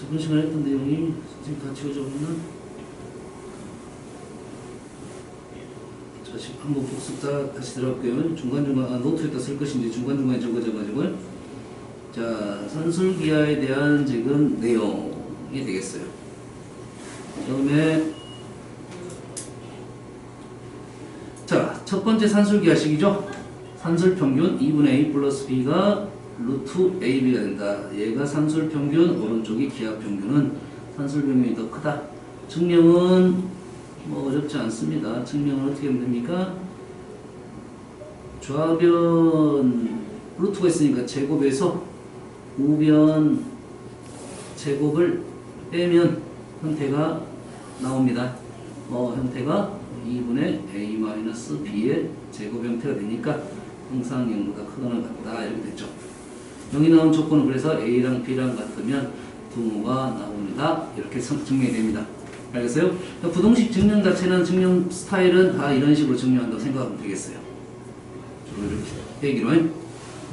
저번 시간에 했던 내용이 선생님 다 지워져 버렸나? 자, 지금 한번 복습 다시 들어갈게요. 중간중간, 노트에다 쓸 것인지 중간중간에 적어져가지고. 자, 산술기하에 대한 지금 내용이 되겠어요. 처음에, 자, 첫 번째 산술기하식이죠? 산술평균 2분의 A 플러스 B가 루트 AB가 된다. 얘가 산술평균, 오른쪽이 기하평균은 산술평균이 더 크다. 증명은 뭐 어렵지 않습니다. 증명은 어떻게 하면 됩니까? 좌변 루트가 있으니까 제곱에서 우변 제곱을 빼면 형태가 나옵니다. 형태가 2분의 A-B의 제곱 형태가 되니까 항상 0보다 크거나 같다 이렇게 됐죠. 0이 나온 조건은 그래서 A랑 B랑 같으면 분모가 나옵니다. 이렇게 증명이 됩니다. 알겠어요? 부동식 증명 자체는 증명 스타일은 다 이런 식으로 증명한다고 생각하면 되겠어요. 주로 이렇게 빼기로.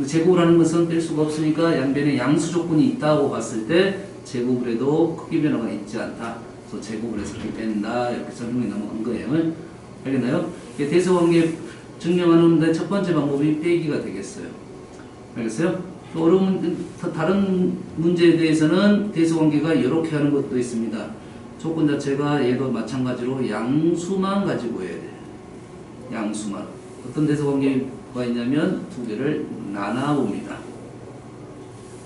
제곱을 하는 것은 뺄 수가 없으니까 양변에 양수 조건이 있다고 봤을 때 제곱을 해도 크기 변화가 있지 않다. 그래서 제곱을 해서 이렇게 뺀다. 이렇게 설명이 넘어간 거예요. 알겠나요? 대소관계 증명하는 첫 번째 방법이 빼기가 되겠어요. 알겠어요? 다른 문제에 대해서는 대소관계가 이렇게 하는 것도 있습니다. 조건 자체가 얘도 마찬가지로 양수만 가지고 해야 돼요. 양수만. 어떤 대소관계가 있냐면 두 개를 나눠봅니다.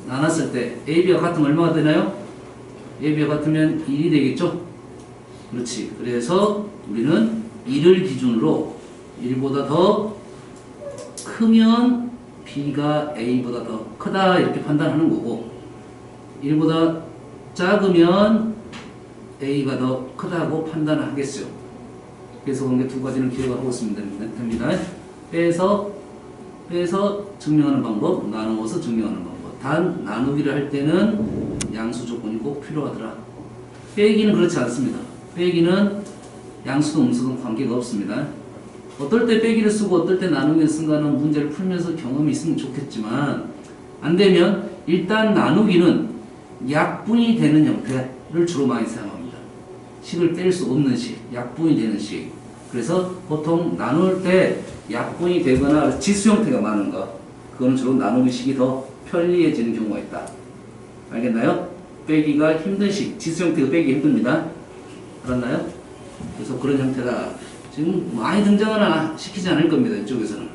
나눴을 때 AB가 같으면 얼마가 되나요? AB가 같으면 1이 되겠죠? 그렇지. 그래서 우리는 1을 기준으로 1보다 더 크면 B가 A보다 더 크다 이렇게 판단하는 거고 1보다 작으면 A가 더 크다고 판단을 하겠어요. 그래서 관계 두 가지는 기억하고 있으면 됩니다. 빼서 증명하는 방법, 나누어서 증명하는 방법. 단 나누기를 할 때는 양수 조건이 꼭 필요하더라. 빼기는 그렇지 않습니다. 빼기는 양수도 음수도 관계가 없습니다. 어떨 때 빼기를 쓰고 어떨 때 나누기를 쓴다는 문제를 풀면서 경험이 있으면 좋겠지만 안 되면 일단 나누기는 약분이 되는 형태를 주로 많이 사용합니다. 식을 뗄 수 없는 식, 약분이 되는 식. 그래서 보통 나눌 때 약분이 되거나 지수 형태가 많은 거 그거는 주로 나누기 식이 더 편리해지는 경우가 있다. 알겠나요? 빼기가 힘든 식, 지수 형태가 빼기 힘듭니다. 알았나요? 그래서 그런 형태다. 지금 많이 등장하나 시키지 않을 겁니다. 이쪽에서는.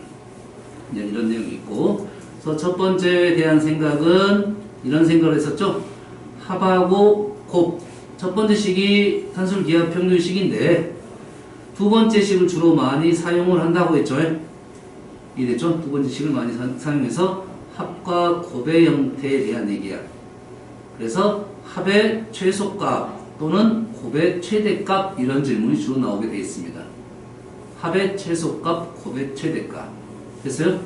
이런 내용이 있고. 그래서 첫 번째에 대한 생각은 이런 생각을 했었죠. 합하고 곱. 첫 번째 식이 산술기하 평균식인데 두 번째 식을 주로 많이 사용을 한다고 했죠. 이해됐죠? 두 번째 식을 많이 사용해서 합과 곱의 형태에 대한 얘기야. 그래서 합의 최소값 또는 곱의 최대값 이런 질문이 주로 나오게 되어 있습니다. 합의 최소값, 곱의 최대값. 됐어요?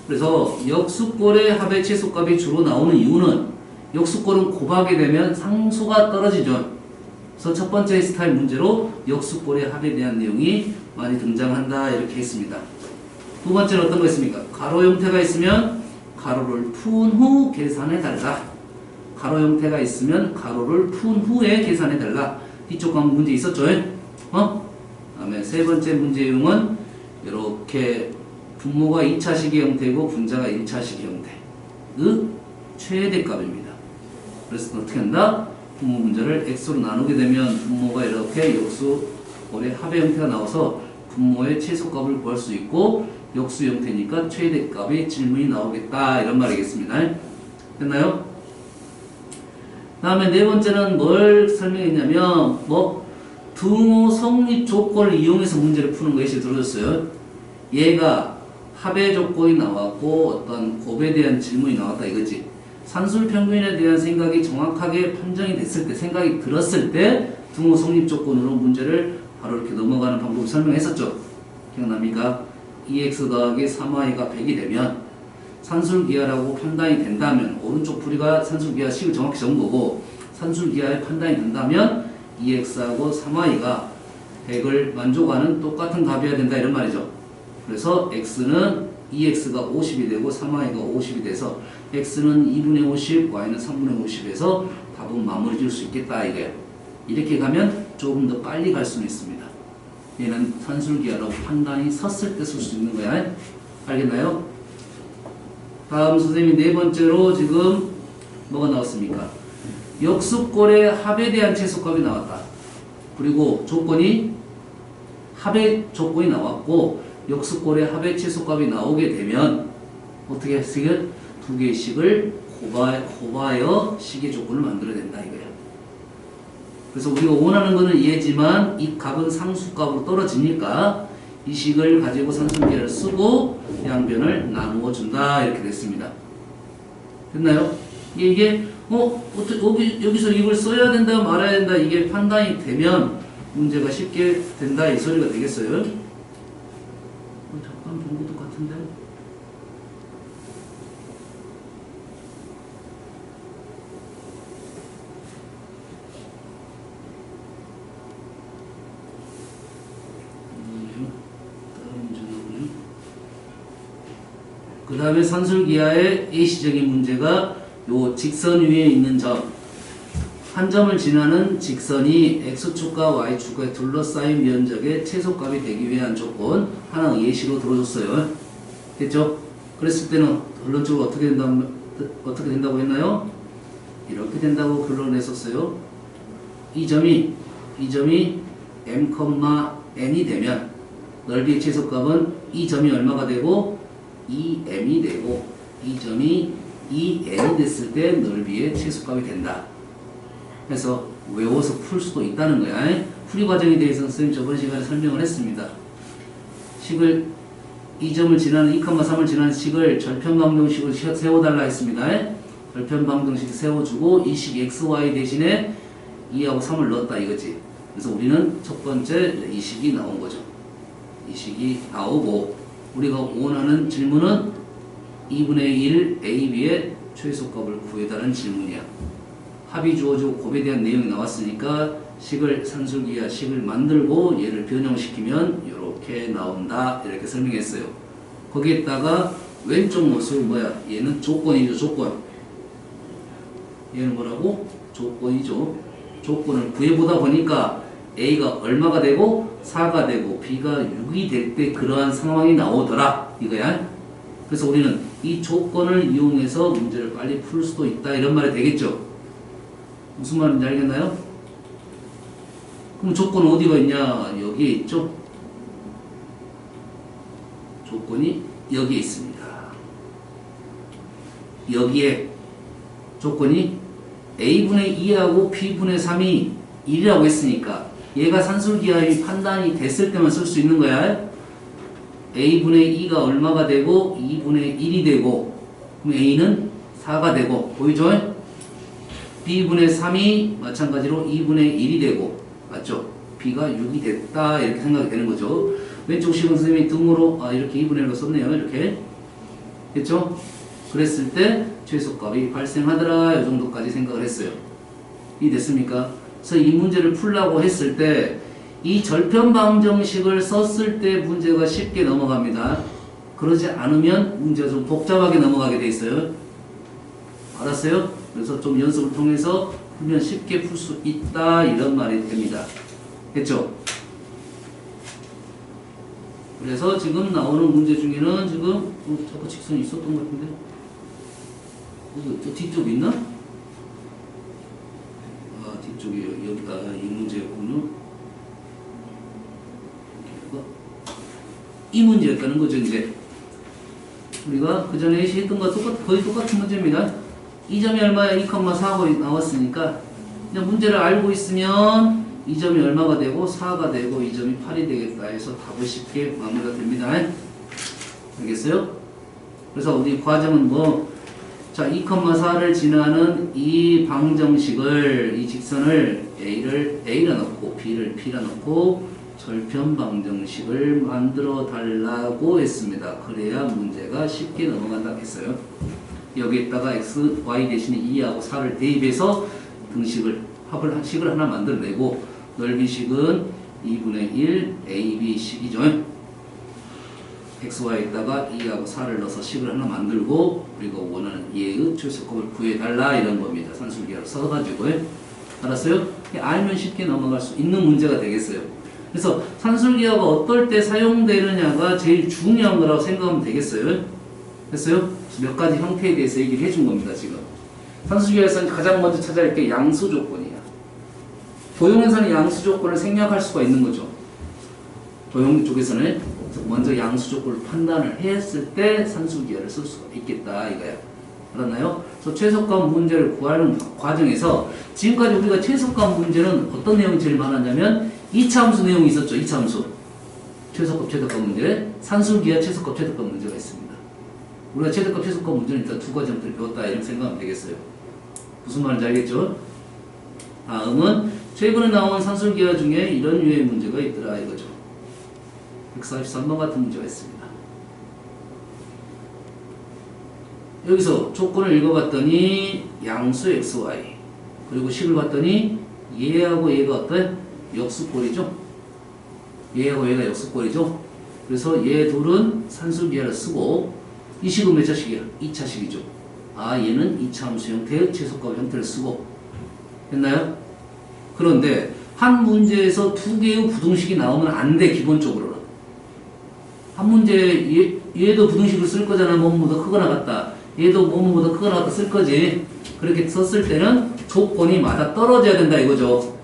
그래서 역수꼴의 합의 최소값이 주로 나오는 이유는 역수꼴은 곱하게 되면 상수가 떨어지죠. 그래서 첫 번째 스타일 문제로 역수꼴의 합에 대한 내용이 많이 등장한다 이렇게 했습니다. 두 번째는 어떤 거 있습니까? 가로 형태가 있으면 가로를 푼 후 계산해 달라. 가로 형태가 있으면 가로를 푼 후에 계산해 달라. 이쪽 과목 문제 있었죠? 다음에 세 번째 문제 유형은 이렇게 분모가 2차식의 형태고 분자가 1차식의 형태의 최대값입니다. 그래서 어떻게 한다? 분모 분자를 x로 나누게 되면 분모가 이렇게 역수꼴의 합의 형태가 나와서 분모의 최소값을 구할 수 있고 역수 형태니까 최대값의 질문이 나오겠다 이런 말이겠습니다. 됐나요? 다음에 네 번째는 뭘 설명했냐면 등호 성립 조건을 이용해서 문제를 푸는 것이 들어졌어요. 얘가 합의 조건이 나왔고 어떤 곱에 대한 질문이 나왔다 이거지. 산술평균에 대한 생각이 정확하게 판정이 됐을 때 생각이 들었을 때 등호 성립 조건으로 문제를 바로 이렇게 넘어가는 방법을 설명했었죠. 기억납니까? 2x 더하기 3y가 100이 되면 산술기하라고 판단이 된다면 오른쪽 풀이가 산술기하 식을 정확히 적은 거고 산술기하에 판단이 된다면 2x하고 3y가 100을 만족하는 똑같은 값이어야 된다 이런 말이죠. 그래서 x는 2x가 50이 되고 3y가 50이 돼서 x는 2분의 50, y는 3분의 50에서 답은 마무리 지을 수 있겠다 이거예요. 이렇게 가면 조금 더 빨리 갈 수는 있습니다. 얘는 산술기하라고 판단이 섰을 때 쓸 수 있는 거야. 알겠나요? 다음 선생님이 네 번째로 지금 뭐가 나왔습니까? 역수꼴의 합에 대한 최소값이 나왔다. 그리고 조건이 합의 조건이 나왔고 역수꼴의 합의 최소값이 나오게 되면 어떻게 했으면 두 개의 식을 곱하여 식의 조건을 만들어야 된다 이거야. 그래서 우리가 원하는 거는 얘지만 이 값은 상수값으로 떨어지니까 이 식을 가지고 산술기하를 쓰고 양변을 나누어 준다 이렇게 됐습니다. 됐나요? 이게 여기서 이걸 써야 된다 말아야 된다 이게 판단이 되면 문제가 쉽게 된다 이 소리가 되겠어요? 잠깐 본 것도 같은데. 그 다음에 산술기하의 A시적인 문제가 요 직선 위에 있는 점, 한 점을 지나는 직선이 X축과 Y축에 둘러싸인 면적의 최소값이 되기 위한 조건 하나 예시로 들어줬어요. 됐죠? 그랬을 때는 결론적으로 어떻게 된다고 했나요? 이렇게 된다고 결론냈었어요. 이 점이 m, n이 되면 넓이의 최소값은 이 점이 얼마가 되고 2m이 되고 이 점이 2n이 됐을 때 넓이의 최소값이 된다. 그래서 외워서 풀 수도 있다는 거야. 풀이 과정에 대해서는 선생님 저번 시간에 설명을 했습니다. 식을 이 점을 지나는 2,3을 지나는 식을 절편방정식으로 세워달라 했습니다. 절편방정식 세워주고 이 식 xy 대신에 2하고 3을 넣었다 이거지. 그래서 우리는 첫 번째 이 식이 나온 거죠. 이 식이 나오고 우리가 원하는 질문은 2분의 1 AB의 최소값을 구해달라는 질문이야. 합이 주어지고 곱에 대한 내용이 나왔으니까 식을 산술기하 식을 만들고 얘를 변형시키면 이렇게 나온다 이렇게 설명했어요. 거기에다가 왼쪽 모습이 뭐야? 얘는 조건이죠. 조건. 얘는 뭐라고? 조건이죠. 조건을 구해보다 보니까 A가 얼마가 되고 4가 되고 B가 6이 될 때 그러한 상황이 나오더라 이거야. 그래서 우리는 이 조건을 이용해서 문제를 빨리 풀 수도 있다 이런 말이 되겠죠. 무슨 말인지 알겠나요? 그럼 조건은 어디가 있냐? 여기에 있죠. 조건이 여기에 있습니다. 여기에 조건이 A분의 2하고 B분의 3이 1이라고 했으니까 얘가 산술기하의 판단이 됐을 때만 쓸 수 있는 거야. A분의 2가 얼마가 되고 2분의 1이 되고 그럼 A는 4가 되고 보이죠? B분의 3이 마찬가지로 2분의 1이 되고 맞죠? B가 6이 됐다 이렇게 생각이 되는 거죠. 왼쪽 식은 선생님이 등으로 이렇게 2분의 1로 썼네요. 이렇게 됐죠? 그랬을 때 최소값이 발생하더라 이 정도까지 생각을 했어요. 이해됐습니까? 그래서 이 문제를 풀라고 했을 때 이 절편방정식을 썼을 때 문제가 쉽게 넘어갑니다. 그러지 않으면 문제가 좀 복잡하게 넘어가게 돼 있어요. 알았어요? 그래서 좀 연습을 통해서 풀면 쉽게 풀 수 있다 이런 말이 됩니다. 됐죠? 그래서 지금 나오는 문제 중에는 지금 저거 직선이 있었던 것 같은데 저 뒤쪽 있나? 뒤쪽이 여기가 이 문제였군요. 이 문제였다는 거죠. 이제 우리가 그 전에 했던 것과 거의 똑같은 문제입니다. 이 점이 얼마야? 2,4가 나왔으니까 그냥 문제를 알고 있으면 이 점이 얼마가 되고 4가 되고 이 점이 8이 되겠다 해서 답을 쉽게 마무리가 됩니다. 알겠어요? 그래서 우리 과정은 자, 2,4를 지나는 이 방정식을, 이 직선을 A를 A라 넣고 B를 B라 넣고 절편방정식을 만들어 달라고 했습니다. 그래야 문제가 쉽게 넘어간다 했어요. 여기에다가 X, Y 대신에 2하고 4를 대입해서 등식을, 식을 하나 만들어내고 넓이식은 2분의 1 AB식이죠. xy에다가 2하고 4를 넣어서 식을 하나 만들고 우리가 원하는 얘의 최소값을 구해달라 이런 겁니다. 산술기하를 써가지고. 알았어요? 알면 쉽게 넘어갈 수 있는 문제가 되겠어요. 그래서 산술기하가 어떨 때 사용되느냐가 제일 중요한 거라고 생각하면 되겠어요. 됐어요? 몇 가지 형태에 대해서 얘기를 해준 겁니다. 지금 산술기하에서는 가장 먼저 찾아야 할 게 양수 조건이야. 도형에서는 양수 조건을 생략할 수가 있는 거죠. 도형 쪽에서는 먼저 양수 조건을 판단을 했을 때 산술기하를 쓸 수가 있겠다 이거야. 알았나요? 그래서 최소값 문제를 구하는 과정에서 지금까지 우리가 최소값 문제는 어떤 내용이 제일 많았냐면 2차 함수 내용이 있었죠. 2차 함수. 최소값, 최소값 문제. 산술기하 최소값, 최소값 문제가 있습니다. 우리가 최소값, 최소값 문제는 일단 두 가지 형태를 배웠다 이렇게 생각하면 되겠어요. 무슨 말인지 알겠죠? 다음은 최근에 나온 산술기하 중에 이런 유의 문제가 있더라 이거죠. 143번 같은 문제가 있습니다. 여기서 조건을 읽어봤더니 양수 xy 그리고 식을 봤더니 얘하고 얘가 어때? 역수꼴이죠. 얘하고 얘가 역수꼴이죠. 그래서 얘 둘은 산술기하를 쓰고 이 식은 몇 차식이야? 2차식이죠. 아 얘는 2차 함수 형태의 최소값 형태를 쓰고 됐나요? 그런데 한 문제에서 두 개의 부등식이 나오면 안 돼. 기본적으로는 한 문제 얘도 부등식을 쓸 거잖아. 뭐뭐보다 크거나 같다. 얘도 뭐뭐보다 크거나 같다 쓸 거지. 그렇게 썼을 때는 조건이 맞아 떨어져야 된다 이거죠.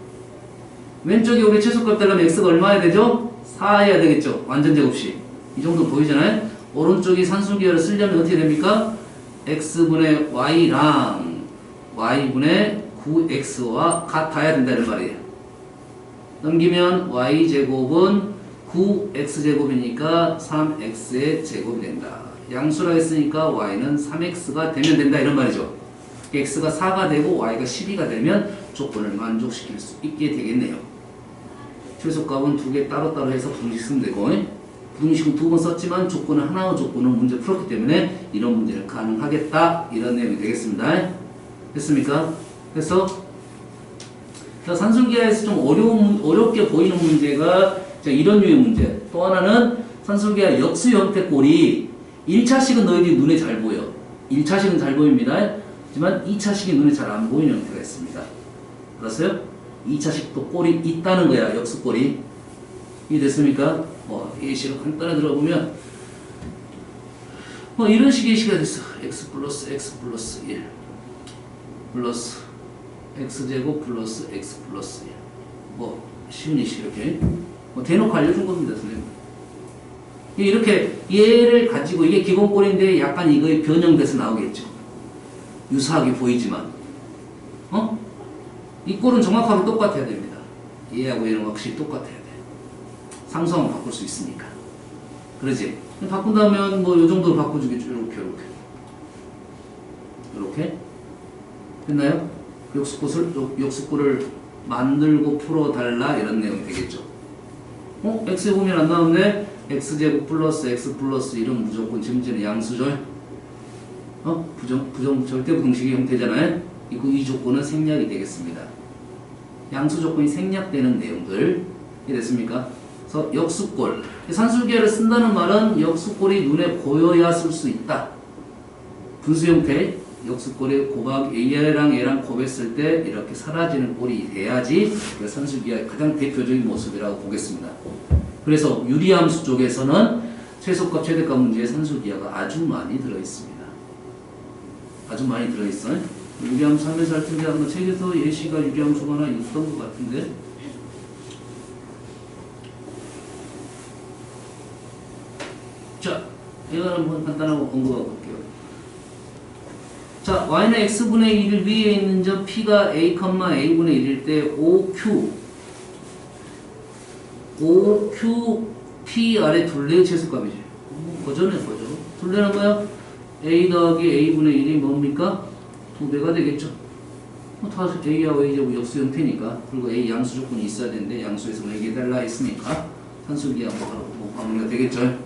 왼쪽에 우리 최소값 되려면 x가 얼마야 되죠? 4 해야 되겠죠. 완전 제곱식. 이 정도 보이잖아요. 오른쪽이 산술기하를 쓰려면 어떻게 됩니까? x분의 y랑 y분의 9x와 같아야 된다 이런 말이에요. 넘기면 y제곱은 9x제곱이니까 3x의 제곱이 된다. 양수라 했으니까 y는 3x가 되면 된다 이런 말이죠. x가 4가 되고 y가 12가 되면 조건을 만족시킬 수 있게 되겠네요. 최소값은 두 개 따로따로 해서 부등식 쓰면 되고 부등식은 두 번 썼지만 조건은 하나의 조건을 문제 풀었기 때문에 이런 문제는 가능하겠다 이런 내용이 되겠습니다. 됐습니까? 그래서 산술기하에서 좀 어렵게 보이는 문제가 이런 류의 문제. 또 하나는 산술기하 역수 형태 꼴이 1차식은 너희들이 눈에 잘 보여. 1차식은 잘 보입니다. 하지만 2차식이 눈에 잘 안 보이는 형태가 있습니다. 알았어요? 2차식도 꼴이 있다는 거야. 역수꼴이. 이해됐습니까? 예시로 간단히 들어보면 이런 식의 예시가 됐어. x 플러스 x 플러스 1 플러스 x제곱 플러스 x 플러스 1 쉬운 예시 이렇게 대놓고 알려준 겁니다. 선생님. 이렇게 얘를 가지고 이게 기본꼴인데 약간 이거에 변형돼서 나오겠죠. 유사하게 보이지만 이 꼴은 정확하게 똑같아야 됩니다. 얘하고 얘는 확실히 똑같아야 돼. 상수하면 바꿀 수 있으니까. 그러지? 바꾼다면 요 정도로 바꿔주겠죠. 이렇게 됐나요? 역수꼴을 만들고 풀어달라 이런 내용이 되겠죠. x에 보면 안 나오는데 x제곱 플러스 x 플러스 1은 무조건 지금 문제는 양수죠. 절대 부등식의 형태잖아요. 이 조건은 생략이 되겠습니다. 양수 조건이 생략되는 내용들 이해됐습니까? 그래서 역수꼴 산술기하를 쓴다는 말은 역수꼴이 눈에 보여야 쓸 수 있다. 분수 형태 역수꼴에 곱하기 A랑 얘랑 곱했을 때 이렇게 사라지는 꼴이 돼야지 산술기하의 가장 대표적인 모습이라고 보겠습니다. 그래서 유리함수 쪽에서는 최소값, 최대값 문제에 산술기하가 아주 많이 들어있습니다. 아주 많이 들어있어요. 유리함수 하면서 할 텐데 아마 책에서 예시가 유리함수가 하나 있던 것 같은데 자, 이걸 한번 간단하고 공부해 볼게요. 자, y는 x분의 1 위에 있는 점 p가 a, a분의 1일 때 OQ P 아래 둘레의 최소값이지. 거저네. 둘레는 뭐야? A 더하기 A분의 1이 뭡니까? 2배가 되겠죠. 다 A하고 A제곱 역수 형태니까. 그리고 A 양수 조건이 있어야 되는데 양수에서 얘기해달라 했으니까 산술기하 마무리가 되겠죠.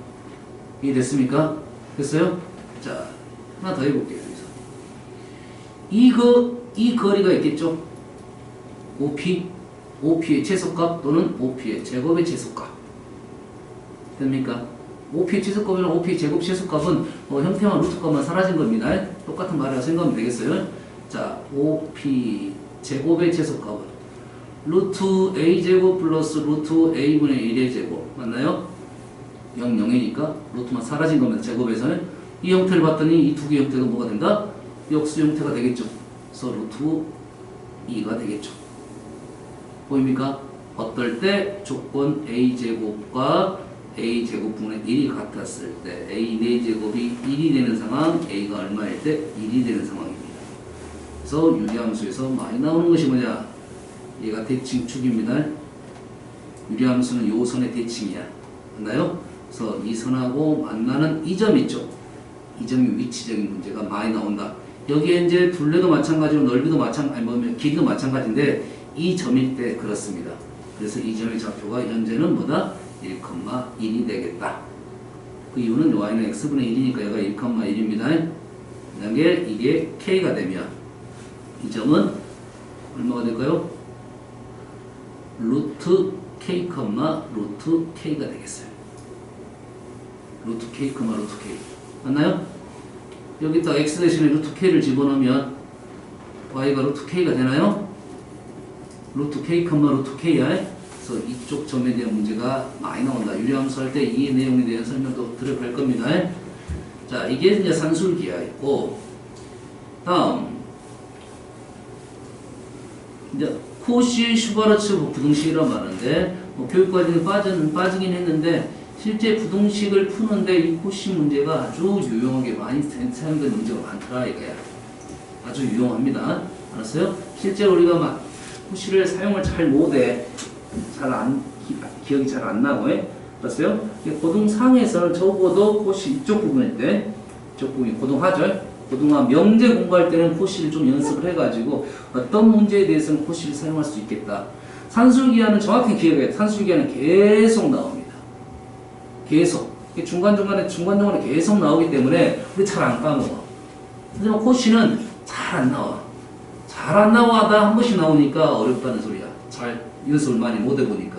이해됐습니까? 됐어요? 자, 하나 더 해볼게요. 이 거리가 있겠죠? OP의 최소값 또는 OP의 제곱의 최소값. 됩니까? OP 최소값이랑 OP 제곱 최소값은 형태만 루트값만 사라진 겁니다. 똑같은 말이라고 생각하면 되겠어요. 자, OP 제곱의 최소값은 루트 A제곱 플러스 루트 A분의 1의 제곱 맞나요? 0, 0이니까 루트만 사라진 겁니다. 제곱에서는 이 형태를 봤더니 이 두 개 형태가 뭐가 된다? 역수 형태가 되겠죠. 그래서 루트 2가 되겠죠. 보입니까? 어떨 때 조건 A제곱과 A제곱분의 1이 같았을 때 A 4제곱이 1이 되는 상황, A가 얼마일 때 1이 되는 상황입니다. 그래서 유리함수에서 많이 나오는 것이 뭐냐? 얘가 대칭축입니다. 유리함수는 요 선의 대칭이야. 맞나요? 그래서 이 선하고 만나는 이 점 있죠? 이 점이 위치적인 문제가 많이 나온다. 여기에 이제 둘레도 마찬가지로 넓이도 길이도 마찬가지인데 이 점일 때 그렇습니다. 그래서 이 점의 좌표가 현재는 뭐다? 1,1이 되겠다. 그 이유는 y는 x분의 1이니까 얘가 1,1입니다. 만약에 이게 k가 되면 이 점은 얼마가 될까요? 루트 k, 루트 k가 되겠어요. 루트 k, 루트 k. 맞나요? 여기다 x 대신에 루트 k를 집어넣으면 y가 루트 k가 되나요? 루트 k, 루트 k야. 그래서 이쪽 점에 대한 문제가 많이 나온다. 유리함수 할 때 이 내용에 대한 설명도 들어갈 겁니다. 자, 이게 이제 산술기하 있고, 다음 이제 코시 슈바르츠 부등식이라고 하는데 교육과정에 빠지긴 했는데 실제 부등식을 푸는데 이 코시 문제가 아주 유용하게 많이 사용된 문제가 많더라 이거야. 아주 유용합니다. 알았어요? 실제로 우리가 막 코시를 사용을 잘 못해. 기억이 잘 안 나고, 알았어요? 고등상에서는 적어도 코시 이쪽 부분일 때, 이쪽 부분이 고등하죠? 고등하 명제 공부할 때는 코시를 좀 연습을 해가지고 어떤 문제에 대해서는 코시를 사용할 수 있겠다. 산술기하는 정확히 기억해야 돼. 산술기하는 계속 나옵니다. 계속. 중간중간에 계속 나오기 때문에 우리 잘 안 까먹어. 하지만 코시는 잘 안 나와. 잘 안 나와다 한 번씩 나오니까 어렵다는 소리야. 잘 연습을 많이 못 해보니까.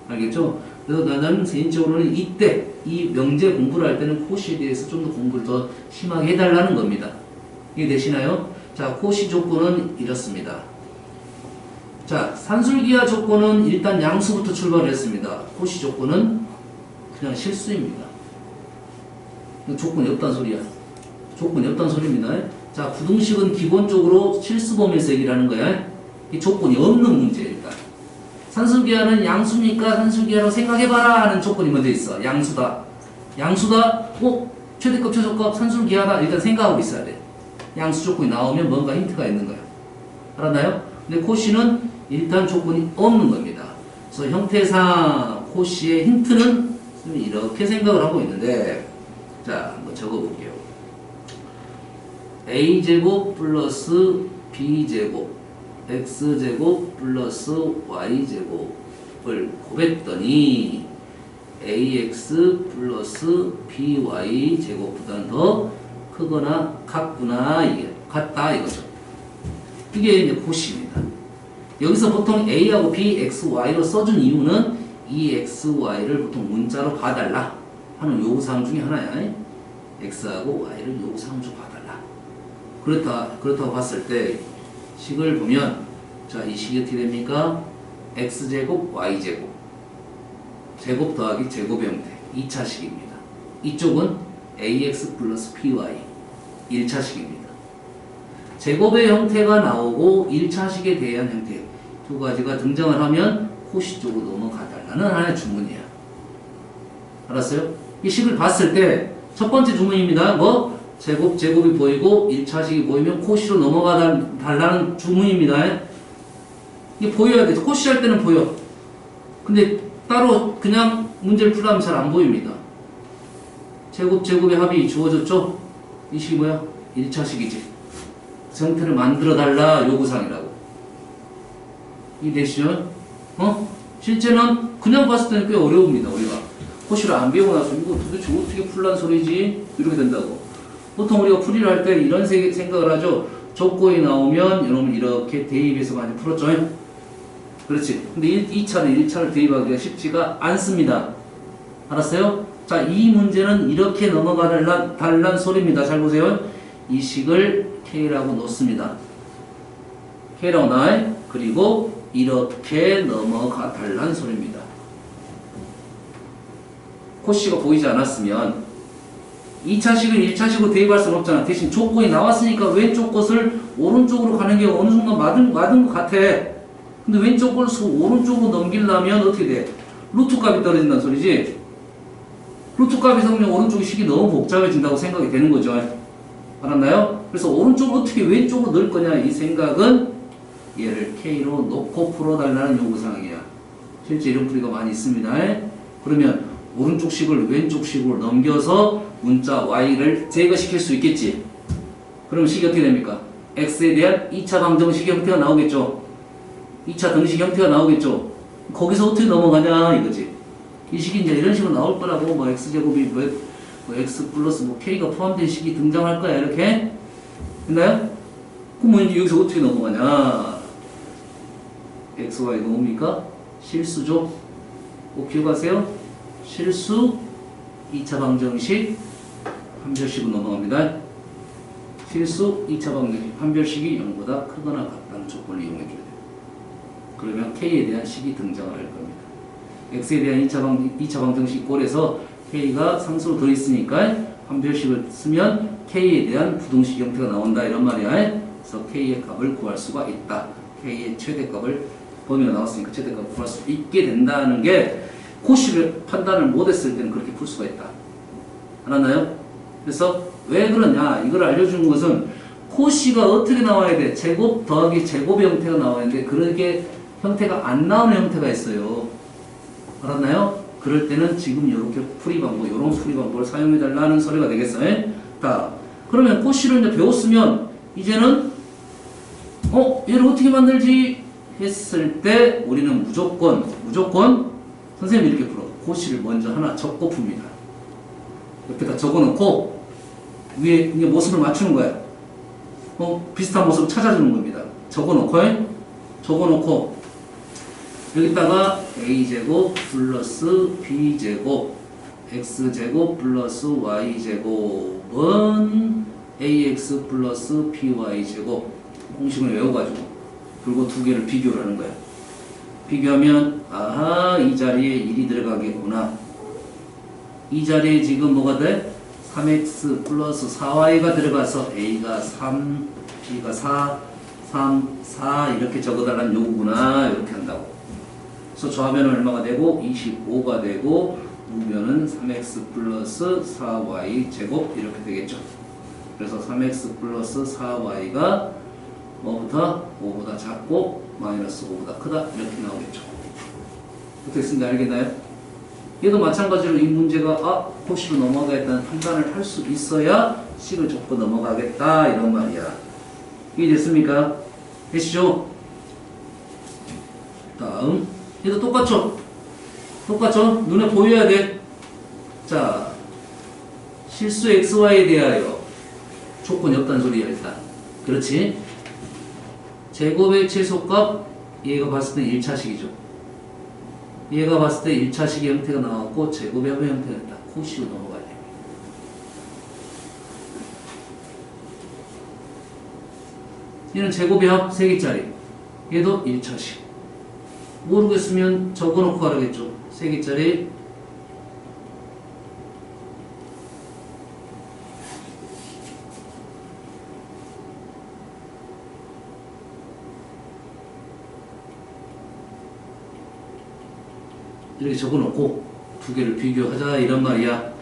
알겠죠? 그래서 나는 개인적으로는 이때 이 명제 공부를 할 때는 코시에 대해서 좀 더 공부를 더 심하게 해달라는 겁니다. 이해되시나요? 자, 코시 조건은 이렇습니다. 자, 산술기하 조건은 일단 양수부터 출발을 했습니다. 코시 조건은 그냥 실수입니다. 조건이 없단 소리야. 조건이 없단 소리입니다. 자, 부등식은 기본적으로 실수 범위에서 얘기를 하는 거야. 이 조건이 없는 문제예요, 일단. 산술기하는 양수니까 산술기하라고 생각해봐라 하는 조건이 먼저 있어. 양수다. 최대값, 최소값, 산술기하다. 일단 생각하고 있어야 돼. 양수 조건이 나오면 뭔가 힌트가 있는 거야. 알았나요? 근데 코시는 일단 조건이 없는 겁니다. 그래서 형태상 코시의 힌트는 이렇게 생각을 하고 있는데, 자, 한번 적어볼게요. a제곱 플러스 b제곱 x제곱 플러스 y제곱을 곱했더니 ax 플러스 by 제곱보다는 더 크거나 같구나, 이게 같다 이거죠. 이게 이제 코시입니다. 여기서 보통 a하고 b, x, y로 써준 이유는 이 x, y를 보통 문자로 봐달라 하는 요구사항 중에 하나야. x하고 y를 요구사항 중 봐달라. 그렇다고 봤을 때 식을 보면, 자, 이 식이 어떻게 됩니까? x제곱, y제곱. 제곱 더하기 제곱의 형태. 2차식입니다. 이쪽은 ax 플러스 by. 1차식입니다. 제곱의 형태가 나오고 1차식에 대한 형태. 두 가지가 등장을 하면 코시 쪽으로 넘어가달라는 하나의 주문이야. 알았어요? 이 식을 봤을 때 첫 번째 주문입니다. 제곱이 보이고 1차식이 보이면 코시로 넘어가 달라는 주문입니다. 이게 보여야 돼. 코시 할 때는 보여. 근데 따로 그냥 문제를 풀려면 잘 안 보입니다. 제곱의 합이 주어졌죠? 이 식이 뭐야? 1차식이지. 형태를 만들어 달라 요구사항이라고. 이해되시죠? 실제는 그냥 봤을 때는 꽤 어려웁니다. 우리가 코시를 안 배우고 나서 이거 도대체 어떻게 풀란 소리지? 이렇게 된다고. 보통 우리가 풀이를 할 때 이런 생각을 하죠. 조건이 나오면 여러분 이렇게 대입해서 많이 풀었죠? 그렇지. 근데 2차는 1차를 대입하기가 쉽지가 않습니다. 알았어요? 자, 이 문제는 이렇게 넘어가 달란 소리입니다. 잘 보세요. 이 식을 K라고 놓습니다. K라고 나 그리고 이렇게 넘어가 달란 소리입니다. 코씨가 보이지 않았으면 2차식을 1차식으로 대입할 수는 없잖아. 대신 조건이 나왔으니까 왼쪽 것을 오른쪽으로 가는 게 어느 순간 맞은 것 같아. 근데 왼쪽 것을 오른쪽으로 넘기려면 어떻게 돼? 루트 값이 떨어진다는 소리지. 루트 값이 생기면 오른쪽 식이 너무 복잡해진다고 생각이 되는 거죠. 알았나요? 그래서 오른쪽을 어떻게 왼쪽으로 넣을 거냐 이 생각은 얘를 K로 놓고 풀어달라는 요구사항이야. 실제 이런 풀이가 많이 있습니다. 그러면 오른쪽 식을 왼쪽 식으로 넘겨서 문자 Y를 제거시킬 수 있겠지. 그럼 식이 어떻게 됩니까? X에 대한 2차 방정식 형태가 나오겠죠. 2차 등식 형태가 나오겠죠. 거기서 어떻게 넘어가냐 이거지. 이 식이 이제 이런 식으로 나올 거라고 뭐 X제곱이 뭐 X 플러스 뭐 K가 포함된 식이 등장할 거야 이렇게. 됐나요? 그럼 뭐 이제 여기서 어떻게 넘어가냐. X, Y가 뭡니까? 실수죠. 꼭 기억하세요. 실수 2차 방정식 판별식으로 넘어갑니다. 실수 2차 방정식 판별식이 0보다 크거나 같다는 조건을 이용해줘야 돼요. 그러면 K에 대한 식이 등장을 할 겁니다. X에 대한 2차 방정식 꼴에서 K가 상수로 들어있으니까 판별식을 쓰면 K에 대한 부등식 형태가 나온다 이런 말이야. 그래서 K의 값을 구할 수가 있다. K의 최대값을 범위가 나왔으니까 최대값을 구할 수 있게 된다는 게 코씨를 판단을 못했을 때는 그렇게 풀 수가 있다. 알았나요? 그래서 왜 그러냐 이걸 알려주는 것은 코씨가 어떻게 나와야 돼? 제곱 더하기 제곱의 형태가 나와야 돼. 그렇게 형태가 안 나오는 형태가 있어요. 알았나요? 그럴 때는 지금 이렇게 풀이 방법, 이런 풀이 방법을 사용해 달라는 소리가 되겠어요. 자, 그러면 코씨를 이제 배웠으면 이제는 얘를 어떻게 만들지 했을 때 우리는 무조건 선생님이 이렇게 풀어. 코씨를 먼저 하나 적고 풉니다. 옆에다 적어놓고 위에 이제 모습을 맞추는 거야. 비슷한 모습을 찾아주는 겁니다. 적어놓고 여기다가 a제곱 플러스 b제곱 x제곱 플러스 y제곱은 ax 플러스 by제곱 공식을 외워가지고 그리고 두 개를 비교를 하는 거야. 비교하면 아하 이 자리에 1이 들어가겠구나. 이 자리에 지금 뭐가 돼? 3x 플러스 4y가 들어가서 a가 3, b가 4, 3, 4 이렇게 적어달라는 요구구나 이렇게 한다고. 그래서 좌변은 얼마가 되고 25가 되고 우변은 3x 플러스 4y 제곱 이렇게 되겠죠. 그래서 3x 플러스 4y가 뭐보다 5보다 작고 마이너스 5보다 크다 이렇게 나오겠죠. 어떻게 쓰는지 알겠나요? 얘도 마찬가지로 이 문제가 코씨로 넘어가겠다는 판단을 할 수 있어야 식을 접고 넘어가겠다 이런 말이야. 이해됐습니까? 되시죠? 다음 얘도 똑같죠? 눈에 보여야 돼. 자, 실수 xy에 대하여 조건이 없다는 소리야 일단. 그렇지? 제곱의 최소값 얘가 봤을 때 1차식이죠. 얘가 봤을 때 1차식의 형태가 나왔고 제곱의 합의 형태가 있다. 코씨로 넘어가야 돼. 얘는 제곱의 합 3개짜리. 얘도 1차식. 모르겠으면 적어놓고 가라겠죠. 3개짜리 이렇게 적어놓고 두 개를 비교하자 이런 말이야.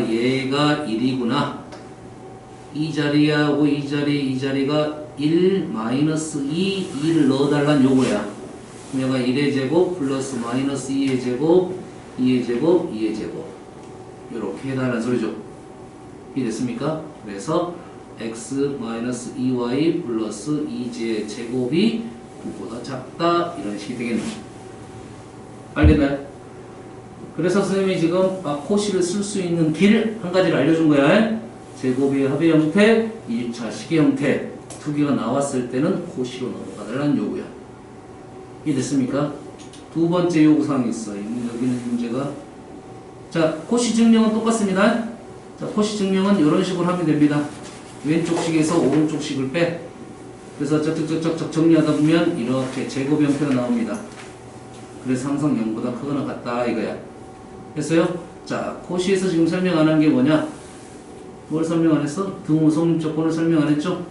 얘가 1이구나. 이 자리하고 이 자리가 1 마이너스 2를 넣어달라는 요거야. 얘가 1의 제곱 플러스 마이너스 2의 제곱 2의 제곱 2의 제곱 이렇게 해달라는 소리죠. 이해됐습니까? 그래서 x 마이너스 2y 플러스 2의 제곱이 9보다 작다 이런 식이 되겠네요. 알겠나요? 그래서 선생님이 지금 코씨를 쓸 수 있는 길 한 가지를 알려준 거야. 제곱의 합의 형태, 1차 식의 형태 두 개가 나왔을 때는 코씨로 넘어가달라는 요구야. 이해됐습니까? 두 번째 요구사항이 있어. 여기는 문제가 자, 코시 증명은 똑같습니다. 자, 코시 증명은 이런 식으로 하면 됩니다. 왼쪽식에서 오른쪽식을 빼. 그래서 쩍쩍쩍쩍 정리하다 보면 이렇게 제곱 형태가 나옵니다. 그래서 항상 0보다 크거나 같다 이거야. 됐어요? 자, 코시에서 지금 설명 안 한 게 뭐냐? 뭘 설명 안 했어? 등호 성립 조건을 설명 안 했죠?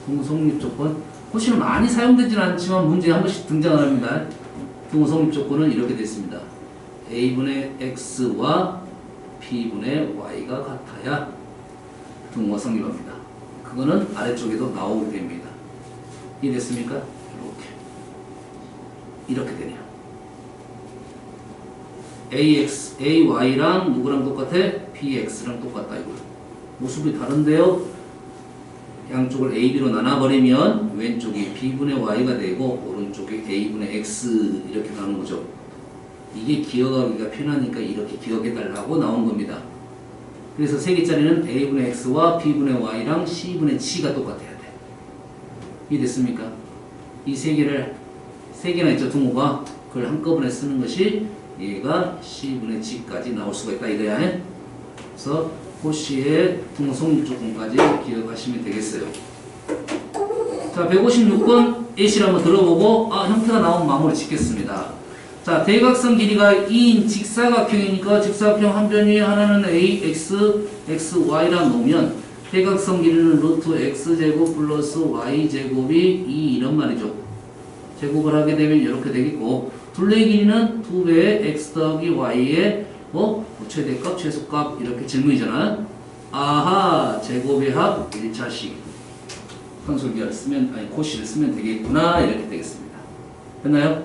등호 성립 조건. 코시는 많이 사용되지는 않지만 문제에 한 번씩 등장을 합니다. 등호 성립 조건은 이렇게 됐습니다. a분의 x와 b분의 y가 같아야 등호가 성립합니다. 그거는 아래쪽에도 나오게 됩니다. 이해됐습니까? 이렇게 되네요. ay랑 누구랑 똑같아? bx랑 똑같다 이거예요. 모습이 다른데요. 양쪽을 ab로 나눠버리면 왼쪽이 b분의 y가 되고 오른쪽이 a분의 x 이렇게 가는 거죠. 이게 기억하기가 편하니까 이렇게 기억해달라고 나온 겁니다. 그래서 3개짜리는 a분의 x와 b분의 y랑 c분의 g가 똑같아야 돼. 이해됐습니까? 이 3개나 있죠, 등호가. 그걸 한꺼번에 쓰는 것이 얘가 c분의 g까지 나올 수가 있다 이거야. 그래서 코시의 등호 성립 조건까지 기억하시면 되겠어요. 자, 156번 A씨를 한번 들어보고 형태가 나오면 마무리 짓겠습니다. 자, 대각선 길이가 2인 직사각형이니까 직사각형 한 변 위에 하나는 ax, xy라 놓으면 대각선 길이는 루트 x제곱 플러스 y제곱이 2 이런 말이죠. 제곱을 하게 되면 이렇게 되겠고, 둘레의 길이는 2배의 x 더하기 y의 최대값, 최소값 이렇게 질문이잖아. 아하, 제곱의 합 1차식 산술기를 쓰면, 코시를 쓰면 되겠구나 이렇게 되겠습니다. 됐나요?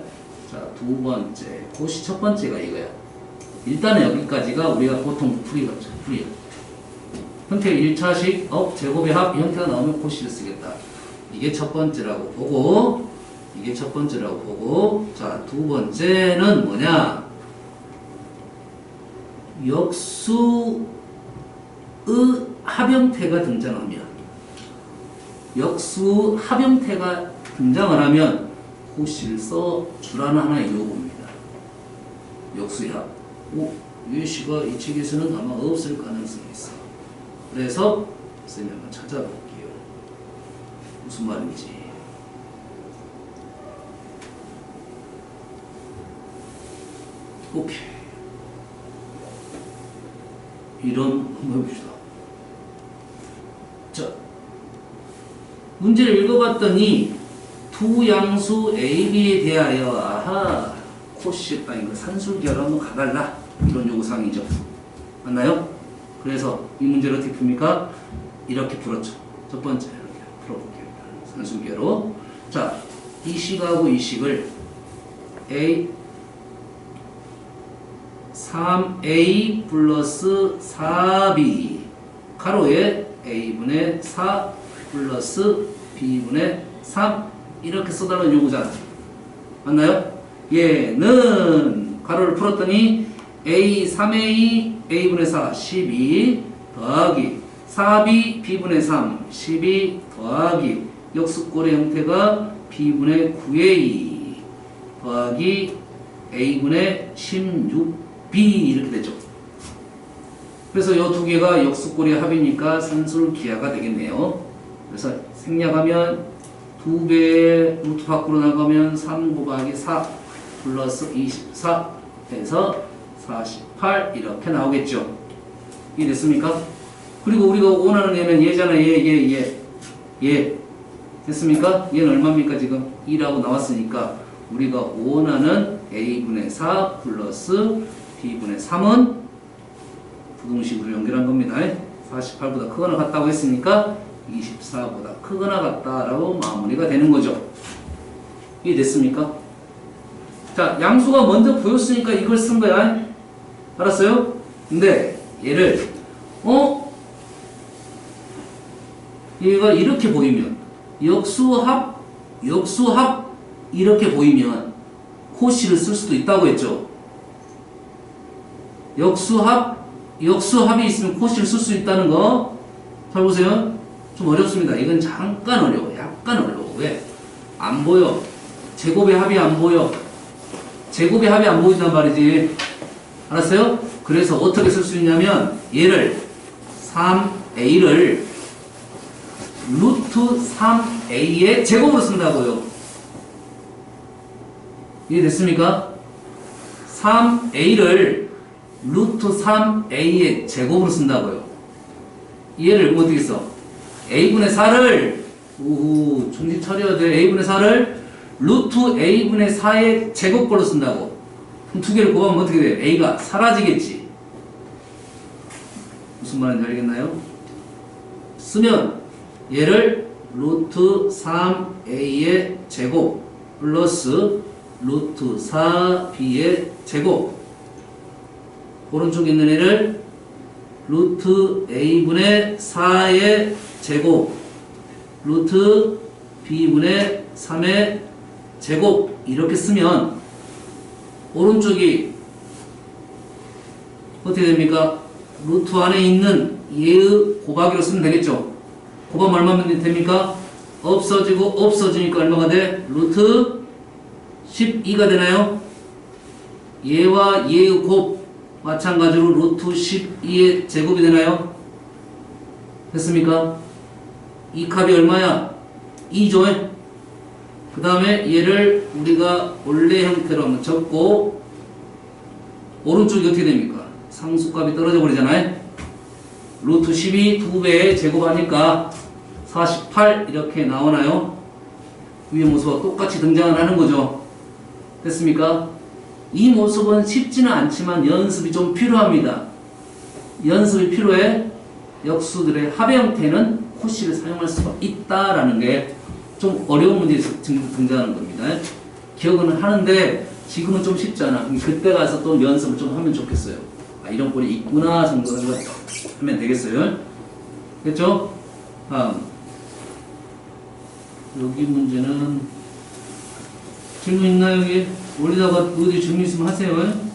자, 두 번째, 코시 첫 번째가 이거야. 일단은 여기까지가 우리가 보통 풀이거죠. 풀이. 형태 1차식, 제곱의 합 형태가 나오면 코시를 쓰겠다. 이게 첫 번째라고 보고, 자, 두 번째는 뭐냐? 역수의 합형태가 등장하면, 등장을 하면 코시를 써주라는 하나의 요구입니다. 역수의 합. 유해씨가 이 책에서는 아마 없을 가능성이 있어. 그래서 선생님 한번 찾아볼게요. 무슨 말인지. 오케이. 이런 한번 해봅시다. 자, 문제를 읽어봤더니 두 양수 AB에 대하여 코시 이거 산술기하러 한번 가달라 이런 요구사항이죠. 맞나요? 그래서 이 문제를 어떻게 풉니까? 이렇게 풀었죠. 첫 번째 이렇게 풀어볼게요. 산술기하러. 자, 이 식하고 이 식을 A 3a 플러스 4b 가로에 a분의 4 플러스 b분의 3 이렇게 써달라는 요구잖아. 맞나요? 얘는 가로를 풀었더니 a 3a a분의 4 12 더하기 4b b분의 3 12 더하기 역수꼴의 형태가 b분의 9a 더하기 a분의 16b 이렇게 되죠. 그래서 이 두 개가 역수꼴의 합이니까 산술기하가 되겠네요. 그래서 생략하면 2배 루트 밖으로 나가면 3 곱하기 4 플러스 24 해서 48 이렇게 나오겠죠. 이해됐습니까? 그리고 우리가 원하는 얘는 얘잖아. 얘 됐습니까? 얘는 얼마입니까? 지금 2라고 나왔으니까 우리가 원하는 a분의 4 플러스 b분의 3은 부동식으로 연결한 겁니다. 48보다 크거나 같다고 했으니까 24보다 크거나 같다라고 마무리가 되는 거죠. 이해됐습니까? 자, 양수가 먼저 보였으니까 이걸 쓴 거야. 알았어요? 근데 얘를 얘가 이렇게 보이면 역수합 이렇게 보이면 코시를 쓸 수도 있다고 했죠. 역수합이 있으면 코시를 쓸 수 있다는 거. 잘 보세요. 좀 어렵습니다. 이건 잠깐 어려워. 약간 어려워. 왜? 안 보여. 제곱의 합이 안 보여. 제곱의 합이 안 보인단 말이지. 알았어요? 그래서 어떻게 쓸 수 있냐면 얘를 3a를 루트 3a의 제곱으로 쓴다고요. 이해됐습니까? 3a를 루트 3a의 제곱으로 쓴다고요. 얘를 어떻게 써? a분의 4를 정신 차려야 돼. a분의 4를 루트 a분의 4의 제곱꼴로 쓴다고. 그럼 두 개를 곱하면 어떻게 돼요? a가 사라지겠지. 무슨 말인지 알겠나요? 쓰면 얘를 루트 3a의 제곱 플러스 루트 4b의 제곱, 오른쪽에 있는 애를 루트 a분의 4의 제곱 루트 b분의 3의 제곱 이렇게 쓰면 오른쪽이 어떻게 됩니까? 루트 안에 있는 얘의 곱하기로 쓰면 되겠죠. 곱하면 얼마면 됩니까? 없어지고 없어지니까 얼마가 돼? 루트 12가 되나요? 얘와 얘의 곱 마찬가지로 루트 12의 제곱이 되나요? 됐습니까? 이 값이 얼마야? 2죠. 그 다음에 얘를 우리가 원래 형태로 한번 적고 오른쪽이 어떻게 됩니까? 상수값이 떨어져 버리잖아요. 루트 12 2배에 제곱하니까 48 이렇게 나오나요? 위의 모습과 똑같이 등장을 하는 거죠. 됐습니까? 이 모습은 쉽지는 않지만 연습이 좀 필요합니다. 연습이 필요해. 역수들의 합의 형태는 코시를 사용할 수가 있다라는 게 좀 어려운 문제에서 등장하는 겁니다. 기억은 하는데 지금은 좀 쉽지 않아. 그때 가서 또 연습을 좀 하면 좋겠어요. 아, 이런 꼴이 있구나 정도로 하면 되겠어요. 됐죠? 다음. 여기 문제는 질문 있나요? 여기 올리다가 어디 질문 있으면 하세요.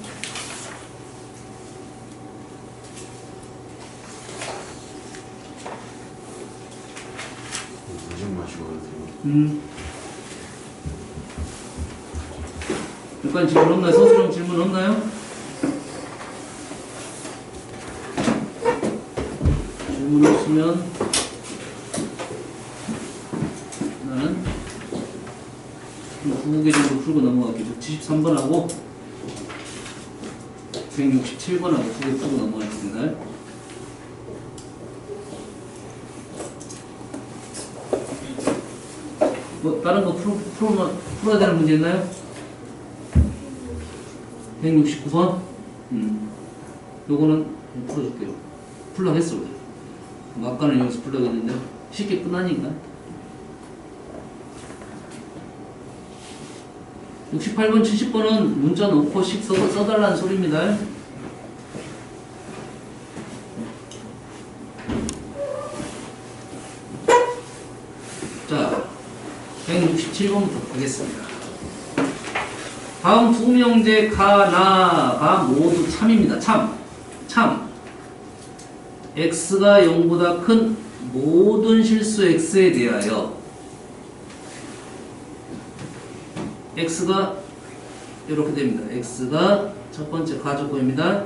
여기까지 질문 없나요? 서술형 질문 없나요? 질문 없으면 나는 2개 정도 풀고 넘어갈게요. 73번하고 167번하고 2개 풀고 넘어가겠습니다. 뭐 다른 거 풀어야 되는 문제 있나요? 169번? 요거는 풀어줄게요. 풀라고 했어. 아까는 여기서 풀라고 했는데 쉽게 끝나니까. 68번, 70번은 문자 놓고 식 써달라는 소리입니다. 자, 167번부터 가겠습니다. 다음 두 명제 가, 나가 모두 참입니다. 참. x가 0보다 큰 모든 실수 x에 대하여 x가 이렇게 됩니다. x가 첫 번째 가족고입니다.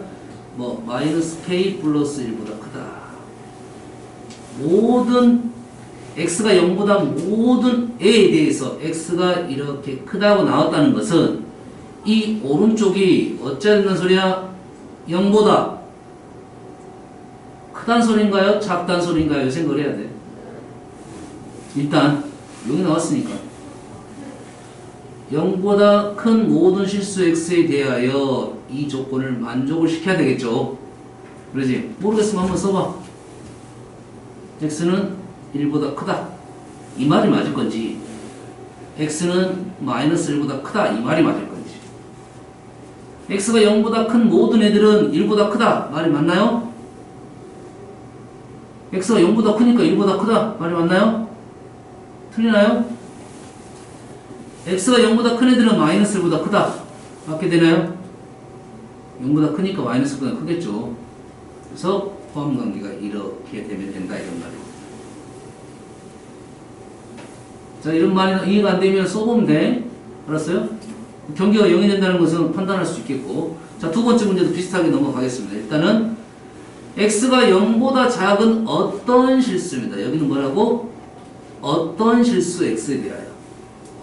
뭐 마이너스 k 플러스 1보다 크다. 모든 x가 0보다 모든 a에 대해서 x가 이렇게 크다고 나왔다는 것은 이 오른쪽이 어쩌는 소리야? 0보다 크단 소리인가요? 작단 소리인가요? 생각을 해야 돼. 일단 여기 나왔으니까 0보다 큰 모든 실수 x에 대하여 이 조건을 만족을 시켜야 되겠죠. 그러지? 모르겠으면 한번 써봐. x는 1보다 크다. 이 말이 맞을 건지 x는 마이너스 1보다 크다. 이 말이 맞을 건지 x가 0보다 큰 모든 애들은 1보다 크다. 말이 맞나요? x가 0보다 크니까 1보다 크다. 말이 맞나요? 틀리나요? x가 0보다 큰 애들은 마이너스 1보다 크다. 맞게 되나요? 0보다 크니까 마이너스 1보다 크겠죠. 그래서 포함관계가 이렇게 되면 된다. 이런 말이에요. 자, 이런 말이 이해가 안 되면 써보면 돼. 알았어요? 경계가 0이 된다는 것은 판단할 수 있겠고, 자, 두 번째 문제도 비슷하게 넘어가겠습니다. 일단은 x가 0보다 작은 어떤 실수입니다. 여기는 뭐라고? 어떤 실수 x에 대하여.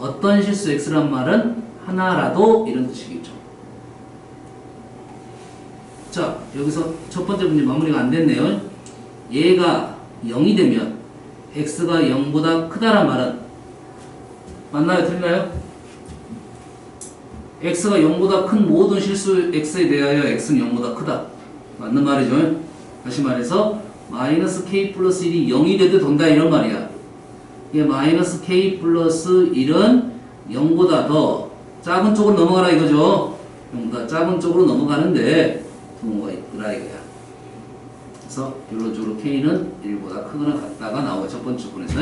어떤 실수 x란 말은 하나라도 이런 뜻이겠죠. 자, 여기서 첫 번째 문제 마무리가 안 됐네요. 얘가 0이 되면 x가 0보다 크다란 말은 맞나요? 틀리나요? x가 0보다 큰 모든 실수 x에 대하여 x는 0보다 크다. 맞는 말이죠. 다시 말해서 마이너스 k 플러스 1이 0이 돼도 된다 이런 말이야. 이게 마이너스 k 플러스 1은 0보다 더 작은 쪽으로 넘어가라 이거죠. 0보다 작은 쪽으로 넘어가는데 부모가 있더라 이거야. 그래서 결론적으로 k는 1보다 크거나 같다가 나와요. 첫 번째 조건에서.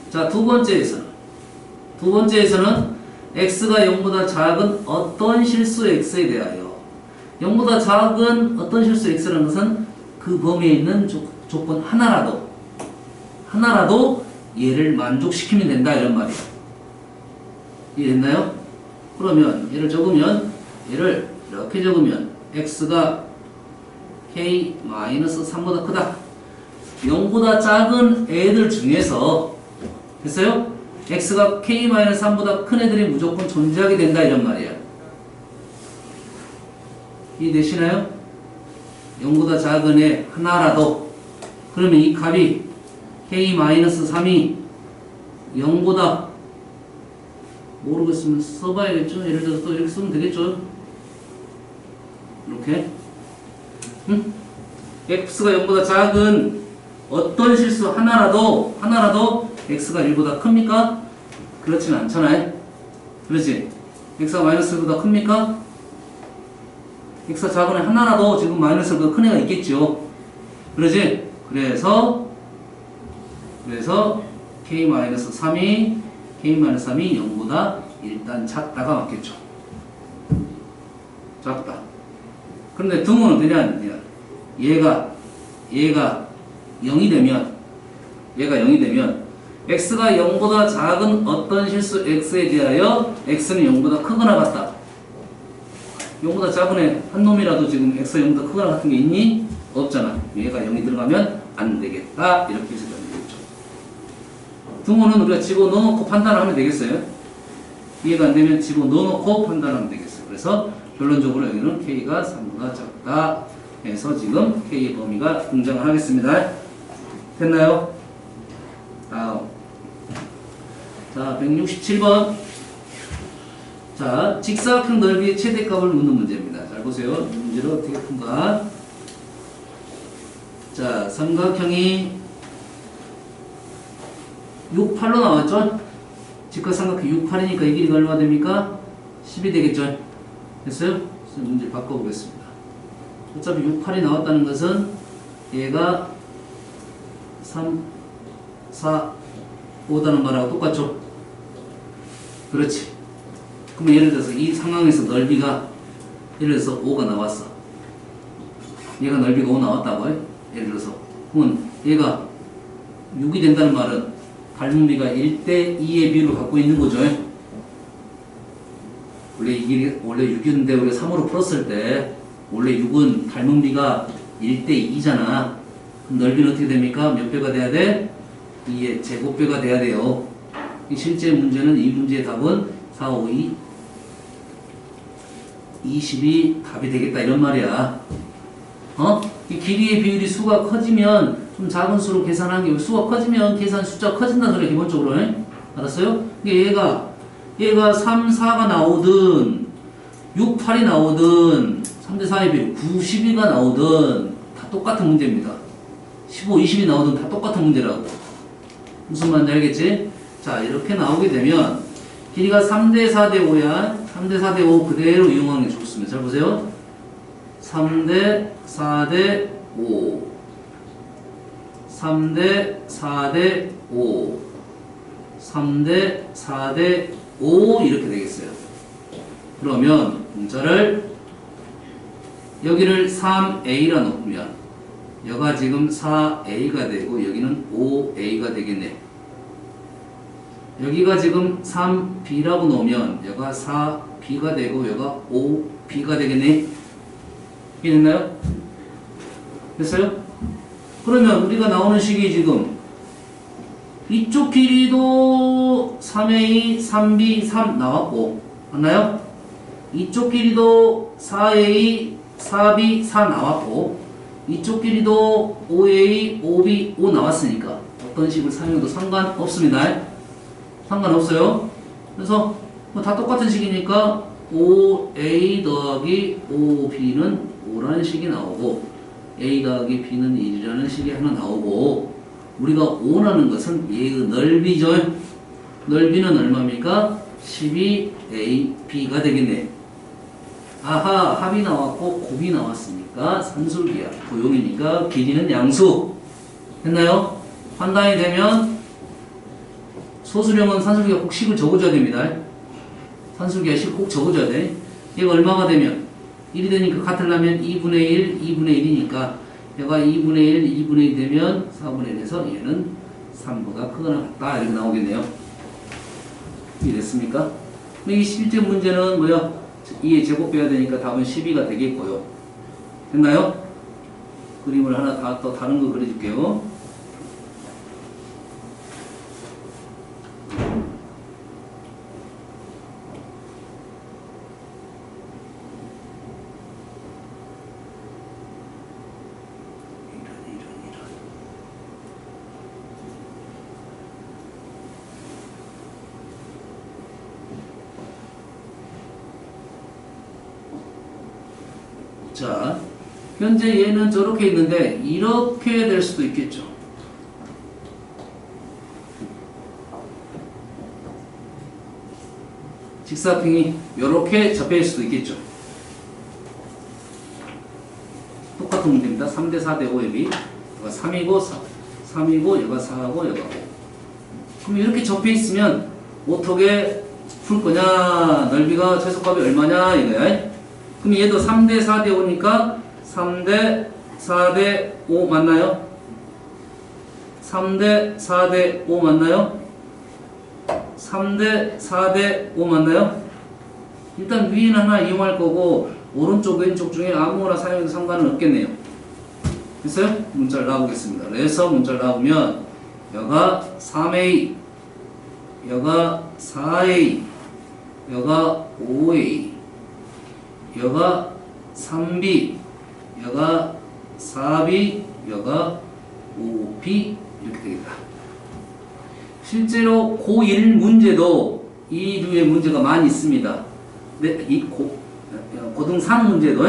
자, 두 번째에서는 x가 0보다 작은 어떤 실수 x에 대하여 0보다 작은 어떤 실수 x라는 것은 그 범위에 있는 조건 하나라도 얘를 만족시키면 된다 이런 말이야. 이해됐나요? 그러면 얘를 이렇게 적으면 x가 k-3보다 크다. 0보다 작은 애들 중에서 됐어요? x가 k-3보다 큰 애들이 무조건 존재하게 된다 이런 말이야. 이해되시나요? 0보다 작은 애 하나라도 그러면 이 값이 k-3이 0보다 모르겠으면 써봐야겠죠? 예를 들어서 또 이렇게 쓰면 되겠죠? 이렇게 x가 0보다 작은 어떤 실수 하나라도 x가 1보다 큽니까? 그렇진 않잖아요. 그렇지? x가 마이너스 1보다 큽니까? x가 작은 애 하나라도 지금 마이너스 1보다 큰 애가 있겠죠. 그러지? 그래서 k-3이 0보다 일단 작다가 맞겠죠. 작다. 그런데 등호는 어떠냐? 얘가 0이 되면 x가 0보다 작은 어떤 실수 x에 대하여 x는 0보다 크거나 같다. 0보다 작은 애 한 놈이라도 지금 x가 0보다 크거나 같은 게 있니? 없잖아. 얘가 0이 들어가면 안 되겠다. 이렇게 해석하면 되겠죠. 등호는 우리가 집어넣어놓고 판단을 하면 되겠어요. 이해가 안 되면 집어넣어놓고 판단하면 되겠어요. 그래서 결론적으로 여기는 k가 3보다 작다 해서 지금 k의 범위가 등장을 하겠습니다. 됐나요? 다음. 자, 167번. 자, 직사각형 넓이의 최대값을 묻는 문제입니다. 잘 보세요. 문제를 어떻게 푼가? 자, 삼각형이 6, 8로 나왔죠? 직각삼각형 6, 8이니까 이 길이가 얼마 됩니까? 10이 되겠죠? 됐어요? 그래서 문제 바꿔보겠습니다. 어차피 6, 8이 나왔다는 것은 얘가 3, 4, 5다는 말하고 똑같죠? 그렇지. 그러면 예를 들어서 이 상황에서 넓이가 예를 들어서 5가 나왔어. 얘가 넓이가 5 나왔다고요? 예를 들어서. 그러면 얘가 6이 된다는 말은 닮은비가 1대2의 비율을 갖고 있는 거죠. 원래 이 길이 원래 6이었는데 우리가 3으로 풀었을 때 원래 6은 닮은비가 1대2잖아. 넓이는 어떻게 됩니까? 몇 배가 돼야 돼? 2의 제곱배가 돼야 돼요. 실제 문제는 이 문제의 답은 4, 5, 2, 20이 답이 되겠다 이런 말이야. 이 길이의 비율이 수가 커지면 좀 작은 수로 계산하는 게 수가 커지면 계산 숫자가 커진다는 소리야 기본적으로. 알았어요? 얘가 3, 4가 나오든 6, 8이 나오든 3대 4의 비율 9, 12가 나오든 다 똑같은 문제입니다. 15, 20이 나오든 다 똑같은 문제라고. 무슨 말인지 알겠지? 자, 이렇게 나오게 되면 길이가 3대 4대 5야. 3대 4대 5 그대로 이용하는 게 좋습니다. 잘 보세요. 3대 4대 5 3대 4대 5 3대 4대 5 이렇게 되겠어요. 그러면 문자를 여기를 3a라 놓으면 여가 지금 4a가 되고 여기는 5a가 되겠네. 여기가 지금 3b라고 놓으면 여기가 4b가 되고 여기가 5b가 되겠네. 이해됐나요? 됐어요? 그러면 우리가 나오는 식이 지금 이쪽 길이도 3a, 3b, 3 나왔고 맞나요? 이쪽 길이도 4a, 4b, 4 나왔고 이쪽 길이도 5a, 5b, 5 나왔으니까 어떤 식을 사용해도 상관없습니다. 상관없어요. 그래서 뭐 다 똑같은 식이니까 5a 더하기 5b는 5라는 식이 나오고 a 더하기 b는 1이라는 식이 하나 나오고 우리가 5라는 것은 얘의 넓이죠. 넓이는 얼마입니까? 12ab가 되겠네. 아하, 합이 나왔고 곱이 나왔으니까 산술기야. 고용이니까 길이는 양수. 됐나요? 판단이 되면 소수령은 산술기가 꼭 식을 적어줘야 됩니다. 산술기가 식을 꼭 적어줘야 돼. 얘가 얼마가 되면 1이 되니까 같으려면 2분의 1, 2분의 1이니까 얘가 2분의 1, 2분의 1 되면 4분의 1에서 얘는 3보다 크거나 같다 이렇게 나오겠네요. 이해됐습니까? 이 실제 문제는 뭐야? 2의 제곱 빼야 되니까 답은 12가 되겠고요. 됐나요? 그림을 하나 더 다른 거 그려줄게요. 자, 현재 얘는 저렇게 있는데 이렇게 될 수도 있겠죠. 직사평이 이렇게 접해질 수도 있겠죠. 똑같은 문제입니다. 3대 4대 5의 비. 여기가 3이고 3이고 여기가 4하고 여기가 5. 그럼 이렇게 접해 있으면 어떻게 풀 거냐? 넓이가 최소값이 얼마냐 이거야. 그럼 얘도 3대 4대 5니까 3대 4대 5 맞나요? 3대 4대 5 맞나요? 3대 4대 5 맞나요? 일단 위에는 하나 이용할 거고 오른쪽 왼쪽 중에 아무거나 사용해도 상관은 없겠네요. 됐어요? 문자를 놔보겠습니다. 그래서 문자를 놔보면 여가 3a 여가 4a 여가 5a 여가 3b, 여가 4b, 여가 5b 이렇게 되겠다. 실제로 고1 문제도 이 류의 문제가 많이 있습니다. 네, 이 고등 3 문제도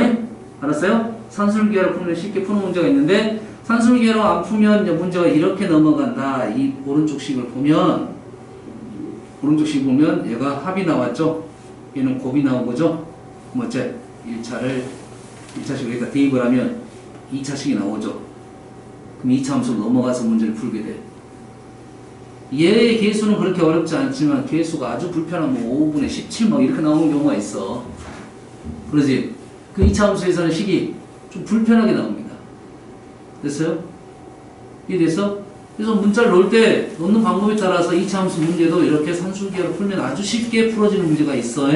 알았어요? 산술기하로 풀면 쉽게 푸는 문제가 있는데 산술기하로 안 풀면 이제 문제가 이렇게 넘어간다. 이 오른쪽 식을 보면 얘가 합이 나왔죠? 얘는 곱이 나온 거죠? 그럼 어째 1차식을 여기다 대입을 하면 2차식이 나오죠. 그럼 2차 함수로 넘어가서 문제를 풀게 돼. 얘의 계수는 그렇게 어렵지 않지만 계수가 아주 불편한 뭐 5분의 17 막 이렇게 나오는 경우가 있어. 그러지? 그 2차 함수에서는 식이 좀 불편하게 나옵니다. 됐어요? 이해됐어? 그래서 문자를 놓을 때 놓는 방법에 따라서 2차 함수 문제도 이렇게 산술기하로 풀면 아주 쉽게 풀어지는 문제가 있어.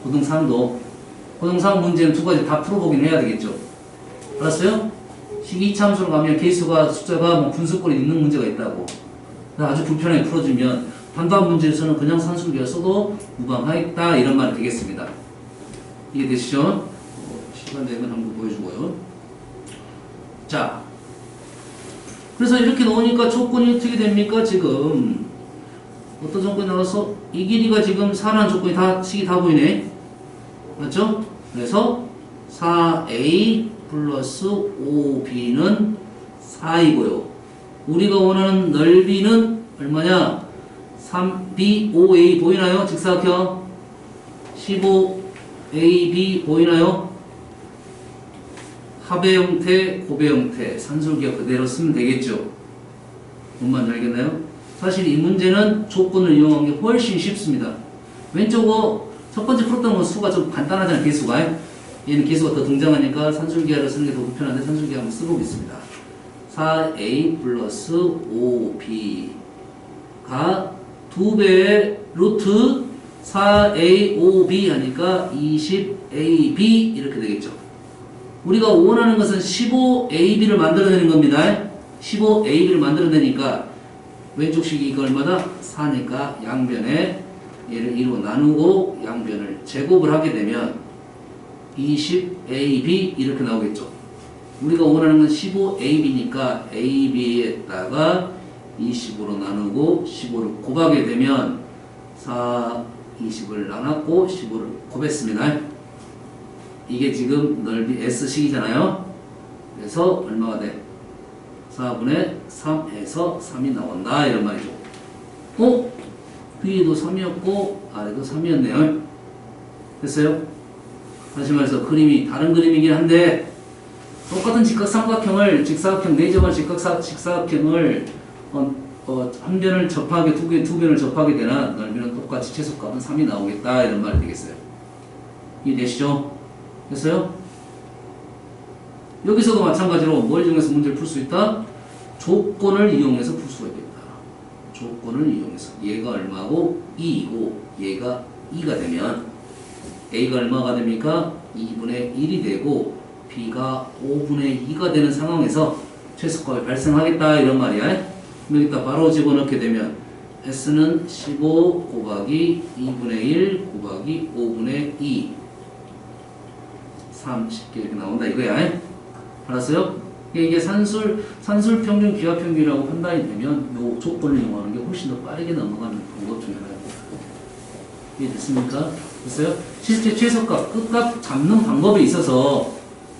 고등 3도. 고등 3 문제는 두 가지 다 풀어보긴 해야 되겠죠. 알았어요? 식 2차 함수로 가면 개수가 숫자가 뭐 분수꼴에 있는 문제가 있다고. 아주 불편하게 풀어주면 반도한 문제에서는 그냥 산술기하 써도 무방하겠다 이런 말이 되겠습니다. 이해되시죠? 시간 되면 한번 보여주고요. 자, 그래서 이렇게 놓으니까 조건이 어떻게 됩니까? 지금 어떤 조건이 나와서 이 길이가 지금 4라는 조건이 다 식이 다 보이네. 맞죠? 그래서 4a 플러스 5b는 4이고요. 우리가 원하는 넓이는 얼마냐? 3b 5a 보이나요? 직사각형 15ab 보이나요? 합의 형태, 곱의 형태, 산술기하 그대로 쓰면 되겠죠. 뭔 말인지 알겠나요? 사실 이 문제는 조건을 이용한 게 훨씬 쉽습니다. 왼쪽은 첫 번째 풀었던 건 수가 좀 간단하잖아요. 개수가. 얘는 개수가 더 등장하니까 산술기하를 쓰는 게 더 불편한데 산술기하 한번 써보겠습니다. 4a 플러스 5b가 2배의 루트 4AOB 하니까 20AB 이렇게 되겠죠. 우리가 원하는 것은 15AB를 만들어내는 겁니다. 15AB를 만들어내니까 왼쪽식이 이거 얼마다? 4니까 양변에 얘를 2로 나누고 양변을 제곱을 하게 되면 20AB 이렇게 나오겠죠. 우리가 원하는 건 15AB니까 AB에다가 20으로 나누고 15를 곱하게 되면 4, 20을 나눴고 15를 곱했습니다. 이게 지금 넓이 S식이잖아요. 그래서 얼마가 돼? 4분의 3에서 3이 나온다 이런 말이죠. 위에도 3이었고 아래도 3이었네요. 됐어요? 다시 말해서 그림이 다른 그림이긴 한데 똑같은 직각삼각형을 직사각형 네이저만 직사각형을 한 변을 접하게 두 변을 접하게 되나 넓이는 똑같이 최소값은 3이 나오겠다 이런 말이 되겠어요. 이해되시죠? 됐어요? 여기서도 마찬가지로 뭘 이용해서 문제를 풀 수 있다? 조건을 이용해서 풀 수가 있겠다. 조건을 이용해서 얘가 얼마고 2이고 얘가 2가 되면 A가 얼마가 됩니까? 2분의 1이 되고 B가 5분의 2가 되는 상황에서 최소값이 발생하겠다 이런 말이야. 여기다 바로 집어넣게 되면 S는 15 곱하기 2분의 1 곱하기 5분의 2 3 쉽게 이렇게 나온다 이거야. 알았어요? 이게 산술 평균, 기하 평균이라고 판단이 되면 요 조건을 이용하는 게 훨씬 더 빠르게 넘어가는 방법 중에 하나입니다. 이해됐습니까? 됐어요? 실제 최소값, 끝값 잡는 방법에 있어서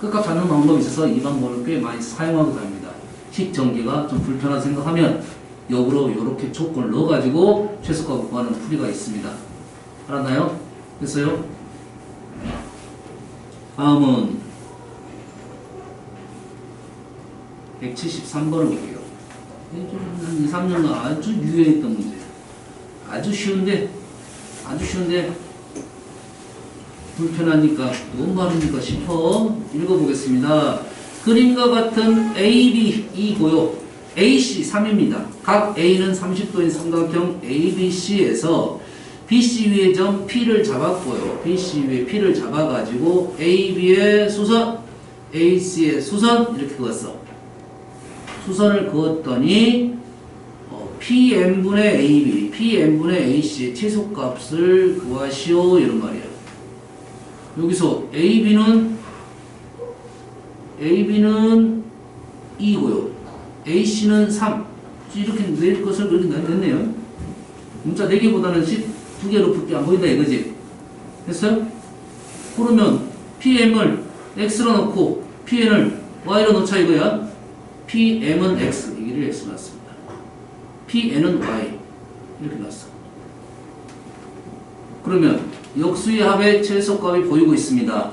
이 방법을 꽤 많이 사용하고 다닙니다. 식 전개가 좀 불편하다 생각하면 역으로 이렇게 조건을 넣어가지고 최소값을 구하는 풀이가 있습니다. 알았나요? 됐어요? 다음은 173번을 볼게요. 한 2, 3년간 아주 유행했던 문제. 아주 쉬운데 불편하니까 너무 많으니까 싶어 읽어보겠습니다. 그림과 같은 AB이고요. AC 3입니다. 각 A는 30도인 삼각형 ABC에서 BC 위의 점 P를 잡았고요. BC 위에 P를 잡아가지고 AB의 수선, AC의 수선 이렇게 그었어. 수선을 그었더니 PM분의 AB, PM분의 AC의 최소값을 구하시오 이런 말이에요. 여기서 AB는 2고요. AC는 3. 이렇게 낼 것을 그렇게 냈네요. 문자 4개보다는 2개로 붙게 안 보인다 이거지. 됐어요? 그러면 PM을 X로 넣고 PN을 Y로 넣자 이거야. PM은 X, 여기를 X로 놨습니다. PN은 Y 이렇게 놨어. 그러면 역수의 합의 최소값이 보이고 있습니다.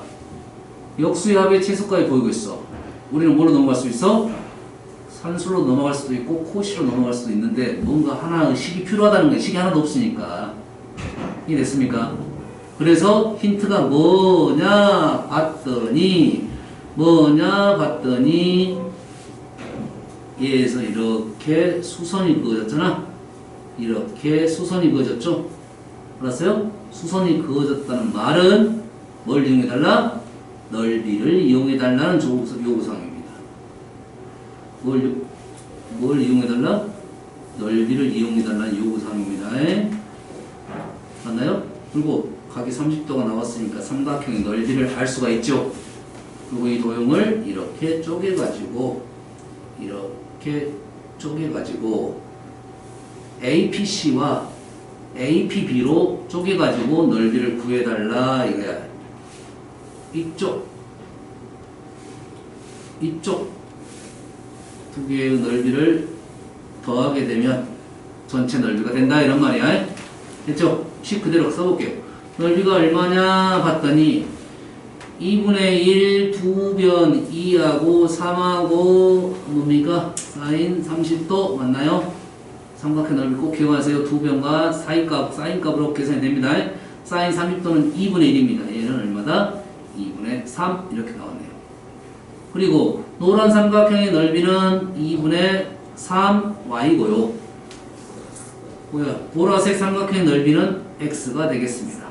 역수의 합의 최소값이 보이고 있어. 우리는 뭐로 넘어갈 수 있어? 산술로 넘어갈 수도 있고 코시로 넘어갈 수도 있는데 뭔가 하나 식이 필요하다는 거야. 식이 하나도 없으니까. 이해됐습니까? 그래서 힌트가 뭐냐 봤더니 얘에서 이렇게 수선이 그어졌잖아. 이렇게 수선이 그어졌죠? 알았어요? 수선이 그어졌다는 말은 뭘 이용해달라? 넓이를 이용해달라는 요구사항입니다. 뭘 이용해달라? 넓이를 이용해달라는 요구사항입니다. 맞나요? 그리고 각이 30도가 나왔으니까 삼각형의 넓이를 알 수가 있죠. 그리고 이 도형을 이렇게 쪼개가지고 APC와 APB로 쪼개가지고 넓이를 구해달라 이거야. 이쪽 두 개의 넓이를 더하게 되면 전체 넓이가 된다 이런 말이야. 됐죠? 식 그대로 써볼게요. 넓이가 얼마냐 봤더니 2분의 1 2변 2하고 3하고 뭡니까? 사인 30도 맞나요? 삼각형 넓이 꼭 기억하세요. 2변과 사인값으로 계산이 됩니다. 사인 30도는 2분의 1입니다. 얘는 얼마다? 2분의 3 이렇게 나왔네요. 그리고 노란 삼각형의 넓이는 2분의 3y고요. 보라색 삼각형의 넓이는 x가 되겠습니다.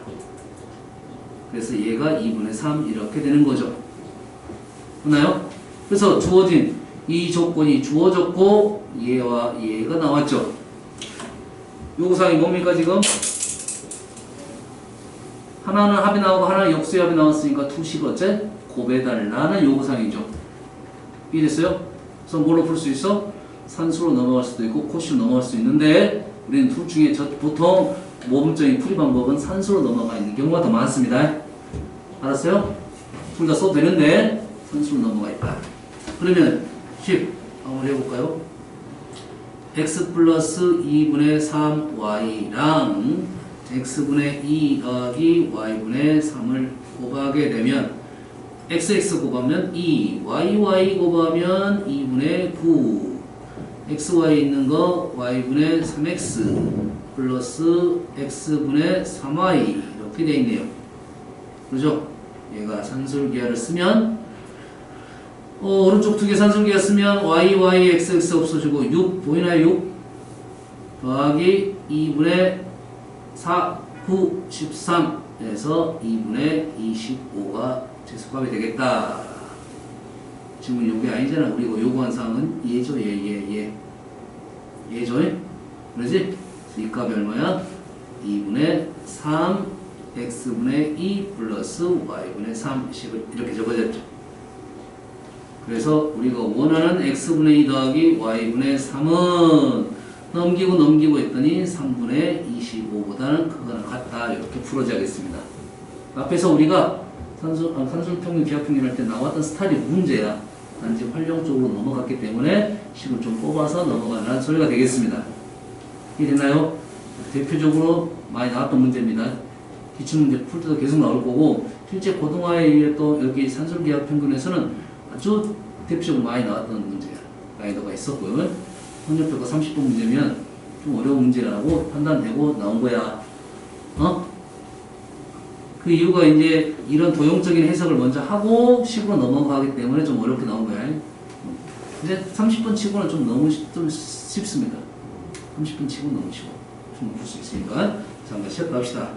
그래서 얘가 2분의 3 이렇게 되는 거죠. 맞나요? 그래서 주어진 이 조건이 주어졌고 얘와 얘가 나왔죠. 요구사항이 뭡니까 지금? 하나는 합이 나오고 하나는 역수의 합이 나왔으니까 투식 어째? 곱해달라는 요구사항이죠. 이해됐어요? 그래서 뭘로 풀 수 있어? 산수로 넘어갈 수도 있고 코시로 넘어갈 수 있는데 우리는 둘 중에 보통 모범적인 풀이 방법은 산수로 넘어가 있는 경우가 더 많습니다. 알았어요? 둘 다 써도 되는데 산수로 넘어가 있다. 그러면 10 한번 해볼까요? x 플러스 2분의 3y랑 x분의 2 더하기 y분의 3을 곱하게 되면 xx 곱하면 2, yy 곱하면 2분의 9 xy 있는 거 y분의 3x 플러스 x분의 3y 이렇게 되어 있네요. 그렇죠? 얘가 산술기하를 쓰면 오른쪽 두 개 산술기하 쓰면 y, x 없어지고 6 보이나요? 6 더하기 2분의 4, 9, 13에서 2분의 25가 제수값이 되겠다. 지금 요게 아니잖아. 우리가 요구한 사항은 얘죠. 얘죠. 그러지? 이 값이 얼마야? 2분의 3 x분의 2 플러스 y분의 3식을 이렇게 적어졌죠. 그래서 우리가 원하는 x분의 2 더하기 y분의 3은 넘기고 했더니 3분의 25보다는 그거는 같다. 이렇게 풀어줘야겠습니다. 앞에서 우리가 산술평균, 기하평균 할 때 나왔던 스타일이 문제야. 단지 활용적으로 넘어갔기 때문에 식을 좀 뽑아서 넘어가는 소리가 되겠습니다. 이해됐나요? 대표적으로 많이 나왔던 문제입니다. 기출문제 풀 때도 계속 나올 거고 실제 고등화에 또 여기 산술기하평균에서는 아주 대표적으로 많이 나왔던 문제야. 난이도가 있었고요. 성적표가 30분 문제면 좀 어려운 문제라고 판단되고 나온 거야. 그 이유가 이제 이런 도형적인 해석을 먼저 하고 식으로 넘어가기 때문에 좀 어렵게 나온 거야. 이제 30분 치고는 좀 쉽습니다. 30분 치고는 너무 쉬워. 좀 풀 수 있으니까. 자, 한번 시작 갑시다.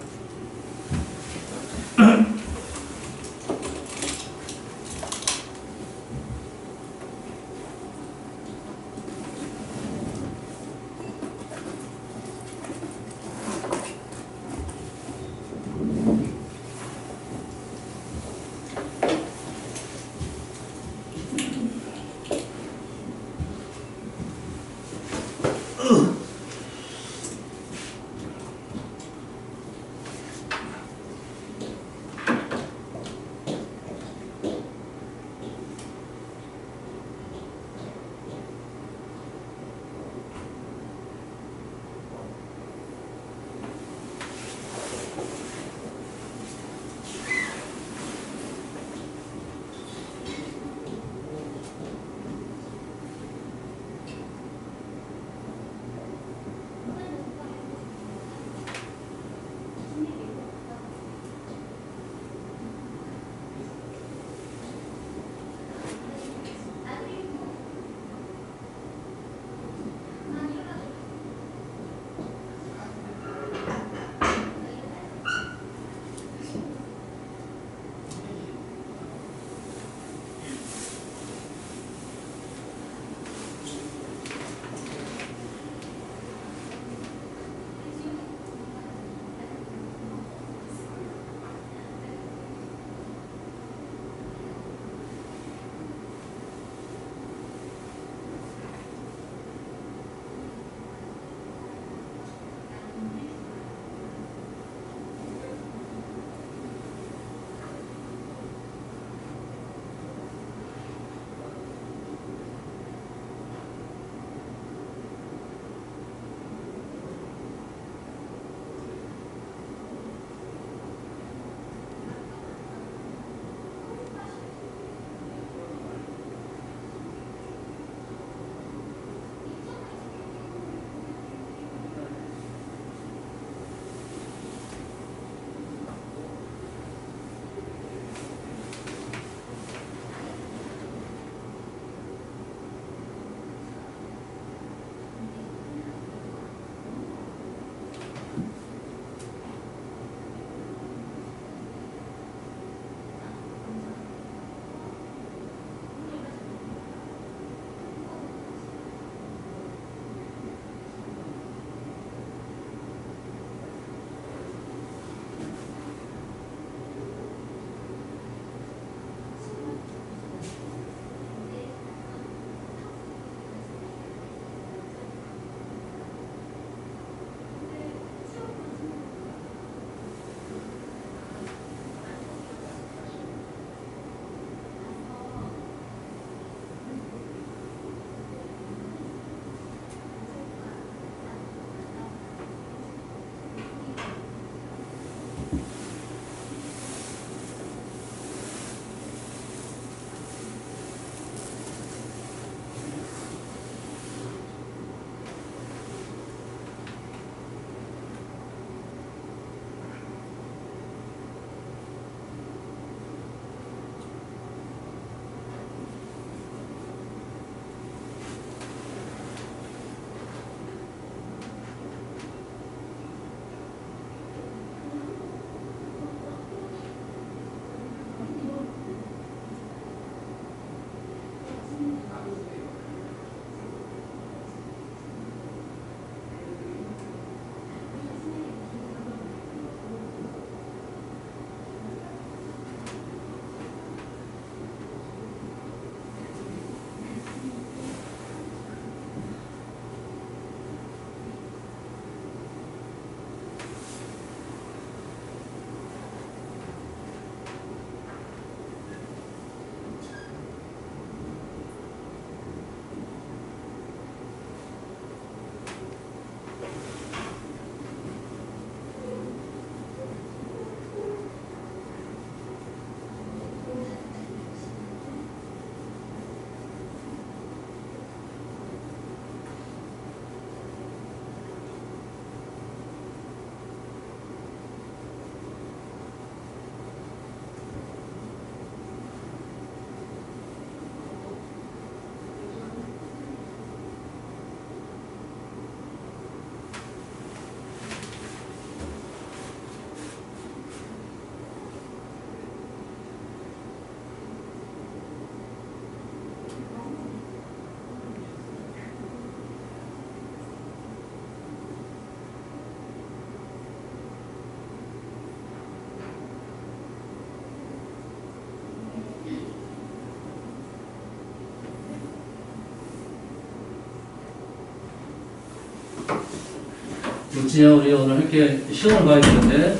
멋지냐? 우리 오늘 이렇게 시험을 봐야 되는데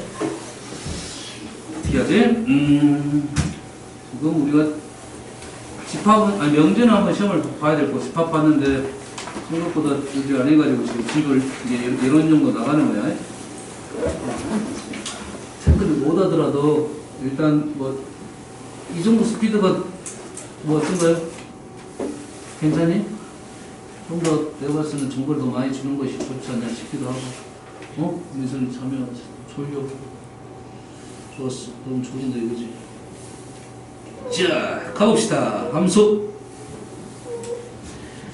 어떻게 하지? 지금 우리가 집합은 아니 명제는 한번 시험을 봐야 될 거. 집합 봤는데 생각보다 이제 안 해가지고 지금 집을 이제 이런 정도 나가는 거야. 댓글을 못 하더라도 일단 뭐 이 정도 스피드가 뭐 어떤가요? 괜찮니? 좀 더 내가 봤을 때는 정보를 더 많이 주는 것이 좋지 않냐 싶기도 하고. 민선이 참여 졸려. 좋았어. 너무 졸린다 이거지. 자, 가봅시다. 함수.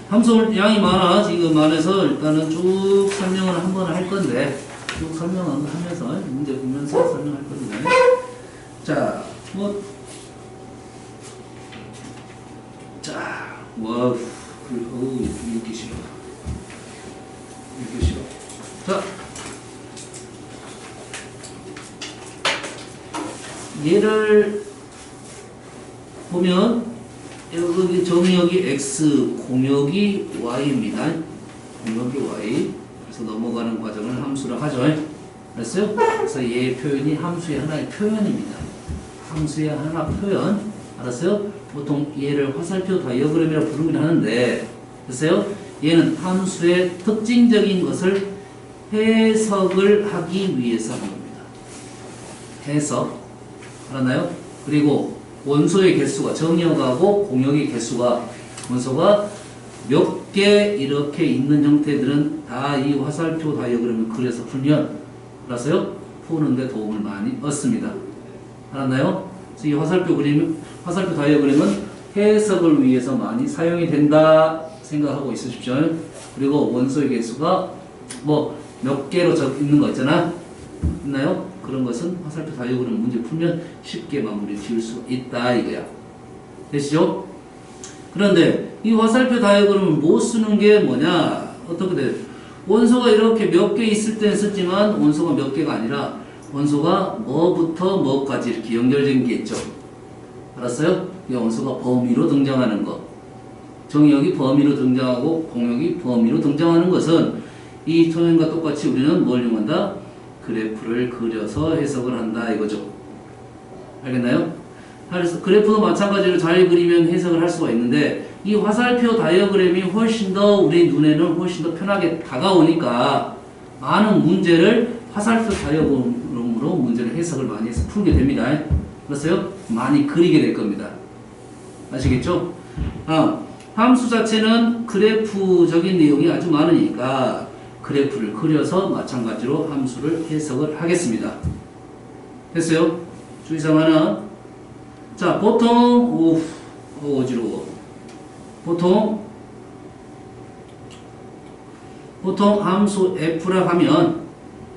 함수 양이 많아. 지금 안에서 일단은 쭉 설명을 한번 할 건데, 쭉 설명하면서 문제 보면서 설명할 건데. 자, 읽기 싫어. 읽기 싫어. 자, 얘를 보면 여기 정의역이 x, 공역이 y입니다. 공역이 y. 그래서 넘어가는 과정을 함수라 하죠. 알았어요? 그래서 얘의 표현이 함수의 하나의 표현입니다. 함수의 하나 표현. 알았어요? 보통 얘를 화살표 다이어그램이라고 부르긴 하는데, 됐어요? 얘는 함수의 특징적인 것을 해석을 하기 위해서 하는 겁니다. 해석. 알았나요? 그리고 원소의 개수가, 정역하고 공역의 개수가, 원소가 몇 개 이렇게 있는 형태들은 다 이 화살표 다이어그램을 그려서 풀면, 알았어요? 푸는데 도움을 많이 얻습니다. 알았나요? 그래서 이 화살표 다이어그램은 해석을 위해서 많이 사용이 된다 생각하고 있으십시오. 그리고 원소의 개수가 뭐 몇 개로 있는 거 있잖아. 있나요? 그런 것은 화살표 다이어그램 문제 풀면 쉽게 마무리 지을 수 있다 이거야. 되시죠? 그런데 이 화살표 다이어그램을 못 쓰는 게 뭐냐? 어떻게 돼? 원소가 이렇게 몇 개 있을 때는 썼지만 원소가 몇 개가 아니라 원소가 뭐부터 뭐까지 이렇게 연결된 게 있죠. 알았어요? 이 원소가 범위로 등장하는 것. 정역이 범위로 등장하고 공역이 범위로 등장하는 것은 이 표현과 똑같이 우리는 뭘 이용한다? 그래프를 그려서 해석을 한다 이거죠. 알겠나요? 그래서 그래프도 마찬가지로 잘 그리면 해석을 할 수가 있는데 이 화살표 다이어그램이 훨씬 더 우리 눈에는 훨씬 더 편하게 다가오니까 많은 문제를 화살표 다이어그램으로 문제를 해석을 많이 해서 풀게 됩니다. 그랬어요? 많이 그리게 될 겁니다. 아시겠죠? 함수 자체는 그래프적인 내용이 아주 많으니까 그래프를 그려서 마찬가지로 함수를 해석을 하겠습니다. 됐어요? 주의사항 하나. 자, 보통 어지러워. 보통 함수 f라 하면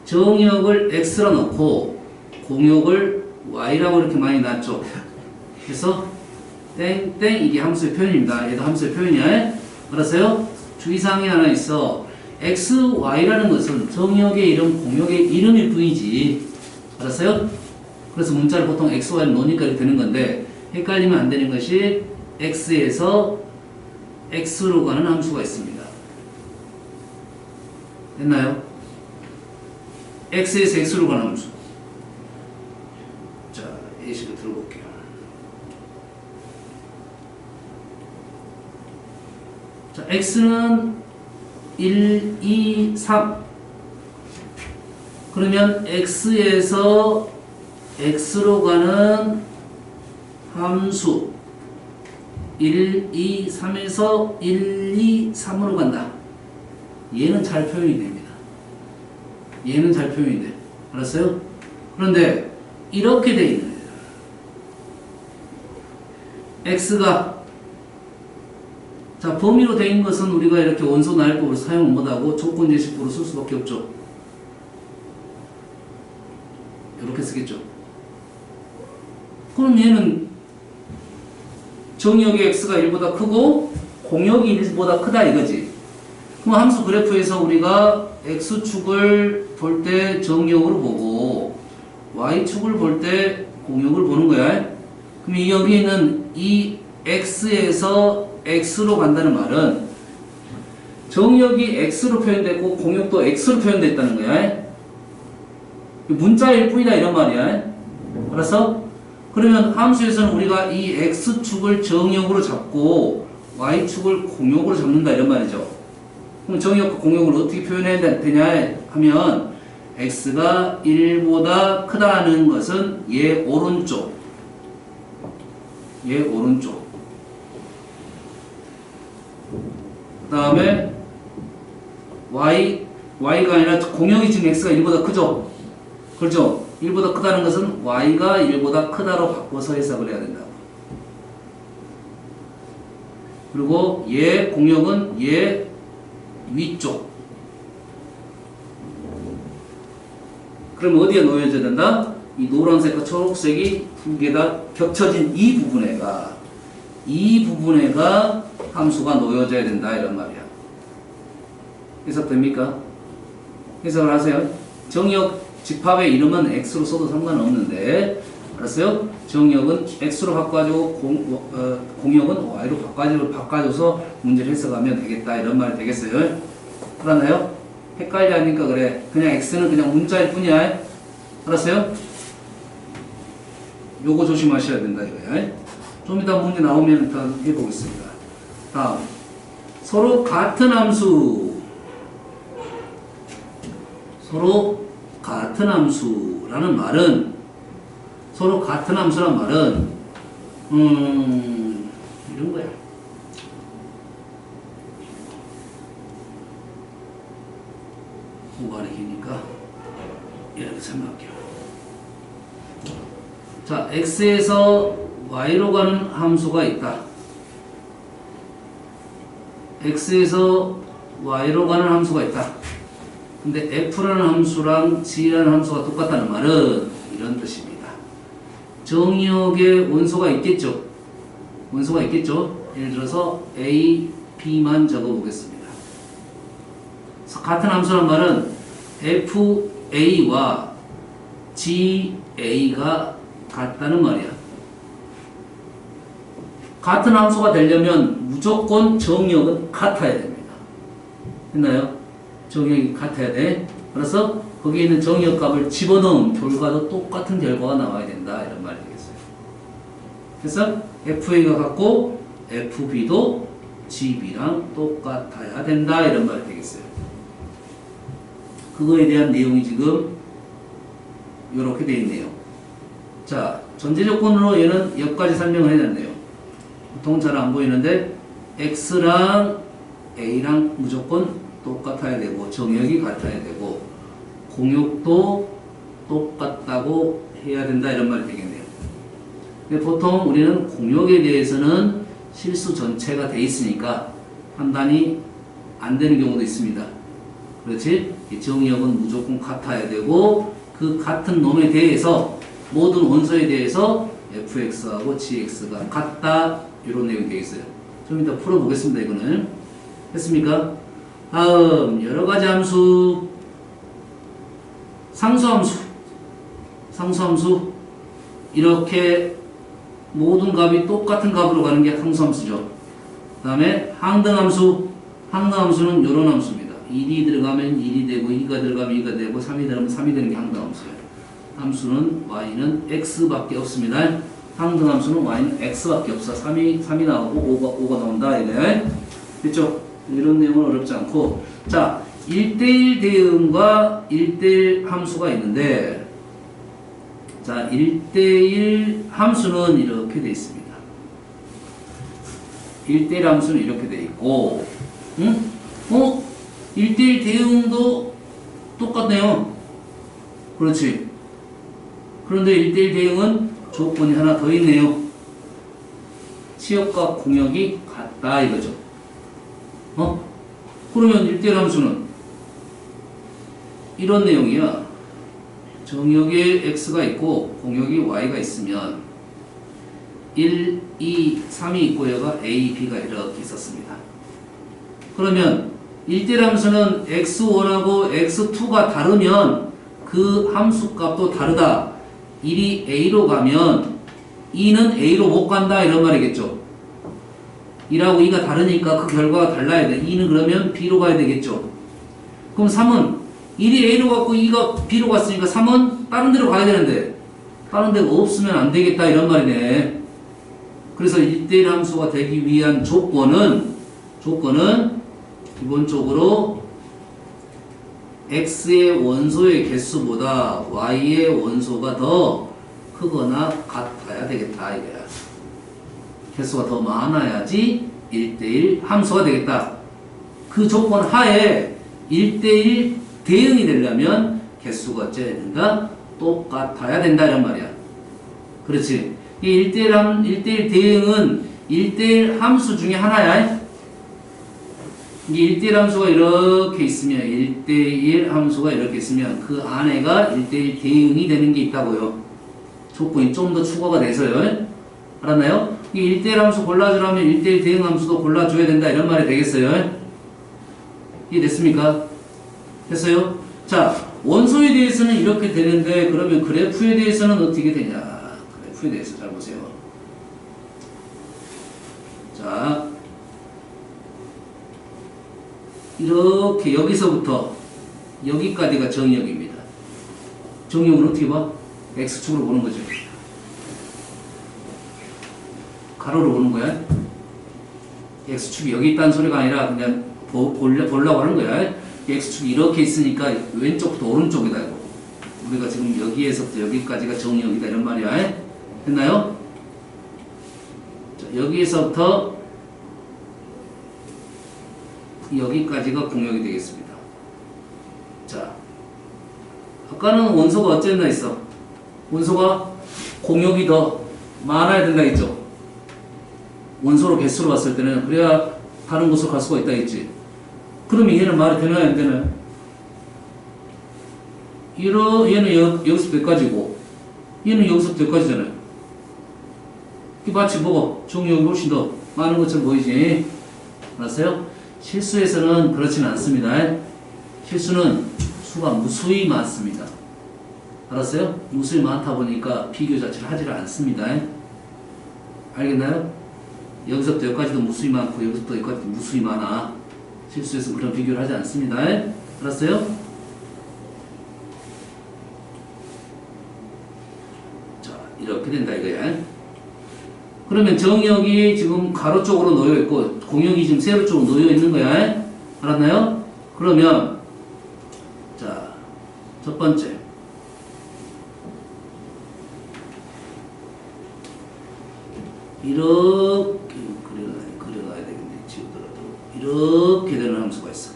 정역을 x라 넣고 공역을 y라고 이렇게 많이 놨죠. 그래서 땡땡 이게 함수의 표현입니다. 얘도 함수의 표현이야. 알았어요? 주의사항이 하나 있어. x, y라는 것은 정역의 이름, 공역의 이름일 뿐이지. 알았어요? 그래서 문자를 보통 x, y를 놓으니까 이렇게 되는 건데 헷갈리면 안 되는 것이 x에서 x로 가는 함수가 있습니다. 됐나요? x에서 x로 가는 함수. 자, 예시를 들어볼게요. 자, x는 1, 2, 3. 그러면 x에서 x로 가는 함수 1, 2, 3에서 1, 2, 3으로 간다. 얘는 잘 표현이 됩니다. 얘는 잘 표현이 돼. 알았어요? 그런데 이렇게 돼 있는 거예요. x가 자, 범위로 돼 있는 것은 우리가 이렇게 원소 나열법으로 사용을 못하고 조건 제시법으로 쓸 수밖에 없죠. 이렇게 쓰겠죠. 그럼 얘는 정역의 x가 1보다 크고 공역이 1보다 크다 이거지. 그럼 함수 그래프에서 우리가 x축을 볼 때 정역으로 보고 y축을 볼 때 공역을 보는 거야. 그럼 여기는 이 x에서 x로 간다는 말은 정역이 x로 표현됐고 공역도 x로 표현됐다는 거야. 문자일 뿐이다 이런 말이야. 알았어? 그러면 함수에서는 우리가 이 x축을 정역으로 잡고 y축을 공역으로 잡는다 이런 말이죠. 그럼 정역과 공역을 어떻게 표현해야 되냐 하면 x가 1보다 크다는 것은 얘 오른쪽 그 다음에 y가 아니라 공역이 지금 x가 1보다 크죠? 그렇죠? 1보다 크다는 것은 y가 1보다 크다로 바꿔서 해석을 해야 된다. 그리고 얘 공역은 얘 위쪽. 그럼 어디에 놓여져야 된다? 이 노란색과 초록색이 두 개 다 겹쳐진 이 부분에가 함수가 놓여져야 된다 이런 말이야. 해석됩니까? 해석을 하세요. 정역 집합의 이름은 x로 써도 상관없는데 알았어요? 정역은 x로 바꿔주고 공역은 y로 바꿔줘서 문제를 해석하면 되겠다 이런 말이 되겠어요. 알았나요? 헷갈려 하니까 그래. 그냥 x는 그냥 문자일 뿐이야. 알았어요? 요거 조심하셔야 된다 이거야. 좀 이따 문제 나오면 일단 해보겠습니다. 다음 서로 같은 함수라는 말은 이런 거야. 공간이 기니까 이렇게 생각할게요. 자, x에서 y로 가는 함수가 있다. x에서 y로 가는 함수가 있다. 근데 f라는 함수랑 g라는 함수가 똑같다는 말은 이런 뜻입니다. 정역에 원소가 있겠죠? 예를 들어서 a, b만 적어보겠습니다. 같은 함수란 말은 fa와 ga가 같다는 말이야. 같은 함수가 되려면 무조건 정역은 같아야 됩니다. 됐나요? 정역이 같아야 돼. 그래서 거기에 있는 정역 값을 집어넣은 결과도 똑같은 결과가 나와야 된다 이런 말이 되겠어요. 그래서 FA가 같고 FB도 GB랑 똑같아야 된다 이런 말이 되겠어요. 그거에 대한 내용이 지금 이렇게 되어 있네요. 자, 전제 조건으로 얘는 여기까지 설명을 해놨네요. 보통 잘 안 보이는데 X랑 A랑 무조건 똑같아야 되고 정역이 같아야 되고 공역도 똑같다고 해야 된다 이런 말이 되겠네요. 근데 보통 우리는 공역에 대해서는 실수 전체가 돼 있으니까 판단이 안 되는 경우도 있습니다. 그렇지? 정역은 무조건 같아야 되고 그 같은 놈에 대해서 모든 원소에 대해서 fx하고 gx가 같다 이런 내용이 되겠어요. 좀 이따 풀어보겠습니다. 이거는 됐습니까? 다음 여러가지 함수 상수함수 이렇게 모든 값이 똑같은 값으로 가는 게 상수함수죠. 그 다음에 항등함수는 이런 함수입니다. 1이 들어가면 1이 되고 2가 들어가면 2가 되고 3이 들어가면 3이 되는 게 항등함수예요. 함수는 y는 x밖에 없습니다. 항등함수는 y는 x밖에 없어. 3이 나오고 5가 나온다 이래. 됐죠? 이런 내용은 어렵지 않고 자 1대1 대응과 1대1 함수가 있는데 자 1대1 함수는 이렇게 되어 있습니다. 1대1 함수는 이렇게 되어 있고 1대1 대응도 똑같네요. 그렇지. 그런데 1대1 대응은 조건이 하나 더 있네요. 치역과 공역이 같다 이거죠. 그러면 1대1 함수는 이런 내용이야. 정역에 x가 있고 공역이 y가 있으면 1, 2, 3이 있고 여가 a, b가 이렇게 있었습니다. 그러면 1대1 함수는 x1하고 x2가 다르면 그 함수 값도 다르다. 1이 a로 가면 2는 a로 못 간다 이런 말이겠죠. 1하고 2가 다르니까 그 결과가 달라야 돼. 2는 그러면 B로 가야 되겠죠. 그럼 3은 1이 A로 갔고 2가 B로 갔으니까 3은 다른 데로 가야 되는데 다른 데가 없으면 안 되겠다 이런 말이네. 그래서 1대1 함수가 되기 위한 조건은 기본적으로 x의 원소의 개수보다 y의 원소가 더 크거나 같아야 되겠다 이거야. 개수가 더 많아야지 1대1 함수가 되겠다. 그 조건 하에 1대1 대응이 되려면 개수가 어째야 된다? 똑같아야 된다 이런 말이야. 그렇지. 이 1대1 대응은 1대1 함수 중에 하나야. 이 1대1 함수가 이렇게 있으면 1대1 함수가 이렇게 있으면 그 안에가 1대1 대응이 되는 게 있다고요. 조건이 좀 더 추가가 돼서요. 알았나요? 이 1대1 함수 골라주라면 1대1 대응 함수도 골라줘야 된다 이런 말이 되겠어요. 이해됐습니까? 됐어요? 자, 원소에 대해서는 이렇게 되는데 그러면 그래프에 대해서는 어떻게 되냐? 그래프에 대해서 잘 보세요. 자, 이렇게 여기서부터 여기까지가 정역입니다. 정역은 어떻게 봐? X축으로 보는 거죠. 가로로 보는 거야. X축이 여기 있다는 소리가 아니라 그냥 보려고 하는 거야. X축이 이렇게 있으니까 왼쪽부터 오른쪽이다. 이거. 우리가 지금 여기에서부터 여기까지가 정역이다. 이런 말이야. 됐나요? 자, 여기에서부터 여기까지가 공역이 되겠습니다. 자, 아까는 원소가 어쨌나 했어? 원소가 공역이 더 많아야 된다 했죠? 원소로 개수로 봤을 때는 그래야 다른 곳으로 갈 수가 있다 했지. 그러면 얘는 말이 되나요 안 되나요? 얘는 여기서부터 여기까지고 얘는 여기서부터 여기까지잖아요. 마치 뭐가 정역이 훨씬 더 많은 것처럼 보이지? 알았어요? 실수에서는 그렇진 않습니다. 실수는 수가 무수히 많습니다. 알았어요? 무수히 많다 보니까 비교 자체를 하지를 않습니다. 알겠나요? 여기서부터 여기까지도 무수히 많고 여기서부터 여기까지도 무수히 많아. 실수에서 그런 비교를 하지 않습니다. 알았어요? 자, 이렇게 된다 이거야. 그러면 정역이 지금 가로 쪽으로 놓여 있고 공역이 지금 세로 쪽으로 놓여 있는 거야. 알았나요? 그러면 자, 첫 번째 이렇게 그려놔야 되겠네. 지우더라도 이렇게 되는 함수가 있어.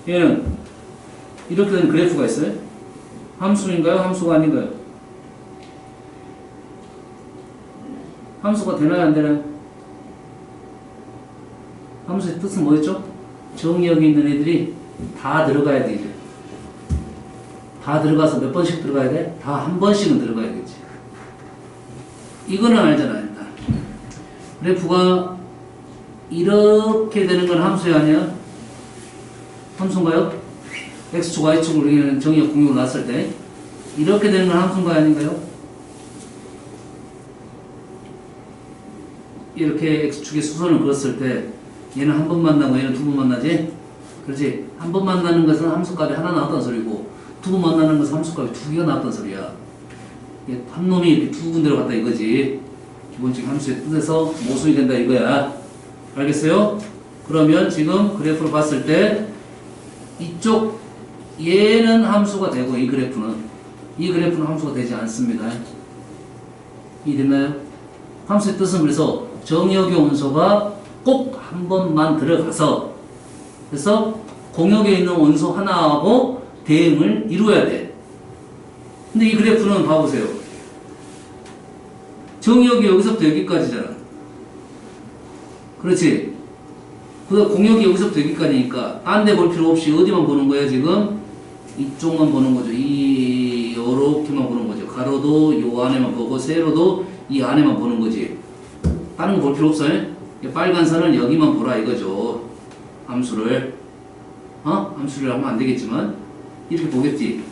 얘는 이렇게 되는 그래프가 있어요. 함수인가요? 함수가 아닌가요? 함수가 되나요? 안 되나요? 함수의 뜻은 뭐였죠? 정역이 있는 애들이 다 들어가야 돼, 이제. 다 들어가서 몇 번씩 들어가야 돼? 다 한 번씩은 들어가야겠지. 이거는 알잖아, 일단. 그래프가 이렇게 되는 건 함수야, 아니야? 함수인가요? X축, Y축으로 우리는 정역 공역을 놨을 때. 이렇게 되는 건 함수인가요? 아닌가요? 이렇게 X축의 수선을 그었을 때 얘는 한 번 만나고 얘는 두 번 만나지? 그렇지? 한 번 만나는 것은 함수값이 하나 나왔다는 소리고 두 번 만나는 것은 함수값이 두 개가 나왔다는 소리야. 한 놈이 이렇게 두 군데로 갔다 이거지. 기본적인 함수의 뜻에서 모순이 된다 이거야. 알겠어요? 그러면 지금 그래프로 봤을 때 이쪽 얘는 함수가 되고 이 그래프는 함수가 되지 않습니다. 이해됐나요? 함수의 뜻은 그래서 정역의 원소가 꼭 한 번만 들어가서 그래서 공역에 있는 원소 하나하고 대응을 이루어야 돼. 근데 이 그래프는 봐보세요. 정역이 여기서부터 여기까지잖아. 그렇지? 그 공역이 여기서부터 여기까지니까 딴 데 볼 필요 없이 어디만 보는 거야 지금? 이쪽만 보는 거죠. 요렇게만 보는 거죠. 가로도 요 안에만 보고 세로도 이 안에만 보는 거지. 다른 거 볼 필요 없어요. 빨간 선은 여기만 보라 이거죠. 함수를. 함수를 하면 안 되겠지만 이렇게 보겠지.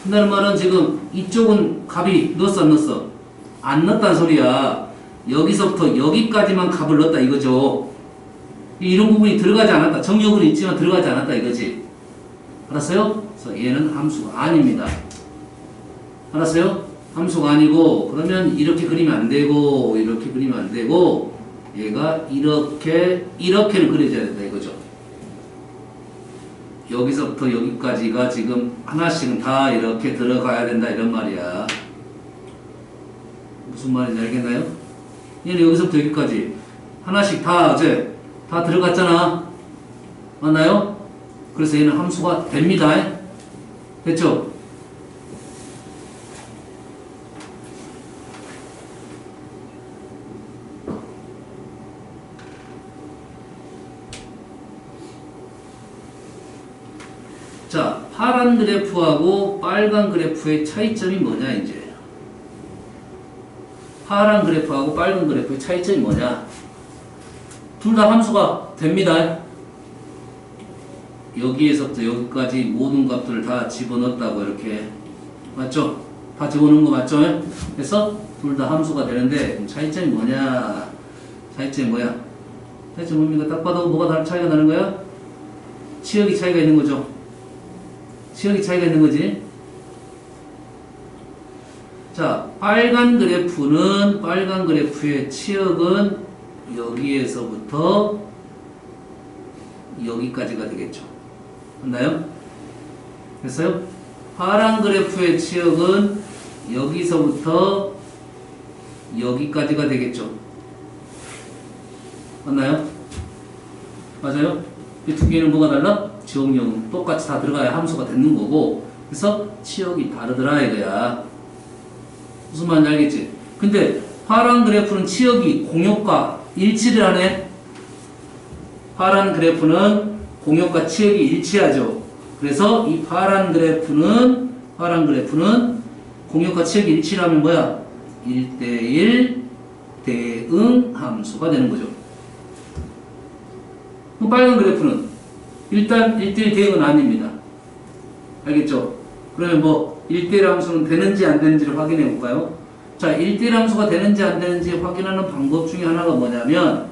한다는 말은 지금 이쪽은 값이 넣었어 안 넣었어? 안 넣었다는 소리야. 여기서부터 여기까지만 값을 넣었다 이거죠. 이런 부분이 들어가지 않았다. 정역은 있지만 들어가지 않았다 이거지. 알았어요? 그래서 얘는 함수가 아닙니다. 알았어요? 함수가 아니고 그러면 이렇게 그리면 안 되고 이렇게 그리면 안 되고 얘가 이렇게는 그려져야 된다 이거죠. 여기서부터 여기까지가 지금 하나씩은 다 이렇게 들어가야 된다 이런 말이야. 무슨 말인지 알겠나요? 얘는 여기서부터 여기까지 하나씩 다 들어갔잖아. 맞나요? 그래서 얘는 함수가 됩니다. 됐죠? 자, 파란 그래프하고 빨간 그래프의 차이점이 뭐냐 이제. 파란 그래프하고 빨간 그래프의 차이점이 뭐냐. 둘 다 함수가 됩니다. 여기에서부터 여기까지 모든 값들을 다 집어넣었다고 이렇게. 맞죠? 다 집어넣은 거 맞죠? 그래서 둘 다 함수가 되는데 차이점이 뭐냐. 차이점이 뭐야? 차이점이 뭡니까? 딱 봐도 뭐가 차이가 나는 거야? 치역이 차이가 있는 거죠. 치역이 차이가 있는 거지. 자, 빨간 그래프의 치역은 여기에서부터 여기까지가 되겠죠. 맞나요? 됐어요? 파란 그래프의 치역은 여기서부터 여기까지가 되겠죠. 맞나요? 맞아요? 이 두 개는 뭐가 달라? 지역력은 똑같이 다 들어가야 함수가 되는 거고, 그래서 치역이 다르더라 이거야. 무슨 말인지 알겠지? 근데 파란 그래프는 치역이 공역과 일치를 하네. 파란 그래프는 공역과 치역이 일치하죠. 그래서 이 파란 그래프는 공역과 치역이 일치를 하면 뭐야? 1대1 대응 함수가 되는 거죠. 그럼 빨간 그래프는 일단 1대1 대응은 아닙니다. 알겠죠? 그러면 뭐 1대1 함수는 되는지 안 되는지를 확인해 볼까요? 자, 1대1 함수가 되는지 안 되는지 확인하는 방법 중에 하나가 뭐냐면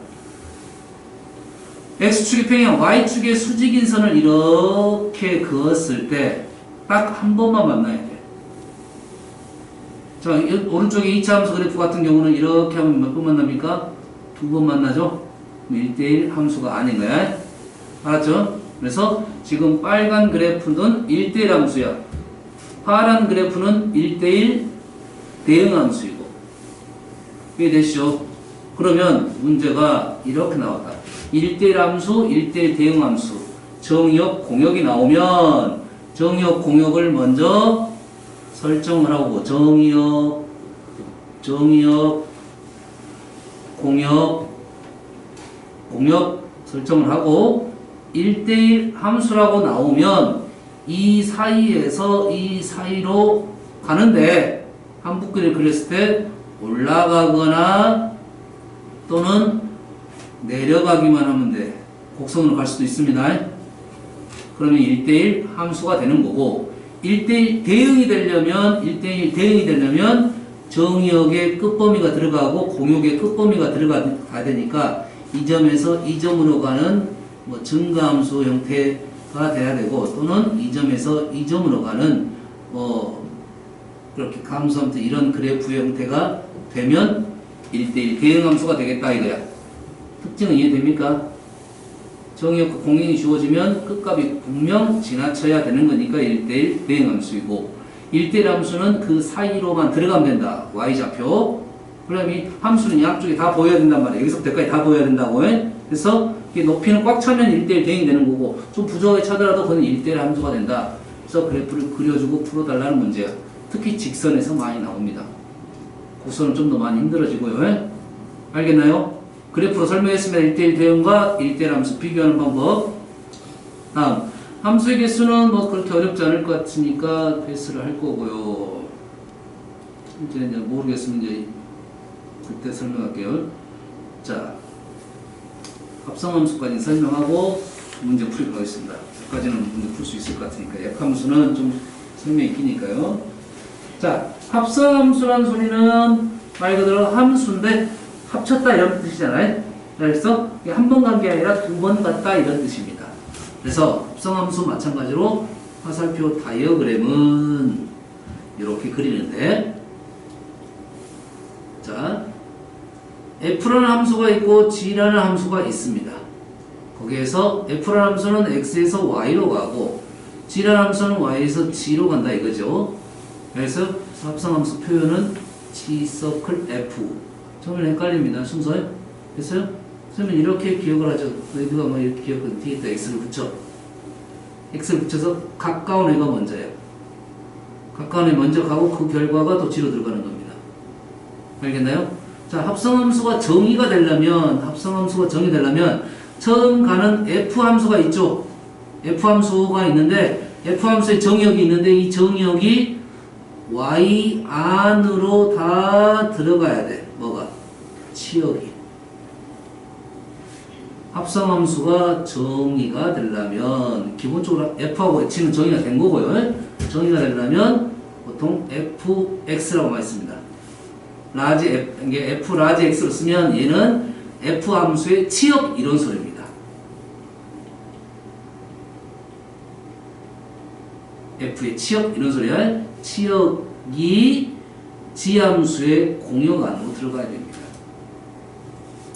X축의 평행, Y축의 수직인 선을 이렇게 그었을 때 딱 한 번만 만나야 돼. 자, 오른쪽에 2차 함수 그래프 같은 경우는 이렇게 하면 몇 번 만납니까? 두 번 만나죠? 1대1 함수가 아닌 거야. 알았죠? 그래서 지금 빨간 그래프는 1대1 함수야. 파란 그래프는 1대1 대응 함수이고. 이해되시죠? 그러면 문제가 이렇게 나왔다. 1대1 함수, 1대1 대응 함수. 정의역, 공역이 나오면 정의역, 공역을 먼저 설정을 하고 정의역, 공역 설정을 하고 1대1 함수라고 나오면 이 사이에서 이 사이로 가는데 한붓기를 그렸을 때 올라가거나 또는 내려가기만 하면 돼. 곡선으로 갈 수도 있습니다. 그러면 1대1 함수가 되는 거고 1대1 대응이 되려면 정의역의 끝범위가 들어가고 공역의 끝범위가 들어가야 되니까 이 점에서 이 점으로 가는 뭐 증가함수 형태가 돼야 되고 또는 이 점에서 이 점으로 가는 그렇게 감소함수 이런 그래프 형태가 되면 1대1 대응함수가 되겠다 이거야. 특징은 이해됩니까? 정의역과 공역이 주어지면 끝값이 분명 지나쳐야 되는 거니까 1대1 대응함수이고 1대1 함수는 그 사이로만 들어가면 된다. Y좌표. 그럼 이 함수는 양쪽에 다 보여야 된단 말이야. 여기서부터 여기까지 다 보여야 된다고 해. 그래서 높이는 꽉 차면 1대1 대응이 되는 거고 좀 부족하게 차더라도 그건 1대1 함수가 된다. 그래서 그래프를 그려주고 풀어달라는 문제야. 특히 직선에서 많이 나옵니다. 곡선은 좀 더 많이 힘들어지고요. 해? 알겠나요? 그래프로 설명했으면 1대1 대응과 1대1 함수 비교하는 방법. 다음, 함수의 개수는 뭐 그렇게 어렵지 않을 것 같으니까 패스를 할 거고요. 이제 모르겠으면 이제 그때 설명할게요. 자, 합성함수까지 설명하고 문제 풀도록 하겠습니다. 여기까지는 문제 풀 수 있을 것 같으니까 약함수는 좀 설명이 기니까요. 자, 합성함수란 소리는 말 그대로 함수인데 합쳤다 이런 뜻이잖아요. 그래서 한 번 간 게 아니라 두 번 갔다 이런 뜻입니다. 그래서 합성함수 마찬가지로 화살표 다이어그램은 이렇게 그리는데, 자, f라는 함수가 있고 g라는 함수가 있습니다. 거기에서 f라는 함수는 x에서 y로 가고 g라는 함수는 y에서 g로 간다 이거죠. 그래서 합성함수 표현은 g 서클 f. 처음에 헷갈립니다. 순서요? 됐어요? 그러면 이렇게 기억을 하죠. 너희들가 뭐 이렇게 기억하면 뒤에다 x를 붙여. x를 붙여서 가까운 애가 먼저예요. 가까운 애 먼저 가고 그 결과가 더 뒤로 들어가는 겁니다. 알겠나요? 자, 합성함수가 정의가 되려면 처음 가는 f함수가 있죠. f함수가 있는데 f함수의 정의역이 있는데 이 정의역이 y 안으로 다 들어가야 돼. 뭐가? 치역이. 합성함수가 정의가 되려면 기본적으로 f하고 h는 정의가 된 거고요. 정의가 되려면 보통 fx라고 말했습니다. 라지 f, 이게 f 라지 x로 쓰면 얘는 f함수의 치역 이론설입니다. f의 치역 이론설이야. 치역이 g함수의 공역 안으로 들어가야 됩니다.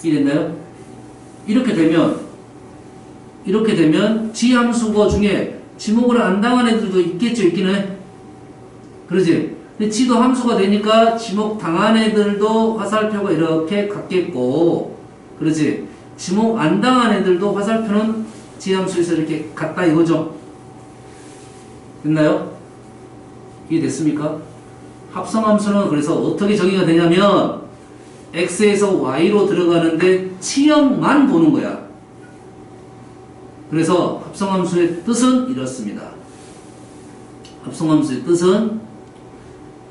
이해됐나요? 이렇게 되면 g함수거 중에 지목을 안 당한 애들도 있겠죠. 있기는 해. 그러지? 근데 g도 함수가 되니까 지목 당한 애들도 화살표가 이렇게 같겠고, 그러지? 지목 안 당한 애들도 화살표는 g함수에서 이렇게 같다 이거죠. 됐나요? 이해됐습니까? 합성함수는 그래서 어떻게 정의가 되냐면 x에서 y로 들어가는데 치역만 보는 거야. 그래서 합성함수의 뜻은 이렇습니다. 합성함수의 뜻은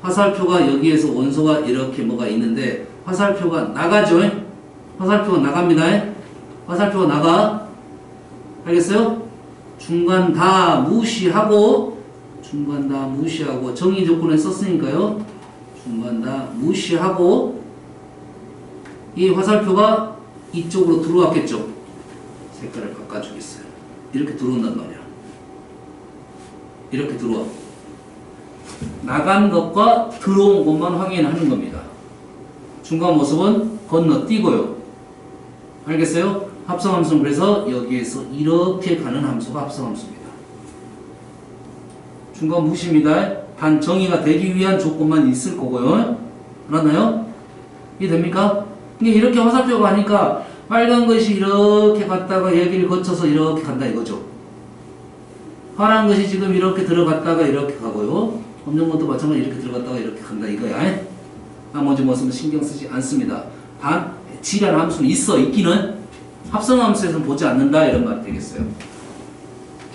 화살표가 여기에서 원소가 이렇게 뭐가 있는데 화살표가 나가죠. 화살표가 나갑니다. 화살표가 나가. 알겠어요? 중간 다 무시하고 정의 조건에 썼으니까요. 중간 다 무시하고 이 화살표가 이쪽으로 들어왔겠죠. 색깔을 바꿔주겠어요. 이렇게 들어온단 말이야. 이렇게 들어와. 나간 것과 들어온 것만 확인하는 겁니다. 중간 모습은 건너뛰고요. 알겠어요? 합성함수는 그래서 여기에서 이렇게 가는 함수가 합성함수입니다. 중간 무시입니다. 단 정의가 되기 위한 조건만 있을 거고요. 알았나요? 이해됩니까? 이게 이렇게 화살표가 가니까 빨간 것이 이렇게 갔다가 여기를 거쳐서 이렇게 간다 이거죠. 파란 것이 지금 이렇게 들어갔다가 이렇게 가고요. 검정 것도 마찬가지로 이렇게 들어갔다가 이렇게 간다 이거야. 나머지 모습은 신경 쓰지 않습니다. 단 g라는 함수는 있기는 합성함수에서는 보지 않는다 이런 말이 되겠어요.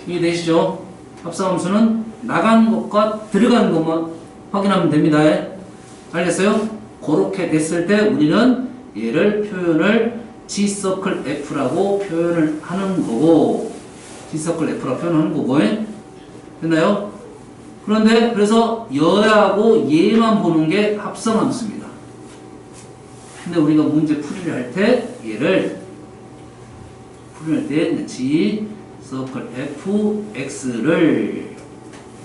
이해되시죠? 합성함수는 나간 것과 들어간 것만 확인하면 됩니다. 알겠어요? 그렇게 됐을 때 우리는 얘를 표현을 g서클 f라고 표현을 하는 거고, g서클 f라고 표현하는 거고, 됐나요? 그런데 그래서 여하고 얘만 보는 게 합성함수입니다. 근데 우리가 문제 풀이를 할 때 얘를 풀이할 때 g 서클 fx를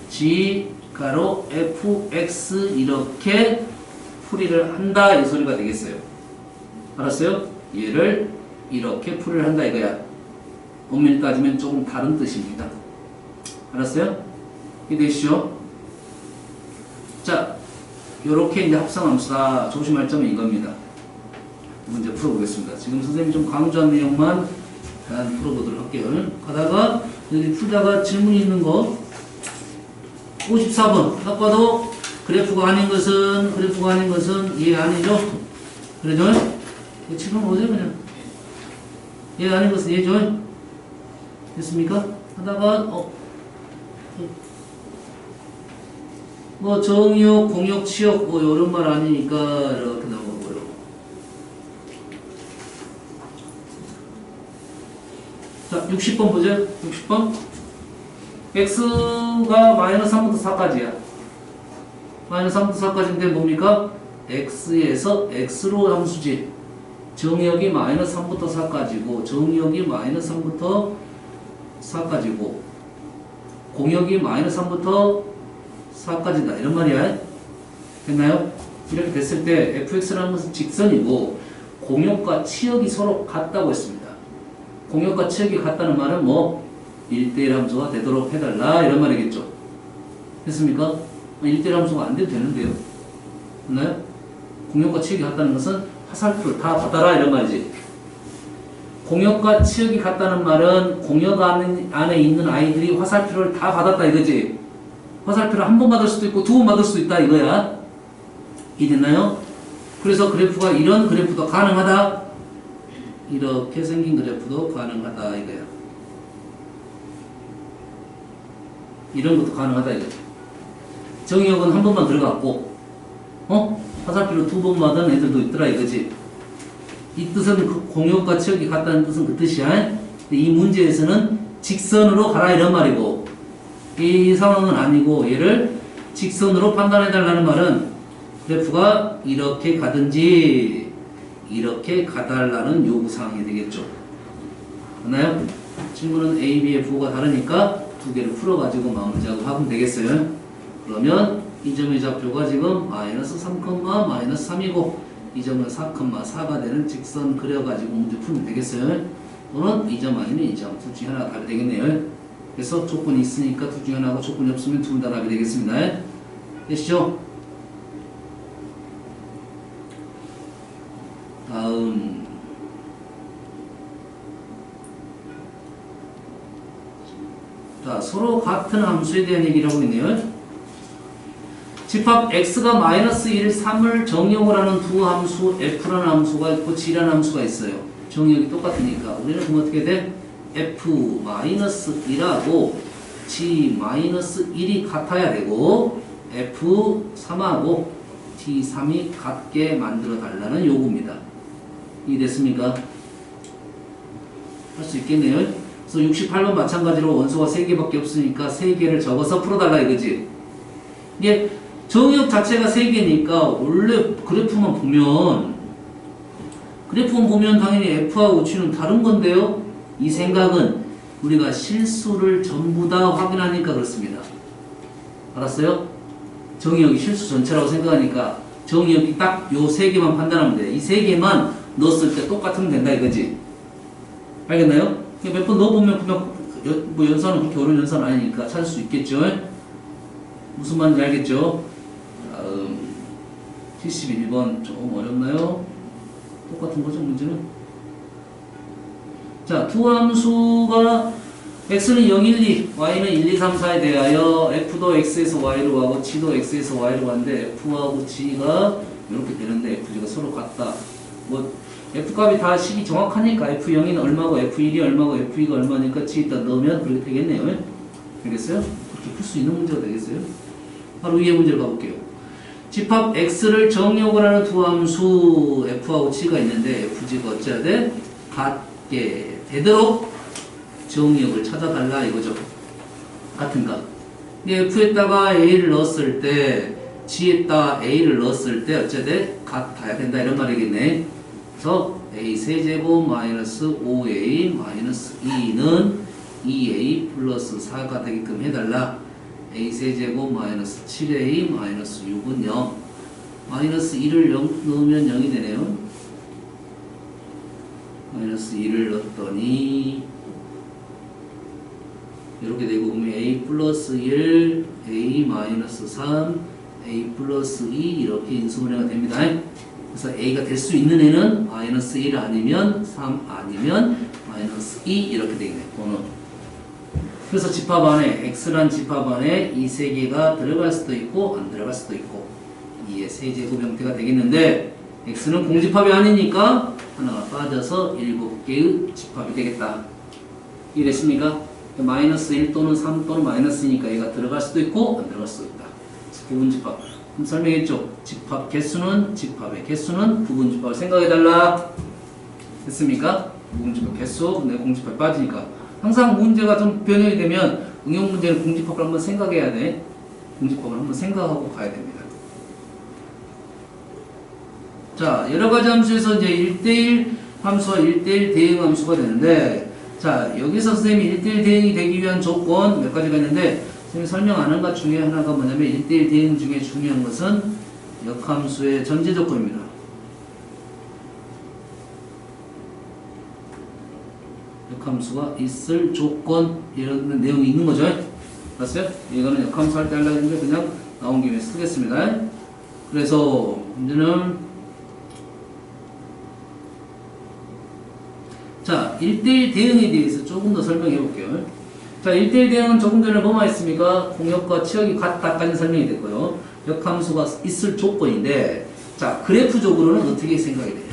g 가로 fx 이렇게 풀이를 한다 이 소리가 되겠어요. 알았어요? 얘를 이렇게 풀이를 한다 이거야. 엄밀히 따지면 조금 다른 뜻입니다. 알았어요? 이해되시죠? 자, 요렇게 이제 합성함수다. 조심할 점은 이겁니다. 문제 풀어보겠습니다. 지금 선생님이 좀 강조한 내용만 풀어보도록 할게요. 가다가 여기 풀다가 질문 있는 거 54번 딱 봐도 그래프가 아닌 것은 얘 아니죠? 그러죠? 지금 보세요 그냥 얘 아닌 것은 얘죠? 됐습니까? 하다가 뭐 정역, 공역, 치역 뭐 이런 말 아니니까 이렇게 나오고요. 자, 60번 보죠. 60번. x가 마이너스 3부터 4까지야. 마이너스 3부터 4까지인데 뭡니까? x에서 x로 함수지. 정역이 마이너스 3부터 4까지고 정역이 마이너스 3부터 4까지고 공역이 마이너스 3부터 4까지다 이런 말이야. 됐나요? 이렇게 됐을 때 fx라는 것은 직선이고 공역과 치역이 서로 같다고 했습니다. 공역과 치역이 같다는 말은 뭐 1대1 함수가 되도록 해달라 이런 말이겠죠. 됐습니까? 1대1 함수가 안 돼도 되는데요. 됐나요? 공역과 치역이 같다는 것은 화살표를 다 받아라 이런 말이지. 공역과 치역이 같다는 말은 공역 안에 있는 아이들이 화살표를 다 받았다 이거지. 화살표를 한 번 받을 수도 있고 두 번 받을 수도 있다 이거야. 이해됐나요? 그래서 그래프가 이런 그래프도 가능하다. 이렇게 생긴 그래프도 가능하다 이거야. 이런 것도 가능하다 이거야. 정의역은 한 번만 들어갔고 화살표를 두 번 받은 애들도 있더라 이거지. 이 뜻은 그 공역과 치역이 같다는 뜻은 그 뜻이야. 근데 이 문제에서는 직선으로 가라 이런 말이고 이 상황은 아니고 얘를 직선으로 판단해 달라는 말은 그래프가 이렇게 가든지 이렇게 가달라는 요구사항이 되겠죠. 맞나요? 친구는 A, B의 부호가 다르니까 두 개를 풀어가지고 마무리 작업하면 되겠어요. 그러면 이 점의 좌표가 지금 마이너스 3, 마이너스 3이고 이 점은 4, 4가 되는 직선 그려가지고 문제 풀면 되겠어요. 또는 이 점 아니면 이 점 둘 중에 하나가 답이 되겠네요. 그래서 조건이 있으니까 둘 중에 하나고 조건이 없으면 둘 다 답이 되겠습니다. 되시죠? 다음 자 서로 같은 함수에 대한 얘기를 하고 있네요. 집합 x가 마이너스 1, 3을 정역을 하는 두 함수 f라는 함수가 있고 g라는 함수가 있어요. 정역이 똑같으니까 우리는 그럼 어떻게 돼? f 마이너스 1하고 g 마이너스 1이 같아야 되고 f3하고 t3이 같게 만들어 달라는 요구입니다. 이해됐습니까? 할 수 있겠네요. 그래서 68번 마찬가지로 원소가 3개밖에 없으니까 3개를 적어서 풀어달라 이거지. 이게 정역 자체가 3개니까 원래 그래프만 보면 당연히 f하고 g는 다른 건데요. 이 생각은 우리가 실수를 전부 다 확인하니까 그렇습니다. 알았어요? 정역이 실수 전체라고 생각하니까 정역이 딱 요 3개만 판단하면 돼. 이 3개만 넣었을 때 똑같으면 된다 이거지. 알겠나요? 몇 번 넣어보면 그냥 뭐 연산은 그렇게 어려운 연산은 아니니까 찾을 수 있겠죠. 무슨 말인지 알겠죠? 다음 71번 조금 어렵나요? 똑같은 거죠 문제는? 자, 두 함수가 x는 0, 1, 2, y는 1, 2, 3, 4에 대하여 f도 x에서 y로 가고 g도 x에서 y로 가는데 f하고 g가 이렇게 되는데 fg가 서로 같다. 뭐 f값이 다 식이 정확하니까 f0이 얼마고 f1이 얼마고 f2가 얼마니까 g에다 넣으면 그렇게 되겠네요. 알겠어요? 그렇게 풀 수 있는 문제가 되겠어요? 바로 위에 문제를 가볼게요. 집합 x를 정역을 하는 두 함수 f하고 g가 있는데 fg가 어찌해야 돼? 같게 되도록 정역을 찾아달라 이거죠. 같은 값. f에다가 a를 넣었을 때 g에다가 a를 넣었을 때 어찌해야 돼? 같아야 된다 이런 말이겠네. 그래서 a 세제곱 마이너스 5a 마이너스 2는 2a 플러스 4가 되게끔 해달라. a 세제곱 마이너스 7a 마이너스 6은 0. 마이너스 2를 넣으면 0이 되네요. 마이너스 2를 넣었더니 이렇게 되고 그러면 a 플러스 1, a 마이너스 3, a 플러스 2 이렇게 인수분해가 됩니다. 그래서 a가 될 수 있는 애는 마이너스 1 아니면 3 아니면 마이너스 2 이렇게 되겠네. 번호. 그래서 집합 안에 x란 집합 안에 이 세 개가 들어갈 수도 있고 안 들어갈 수도 있고 2의 세제곱 형태가 되겠는데 x는 공집합이 아니니까 하나가 빠져서 7개의 집합이 되겠다. 이해됐습니까? 마이너스 1 또는 3 또는 마이너스 2니까 얘가 들어갈 수도 있고 안 들어갈 수도 있다. 부분집합. 그럼 설명했죠? 집합 개수는 집합의 개수는 부분집합을 생각해달라. 됐습니까? 부분집합 개수, 근데 공집합이 빠지니까. 항상 문제가 좀 변형이 되면 응용 문제는 공집합을 한번 생각해야 돼. 공집합을 한번 생각하고 가야 됩니다. 자, 여러 가지 함수에서 이제 1대1 함수와 1대1 대응 함수가 되는데, 자, 여기서 선생님이 1대1 대응이 되기 위한 조건 몇 가지가 있는데, 선생님이 설명 안 한 것 중에 하나가 뭐냐면 1대1 대응 중에 중요한 것은 역함수의 전제 조건입니다. 역함수가 있을 조건 이런 내용이 있는 거죠. 알았어요? 이거는 역함수 할 때 하려고 했는데 그냥 나온 김에 쓰겠습니다. 그래서 문제는 자 1대1 대응에 대해서 조금 더 설명해 볼게요. 자 1대1 대응은 조금 전에 뭐만 했습니까? 공역과 치역이 같다까지 설명이 됐고요. 역함수가 있을 조건인데 자 그래프적으로는 어떻게 생각이 돼요?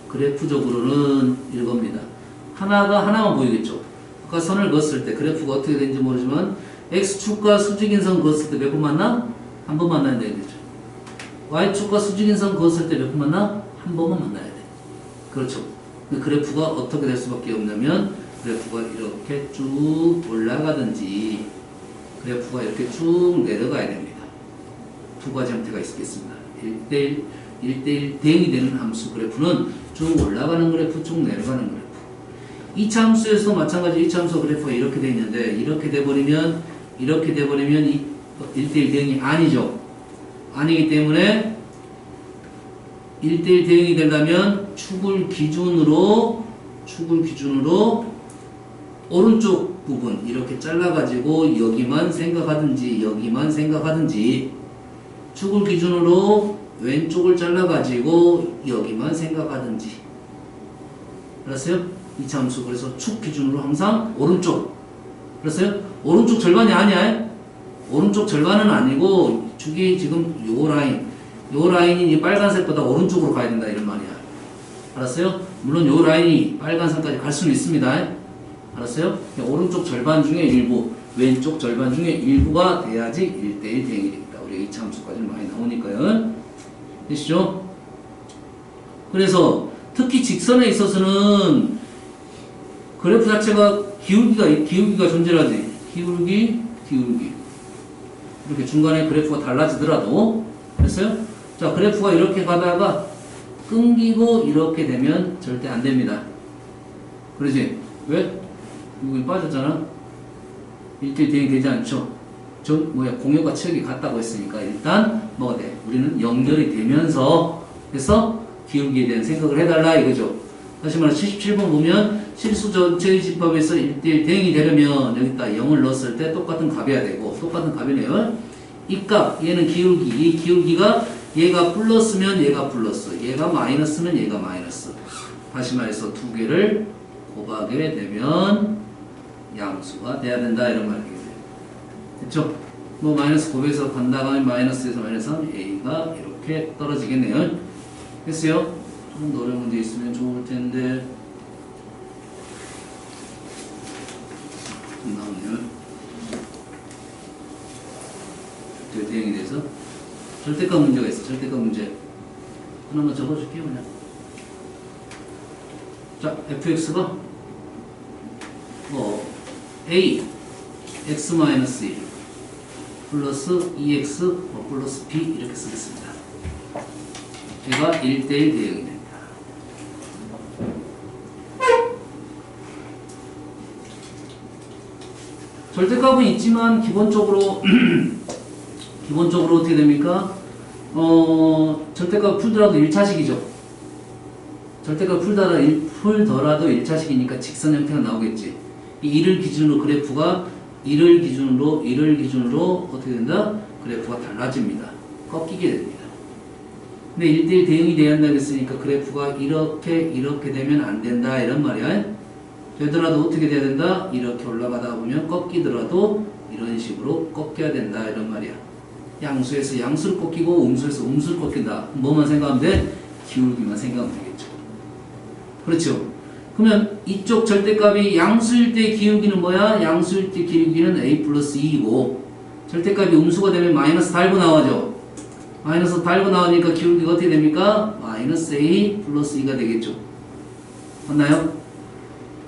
그래프적으로는 이겁니다. 하나만 보이겠죠? 아까 선을 그었을 때 그래프가 어떻게 되는지 모르지만 X축과 수직인 선 그었을 때 몇 번 만나? 한 번 만나야 되겠죠. Y축과 수직인 선 그었을 때 몇 번 만나? 한 번만 만나야 돼. 그렇죠. 그래프가 어떻게 될 수밖에 없냐면 그래프가 이렇게 쭉 올라가든지 그래프가 이렇게 쭉 내려가야 됩니다. 두 가지 형태가 있겠습니다. 1대1 대응이 되는 함수 그래프는 쭉 올라가는 그래프, 쭉 내려가는 그래프. 2차 함수에서도 마찬가지 2차 함수 그래프가 이렇게 되어 있는데 이렇게 돼버리면 이 1대1 대응이 아니죠. 아니기 때문에 1대1 대응이 되려면 축을 기준으로 오른쪽 부분 이렇게 잘라가지고 여기만 생각하든지 축을 기준으로 왼쪽을 잘라가지고 여기만 생각하든지 알았어요? 2차 함수 그래서 축 기준으로 항상 오른쪽 알았어요? 오른쪽 절반이 아니야. 오른쪽 절반은 아니고 축이 지금 요 라인이 이 빨간색보다 오른쪽으로 가야 된다 이런 말이야. 알았어요? 물론 요 라인이 빨간색까지 갈 수는 있습니다. 알았어요? 오른쪽 절반 중에 일부, 왼쪽 절반 중에 일부가 돼야지 1대1 대응이 됩니다. 우리가 2차 함수까지 많이 나오니까요. 되시죠? 그래서 특히 직선에 있어서는 그래프 자체가 기울기가 존재하지. 기울기. 이렇게 중간에 그래프가 달라지더라도 됐어요? 자, 그래프가 이렇게 가다가 끊기고 이렇게 되면 절대 안 됩니다. 그러지? 왜? 여기 빠졌잖아? 1대1 대응이 되지 않죠? 공역과 치역이 같다고 했으니까 일단 뭐가 돼? 우리는 연결이 되면서 해서 기울기에 대한 생각을 해달라 이거죠. 다시 말해 77번 보면 실수 전체의 집합에서 1대1 대응이 되려면 여기다 0을 넣었을 때 똑같은 값이어야 되고 똑같은 값이네요. 이 값, 얘는 기울기. 이 기울기가 얘가 플러스면 얘가 플러스, 얘가 마이너스면 얘가 마이너스. 다시 말해서 두 개를 곱하게 되면 양수가 돼야 된다 이런 말이 되겠네요. 됐죠? 뭐 마이너스 곱해서 간다가 마이너스에서 마이너스 하면 A가 이렇게 떨어지겠네요. 됐어요? 좀 더 어려운 문제 있으면 좋을 텐데 좀 나오네요. 대응에 대해서 절대값 문제가 있어. 절대값 문제 하나만 적어줄게요. 그냥 자 fx가 a x-1 플러스 2x 플러스 b 이렇게 쓰겠습니다. 얘가 1대1 대응이 됩니다. 절대값은 있지만 기본적으로 어떻게 됩니까? 절대값 풀더라도 1차식이죠. 절대값 풀더라도 1차식이니까 직선 형태가 나오겠지. 이 1을 기준으로 그래프가 1을 기준으로 어떻게 된다? 그래프가 달라집니다. 꺾이게 됩니다. 근데 1대1 대응이 돼야 한다고 했으니까 그래프가 이렇게 되면 안 된다 이런 말이야. 되더라도 어떻게 돼야 된다? 이렇게 올라가다 보면 꺾이더라도 이런 식으로 꺾여야 된다 이런 말이야. 양수에서 양수를 꺾이고 음수에서 음수를 꺾인다. 뭐만 생각하면 돼? 기울기만 생각하면 되겠죠. 그렇죠? 그러면 이쪽 절대값이 양수일 때 기울기는 뭐야? 양수일 때 기울기는 a 플러스 2이고 절대값이 음수가 되면 마이너스 달고 나와죠. 마이너스 달고 나오니까 기울기가 어떻게 됩니까? 마이너스 a 플러스 2가 되겠죠. 맞나요?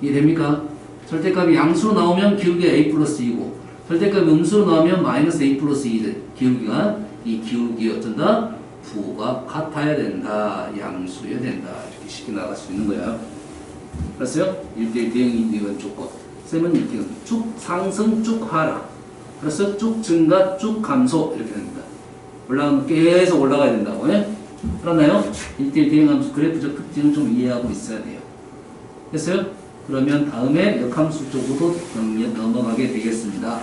이해됩니까? 절대값이 양수로 나오면 기울기가 a 플러스 2고 절대값이 음수로 나오면 마이너스 a 플러스 2 기울기가 이 기울기 어쩐다? f가 같아야 된다. 양수여야 된다. 이렇게 쉽게 나갈 수 있는 거야. 알았어요? 1대1 대응이 이건 조건. 쌤은 이렇게 쭉 상승 쭉 하락. 그래서 쭉 증가 쭉 감소 이렇게 됩니다. 올라가면 계속 올라가야 된다고. 예? 그렇나요? 1대1 대응함수 그래프적 특징을 좀 이해하고 있어야 돼요. 됐어요? 그러면 다음에 역함수 쪽으로 넘어가게 되겠습니다.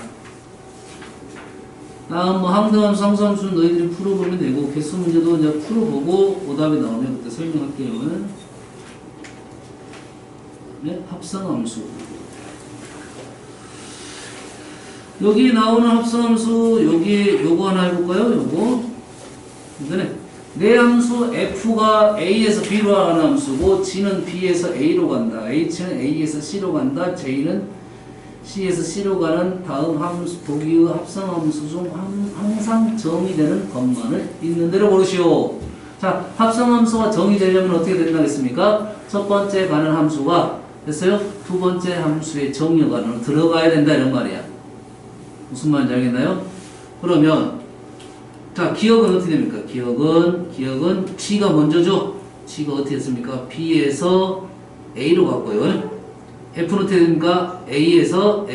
다음 뭐 항등함수, 상수함수 너희들이 풀어보면 되고 개수 문제도 이제 풀어보고 오답이 나오면 그때 설명할게요. 네, 합성함수. 여기 나오는 합성함수 여기 요거 하나 해볼까요? 요거 이거네. 내 함수 f가 a에서 b로 가는 함수고 g는 b에서 a로 간다. h는 a에서 c로 간다. j는 c에서 c로 가는 다음 함수 보기의 합성함수 중 항상 정의되는 것만을 있는 대로 고르시오. 자, 합성함수가 정의되려면 어떻게 된다겠습니까? 첫 번째 가는 함수가 됐어요? 두 번째 함수의 정의어간으로 들어가야 된다 이런 말이야. 무슨 말인지 알겠나요? 그러면 자, 기억은 어떻게 됩니까? 기억은 G가 먼저죠? G가 어떻게 했습니까? B에서 A로 갔고요. F는 어떻게 됩니까? A에서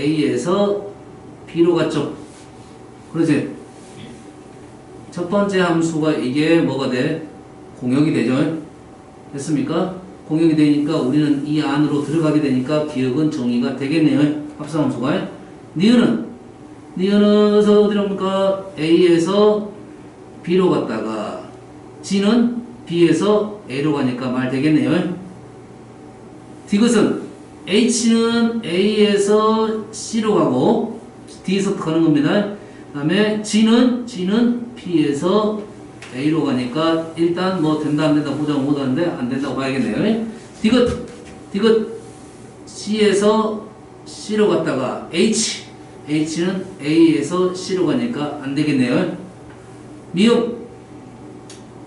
B로 갔죠? 그러지? 첫 번째 함수가 이게 뭐가 돼? 공역이 되죠? 됐습니까? 공역이 되니까 우리는 이 안으로 들어가게 되니까 기억은 정의가 되겠네요. 합성함수가. 니은은 어디로 옵니까? A에서 B로 갔다가 G는 B에서 A로 가니까 말 되겠네요. 디귿은 H는 A에서 C로 가고 D에서 가는 겁니다. 그 다음에 G는 B에서 A로 가니까 일단 뭐 된다 안 된다 보장 못하는데 안 된다고 봐야겠네요. 디귿 C에서 C로 갔다가 H는 A에서 C로 가니까 안 되겠네요.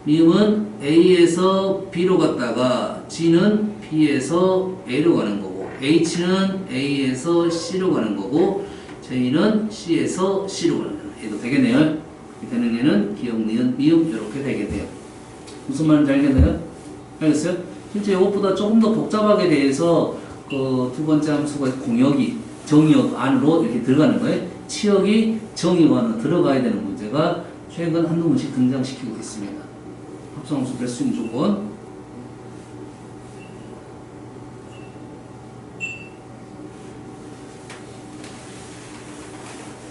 미음은 A에서 B로 갔다가 G는 B에서 A로 가는 거고 H는 A에서 C로 가는 거고 J는 C에서 C로 가는 거예요. 해도 되겠네요. 되는 애는 기억, 니은, 미음 이렇게 되겠네요. 무슨 말인지 알겠나요? 알겠어요? 실제 이것보다 조금 더 복잡하게 대해서 그 두 번째 함수가 공역이 정의역 안으로 이렇게 들어가는 거예요. 치역이 정의역 안으로 들어가야 되는 문제가 최근 한두 번씩 등장시키고 있습니다. 합성함수 될 수 있는 조건.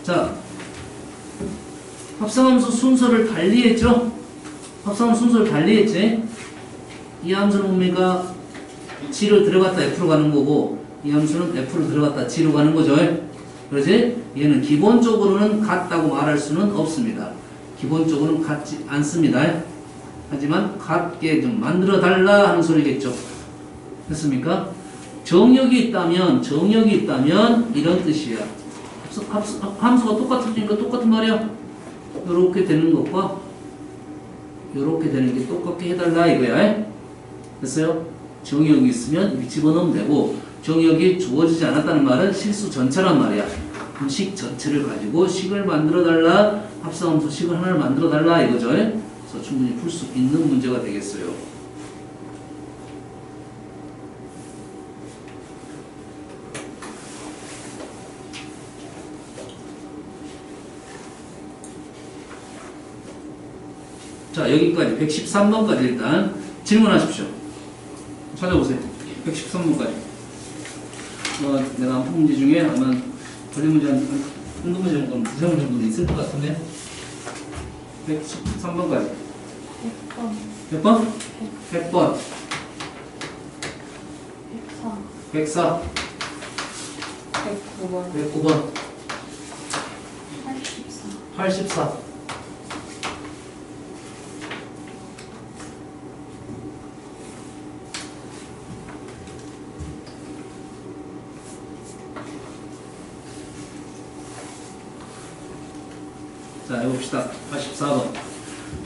자, 합성함수 순서를 달리했죠? 합성함수 순서를 달리했지? 이 함수는 뭡니까? G를 들어갔다 F로 가는 거고 이 함수는 F를 들어갔다 G로 가는 거죠. 그렇지? 얘는 기본적으로는 같다고 말할 수는 없습니다. 기본적으로는 같지 않습니다. 하지만 같게 좀 만들어 달라 하는 소리겠죠. 됐습니까? 정역이 있다면 이런 뜻이야. 함수가 똑같으니까 똑같은 말이야. 요렇게 되는 것과 요렇게 되는 게 똑같게 해달라 이거야. 됐어요? 정역이 있으면 위치 집어넣으면 되고 정역이 주어지지 않았다는 말은 실수 전체란 말이야. 그럼 식 전체를 가지고 식을 만들어 달라. 합성함수 식을 하나를 만들어 달라 이거죠. 그래서 충분히 풀 수 있는 문제가 되겠어요. 자, 여기까지 113번까지 일단 질문하십시오. 찾아보세요. 113번까지. 내가 한 문제 중에 아마 거리 문제 한두 문제 정도, 두세 문제 정도 있을 것 같은데. 113번까지. 100번. 몇 번? 100번. 104. 104. 109번. 109번. 84. 84. 자, 해봅시다. 84번.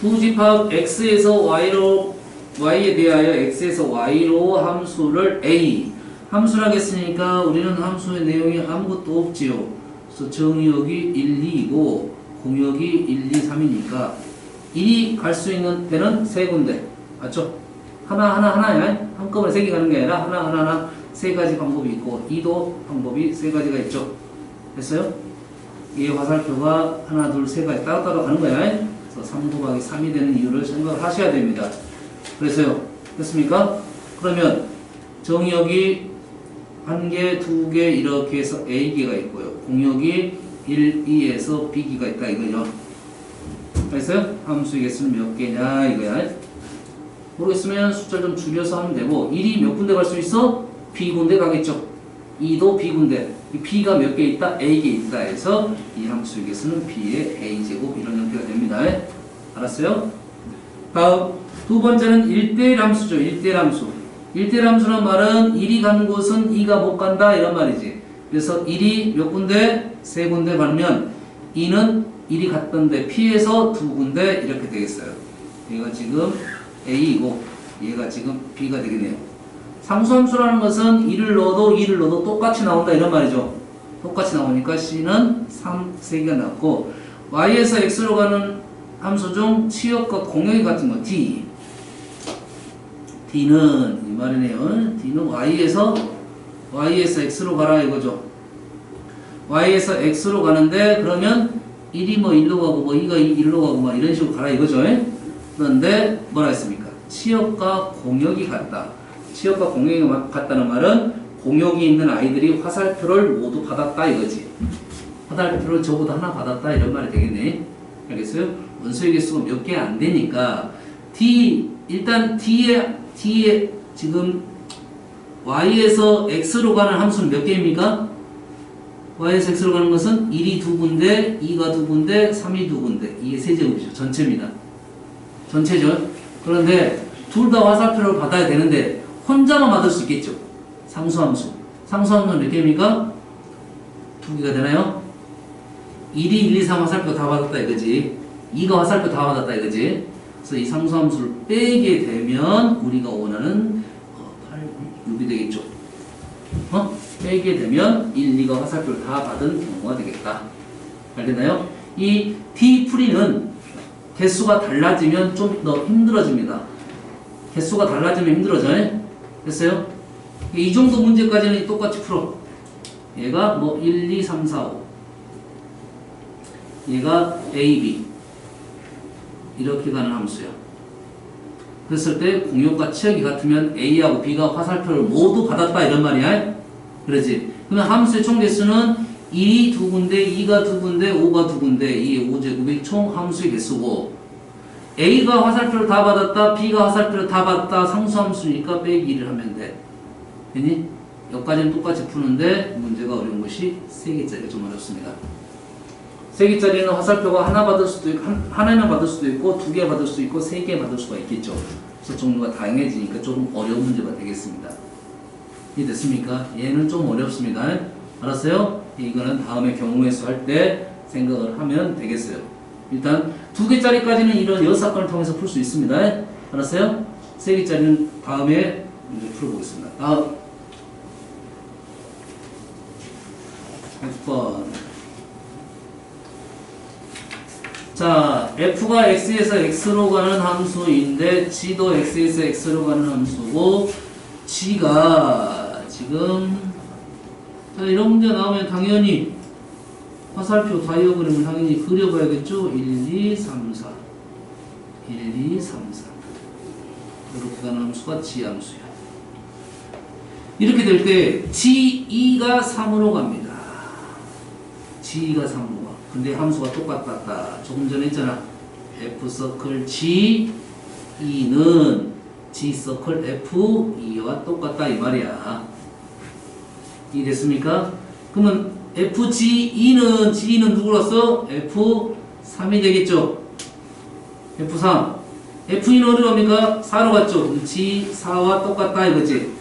두 집합 x에서 y에 대하여 x에서 y로 함수를 a 함수라고 했으니까 우리는 함수의 내용이 아무것도 없지요. 그래서 정의역이 1, 2이고 공역이 1, 2, 3이니까 1이 갈 수 있는 데는 세 군데. 맞죠? 하나야. 한꺼번에 세 개 가는 게 아니라 하나 세 가지 방법이 있고 2도 방법이 세 가지가 있죠. 됐어요? 이 화살표가 하나, 둘, 세 가지 따로따로 가는 거야. 그래서 3 곱하기 3이 되는 이유를 생각을 하셔야 됩니다. 그래서요. 됐습니까? 그러면 정역이 한 개, 두 개 이렇게 해서 A개가 있고요. 공역이 1, 2에서 B개가 있다 이거죠. 됐어요? 함수의 개수는 몇 개냐 이거야. 모르겠으면 숫자 좀 줄여서 하면 되고 1이 몇 군데 갈 수 있어? B군데 가겠죠. 2도 B군데 이 B가 몇 개 있다? A개 있다 해서 이 함수의 개수는 B의 A제곱 이런 형태가 됩니다. 알았어요? 다음 두 번째는 1대1 함수죠. 1대1 함수. 1대1 함수란 말은 1이 간 곳은 2가 못 간다 이런 말이지. 그래서 1이 몇 군데? 세 군데 가면 2는 1이 갔던데 P에서 두 군데 이렇게 되겠어요. 얘가 지금 A이고 얘가 지금 B가 되겠네요. 상수함수라는 것은 1을 넣어도 2를 넣어도 똑같이 나온다 이런 말이죠. 똑같이 나오니까 C는 3, 3개가 나왔고 Y에서 X로 가는 함수 중 치역과 공역이 같은 거 D. D는 이 말이네요. D는 Y에서 X로 가라 이거죠. Y에서 X로 가는데 그러면 1이 뭐 1로 가고 뭐 2가 1로 가고 막 이런 식으로 가라 이거죠. 그런데 뭐라 했습니까? 치역과 공역이 같다. 치역과 공역이 같다는 말은 공역이 있는 아이들이 화살표를 모두 받았다 이거지. 화살표를 저보다 하나 받았다 이런 말이 되겠네. 알겠어요? 원소의 개수가 몇 개 안 되니까 일단 D에 지금 Y에서 X로 가는 함수는 몇 개입니까? Y에서 X로 가는 것은 1이 두 군데, 2가 두 군데, 3이 두 군데. 이게 세제곱이죠. 전체입니다. 전체죠. 그런데 둘 다 화살표를 받아야 되는데 혼자만 받을 수 있겠죠. 상수함수. 상수함수는 몇 개입니까? 두 개가 되나요? 1이 1, 2, 3 화살표 다 받았다 이거지. 2가 화살표 다 받았다 이거지. 그래서 이 상수함수를 빼게 되면 우리가 원하는 8, 6이 되겠죠. 빼게 되면 1, 2가 화살표를 다 받은 경우가 되겠다. 알겠나요? 이 D풀이는 개수가 달라지면 좀 더 힘들어집니다. 개수가 달라지면 힘들어져요. 됐어요? 이 정도 문제까지는 똑같이 풀어. 얘가 뭐 1, 2, 3, 4, 5 얘가 A, B 이렇게 가는 함수야. 그랬을 때 공역과 치역이 같으면 A하고 B가 화살표를 모두 받았다 이런 말이야. 그러지? 그러면 함수의 총 개수는 1이 두 군데, 2가 두 군데, 5가 두 군데, 이게 5제곱이 총 함수의 개수고 A가 화살표를 다 받았다, B가 화살표를 다 받았다, 상수함수니까 빼기 1을 하면 돼. 됐니? 여기까지는 똑같이 푸는데 문제가 어려운 것이 3개짜리가 좀 어렵습니다. 3개짜리는 화살표가 하나 받을 수도 있고, 하나만 받을 수도 있고, 2개 받을 수도 있고, 3개 받을 수가 있겠죠. 그래서 종류가 다양해지니까 조금 어려운 문제가 되겠습니다. 이해됐습니까? 얘는 좀 어렵습니다. 알았어요? 이거는 다음에 경우의 수 할 때 생각을 하면 되겠어요. 일단 2개짜리까지는 이런 여사건을 통해서 풀 수 있습니다. 알았어요? 3개짜리는 다음에 문제 풀어보겠습니다. 다음 6번. 자, f가 x에서 x로 가는 함수인데 g도 x에서 x로 가는 함수고 g가 지금 자, 이런 문제 나오면 당연히 화살표 다이어그램을 당연히 그려봐야겠죠. 1, 2, 3, 4 1, 2, 3, 4 이렇게 가는 함수가 g 함수야. 이렇게 될 때 g2가 3으로 갑니다. g2가 3으로 가. 근데 함수가 똑같다. 조금 전에 했잖아. f서클 g2는 g서클 f2와 똑같다 이 말이야. 이해됐습니까? 그러면 fg2는 g는 누구로서? f3이 되겠죠. f3 f2는 어디로 갑니까? 4로 갔죠. g4와 똑같다 이거지.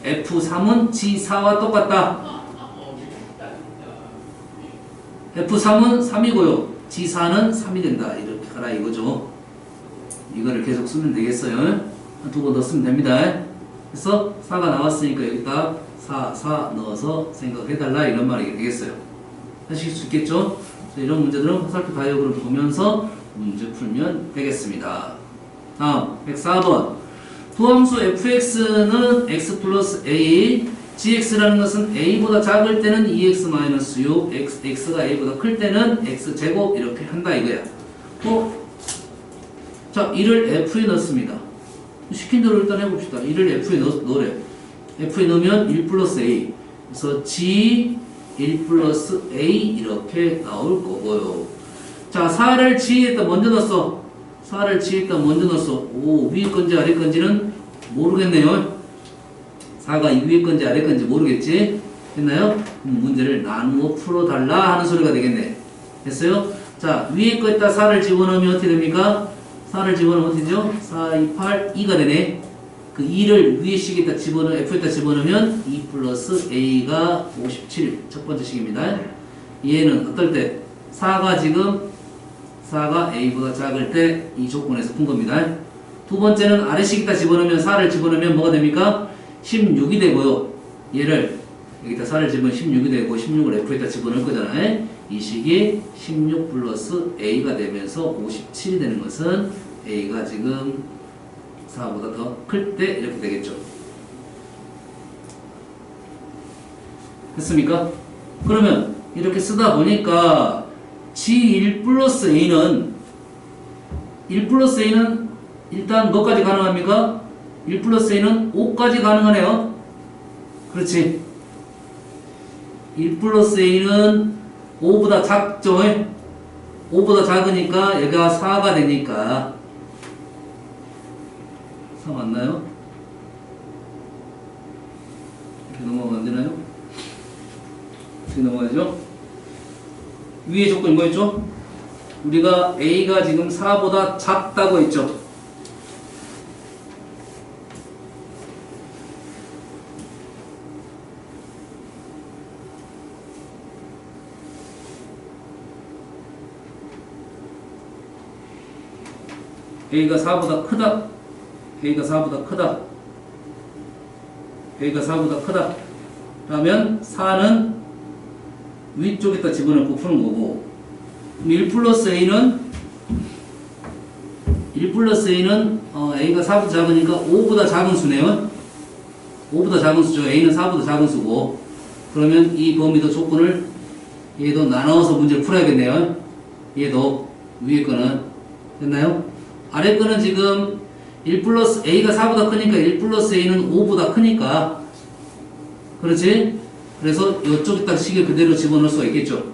f3은 g4와 똑같다. F3은 3이고요. G4는 3이 된다. 이렇게 가라 이거죠. 이거를 계속 쓰면 되겠어요. 한 두 번 더 쓰면 됩니다. 그래서 4가 나왔으니까 여기다 4 넣어서 생각해달라 이런 말이 되겠어요. 하실 수 있겠죠? 이런 문제들은 화살표 다이어그램을 보면서 문제 풀면 되겠습니다. 다음 104번 두함수 fx는 x 플러스 a gx라는 것은 a보다 작을 때는 2x 마이너스 6 x가 a보다 클 때는 x제곱 이렇게 한다 이거야. 자, 이를 f에 넣습니다. 시킨 대로 일단 해봅시다. 이를 f에 넣으래. f에 넣으면 1 플러스 a. 그래서 g 1 플러스 a 이렇게 나올 거고요. 자, 4를 g에다 먼저 넣었어. 4를 g에다 먼저 넣었어. 오, 위에 건지 아래 건지는 모르겠네요. 4가 이 위에 건지 아래 건지 모르겠지? 됐나요? 그럼 문제를 나누어 풀어달라 하는 소리가 되겠네. 됐어요? 자, 위에 거에다 4를 집어넣으면 어떻게 됩니까? 4를 집어넣으면 어떻게 되죠? 4, 2, 8, 2가 되네. 그 2를 위에 식에다 F에다 집어넣으면 2 플러스 A가 57. 첫 번째 식입니다. 얘는 어떨 때? 4가 A보다 작을 때 이 조건에서 푼 겁니다. 두 번째는 아래 식에다 집어넣으면 4를 집어넣으면 뭐가 됩니까? 16이 되고요. 얘를 여기다 4를 집으면 16이 되고 16을 F에다 집어넣을 거잖아요. 이 식이 16 플러스 A가 되면서 57이 되는 것은 A가 지금 4보다 더 클 때 이렇게 되겠죠. 됐습니까? 그러면 이렇게 쓰다 보니까 G1 플러스 A는 1 플러스 A는 일단 몇까지 가능합니까? 1 플러스 A는 5까지 가능하네요. 그렇지. 1 플러스 A는 5보다 작죠? 5보다 작으니까 얘가 4가 되니까 4 맞나요? 이렇게 넘어가면 안 되나요? 어떻게 넘어가죠? 위에 조건이 뭐였죠? 우리가 A가 지금 4보다 작다고 했죠? A가 4보다 크다. A가 4보다 크다. A가 4보다 크다. 그러면 4는 위쪽에다 집어넣고 푸는 거고 1 플러스 A는 A가 4보다 작으니까 5보다 작은 수네요. 5보다 작은 수죠. A는 4보다 작은 수고 그러면 이 범위도 조건을 얘도 나눠서 문제를 풀어야겠네요. 얘도 위에 거는 됐나요? 아래 거는 지금 1 플러스 A가 4보다 크니까 1 플러스 A는 5보다 크니까 그렇지? 그래서 이쪽에다 식을 그대로 집어넣을 수가 있겠죠.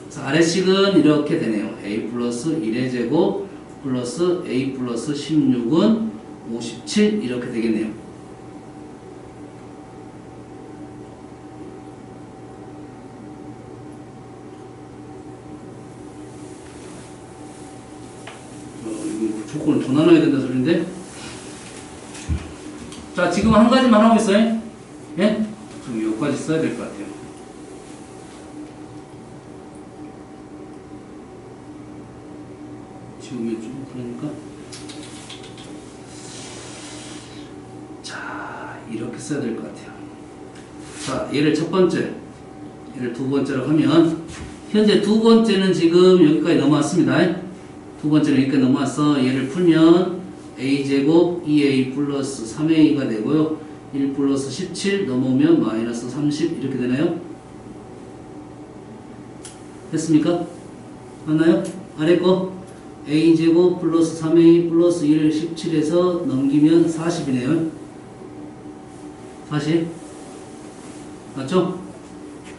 그래서 아래 식은 이렇게 되네요. A 플러스 1의 제곱 플러스 A 플러스 16은 57 이렇게 되겠네요. 조건을 더 나눠야 된다는 소리인데. 자, 지금 한 가지만 하고 있어요. 예? 좀 여기까지 써야 될 것 같아요. 지우면 좀 그러니까. 자, 이렇게 써야 될 것 같아요. 자, 얘를 첫 번째, 얘를 두 번째로 하면, 현재 두 번째는 지금 여기까지 넘어왔습니다. 두 번째는 여기까지 넘어왔어. 얘를 풀면 a제곱 2a 플러스 3a가 되고요. 1 플러스 17 넘어오면 마이너스 30 이렇게 되나요? 됐습니까? 맞나요? 아래 거 a제곱 플러스 3a 플러스 1 17에서 넘기면 40이네요. 40 맞죠?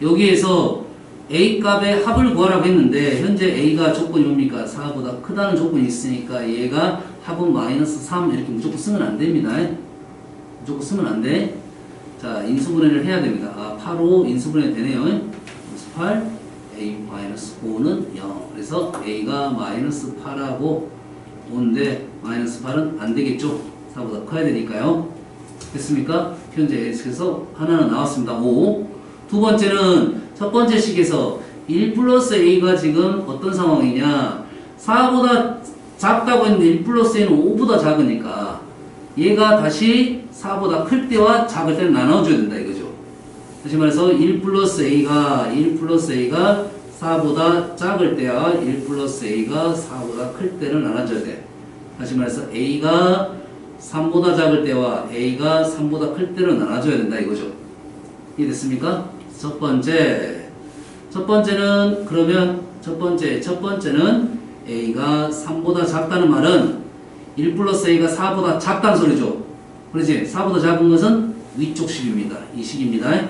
여기에서 A 값의 합을 구하라고 했는데 현재 A가 조건이 뭡니까? 4보다 크다는 조건이 있으니까 얘가 합은 마이너스 3 이렇게 무조건 쓰면 안 됩니다. 무조건 쓰면 안 돼. 자, 인수분해를 해야 됩니다. 아, 8로 인수분해 되네요. 그래서 8 A 마이너스 5는 0. 그래서 A가 마이너스 8하고 5인데 마이너스 8은 안 되겠죠? 4보다 커야 되니까요. 됐습니까? 현재 X에서 하나는 나왔습니다. 5. 두 번째는 첫 번째 식에서 1 플러스 A가 지금 어떤 상황이냐 4보다 작다고 했는데 1 플러스 A는 5보다 작으니까 얘가 다시 4보다 클 때와 작을 때는 나눠줘야 된다 이거죠. 다시 말해서 1 플러스 A가 4보다 작을 때와 1 플러스 a가 4보다 클 때를 나눠줘야 돼. 다시 말해서 a가 3보다 작을 때와 a가 3보다 클 때를 나눠줘야 된다 이거죠. 이해됐습니까? 첫 번째는 그러면 첫 번째는 a가 3보다 작다는 말은 1 플러스 a가 4보다 작다는 소리죠. 그렇지? 4보다 작은 것은 위쪽 식입니다. 이 식입니다.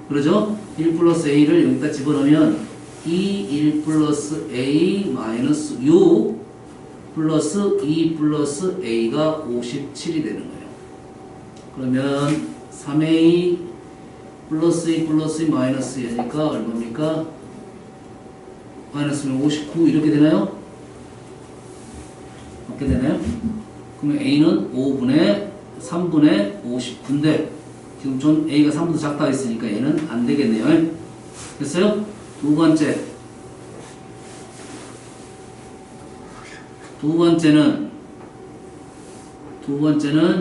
그러죠? 1 플러스 a를 여기다 집어넣으면 1 플러스 a 마이너스 6 플러스 2 플러스 a가 57이 되는 거예요. 그러면 3a 플러스 2 플러스 2 마이너스 2니까 얼마입니까? 마이너스면 59 이렇게 되나요? 어떻게 되나요? 그러면 a는 3분의 59인데 지금 좀 a가 3보다 작다고 했으니까 얘는 안 되겠네요. 됐어요? 두 번째는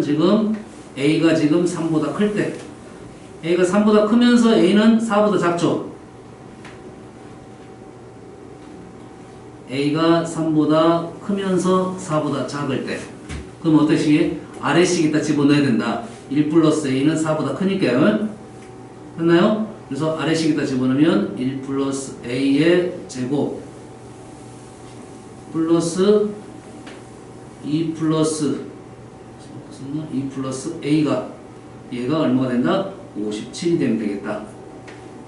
지금 a가 지금 3보다 클 때 a가 3보다 크면서 a는 4보다 작죠. a가 3보다 크면서 4보다 작을 때 그럼 어떤 식이? 아래식에다 집어넣어야 된다. 1 플러스 a는 4보다 크니까요. 됐나요? 그래서 아래식에다 집어넣으면 1 플러스 a의 제곱 플러스 2 플러스 a가 얘가 얼마가 된다? 57이 되면 되겠다.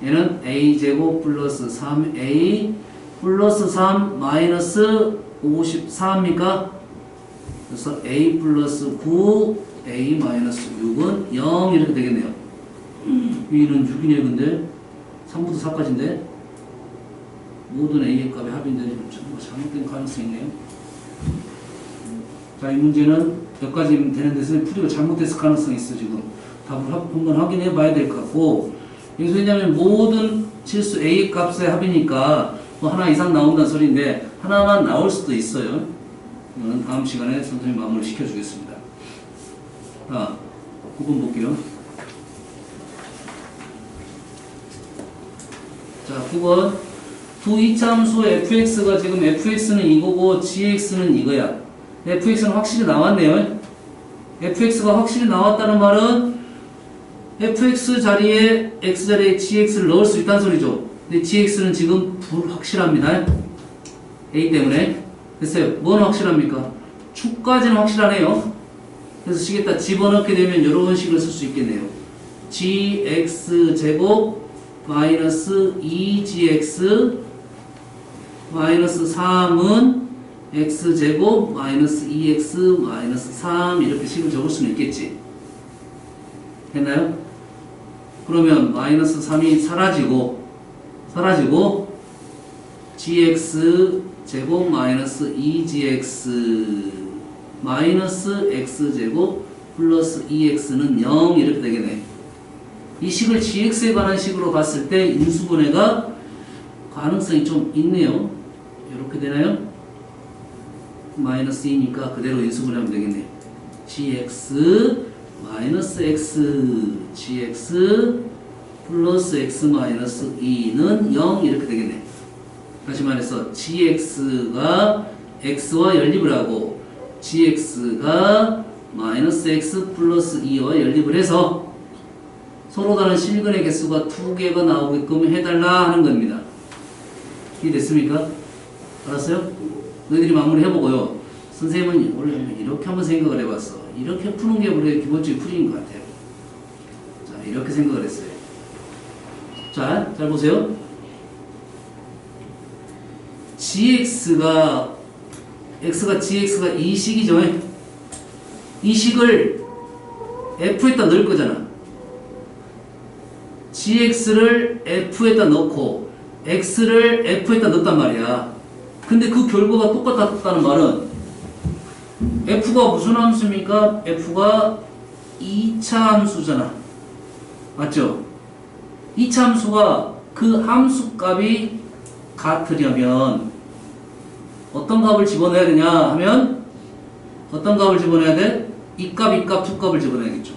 얘는 a제곱 플러스 3a 플러스 3 마이너스 54입니까? 그래서 a 플러스 9 a 마이너스 6은 0 이렇게 되겠네요. B는 6이네요. 근데 3부터 4까지인데 모든 a의 값의 합인데 잘못된 가능성이 있네요. 자, 이 문제는 여기까지 되는 데서 풀이가 잘못됐을 가능성이 있어. 지금 답을 한번 확인해 봐야 될 것 같고, 여기서 왜냐면 모든 실수 a의 값의 합이니까 뭐 하나 이상 나온다는 소리인데 하나만 나올 수도 있어요. 이거는 다음 시간에 선생님이 마무리 시켜주겠습니다. 자, 9번 볼게요. 자, 9번. 두 이차함수 fx가 지금 fx는 이거고 gx는 이거야. fx는 확실히 나왔네요. fx가 확실히 나왔다는 말은 fx 자리에 x 자리에 gx를 넣을 수 있다는 소리죠. 근데 gx는 지금 불확실합니다. a 때문에. 됐어요. 뭐는 확실합니까? 축까지는 확실하네요. 그래서 식에다 집어넣게 되면 이런 식을 쓸 수 있겠네요. gx 제곱 마이너스 2gx 마이너스 3은 x제곱 마이너스 2x 마이너스 3 이렇게 식을 적을 수는 있겠지. 됐나요? 그러면 마이너스 3이 사라지고 gx 제곱 마이너스 2gx 마이너스 x제곱 플러스 2x는 0 이렇게 되겠네. 이 식을 gx에 관한 식으로 봤을 때 인수분해가 가능성이 좀 있네요. 이렇게 되나요? 마이너스 2니까 그대로 인수분해하면 되겠네. gx 마이너스 x gx 플러스 x 마이너스 2는 0 이렇게 되겠네. 다시 말해서 gx가 x와 연립을 하고 gx가 마이너스 x 플러스 2와 연립을 해서 서로 다른 실근의 개수가 2개가 나오게끔 해달라 하는 겁니다. 이해됐습니까? 알았어요? 너희들이 마무리 해보고요. 선생님은 원래 이렇게 한번 생각을 해봤어. 이렇게 푸는 게 우리의 기본적인 풀이인 것 같아요. 자, 이렇게 생각을 했어요. 자, 잘 보세요. x가 이 식이죠. 이 식을 f에다 넣을 거잖아. gx를 f에다 넣고 x를 f에다 넣었단 말이야. 근데 그 결과가 똑같았다는 말은 f가 무슨 함수입니까? f가 2차 함수잖아. 맞죠? 2차 함수가 그 함수 값이 같으려면 어떤 값을 집어넣어야 되냐 하면 어떤 값을 집어넣어야 돼? 이 값, 두 값을 집어넣어야겠죠.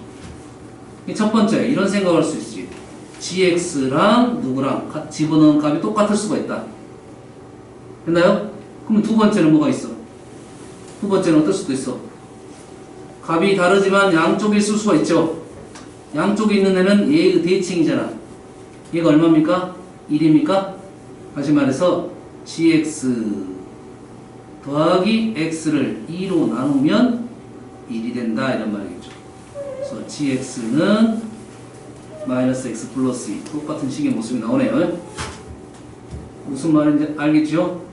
첫 번째, 이런 생각을 할 수 있지. gx랑 누구랑 집어넣은 값이 똑같을 수가 있다. 됐나요? 그럼 두 번째는 뭐가 있어? 두 번째는 어떨 수도 있어? 값이 다르지만 양쪽에 있을 수가 있죠. 양쪽에 있는 애는 얘의 대칭이잖아. 얘가 얼마입니까? 1입니까? 다시 말해서 gx 더하기 x를 2로 나누면 1이 된다 이런 말이겠죠. 그래서 gx는 마이너스 x 플러스 2 똑같은 식의 모습이 나오네요. 무슨 말인지 알겠죠?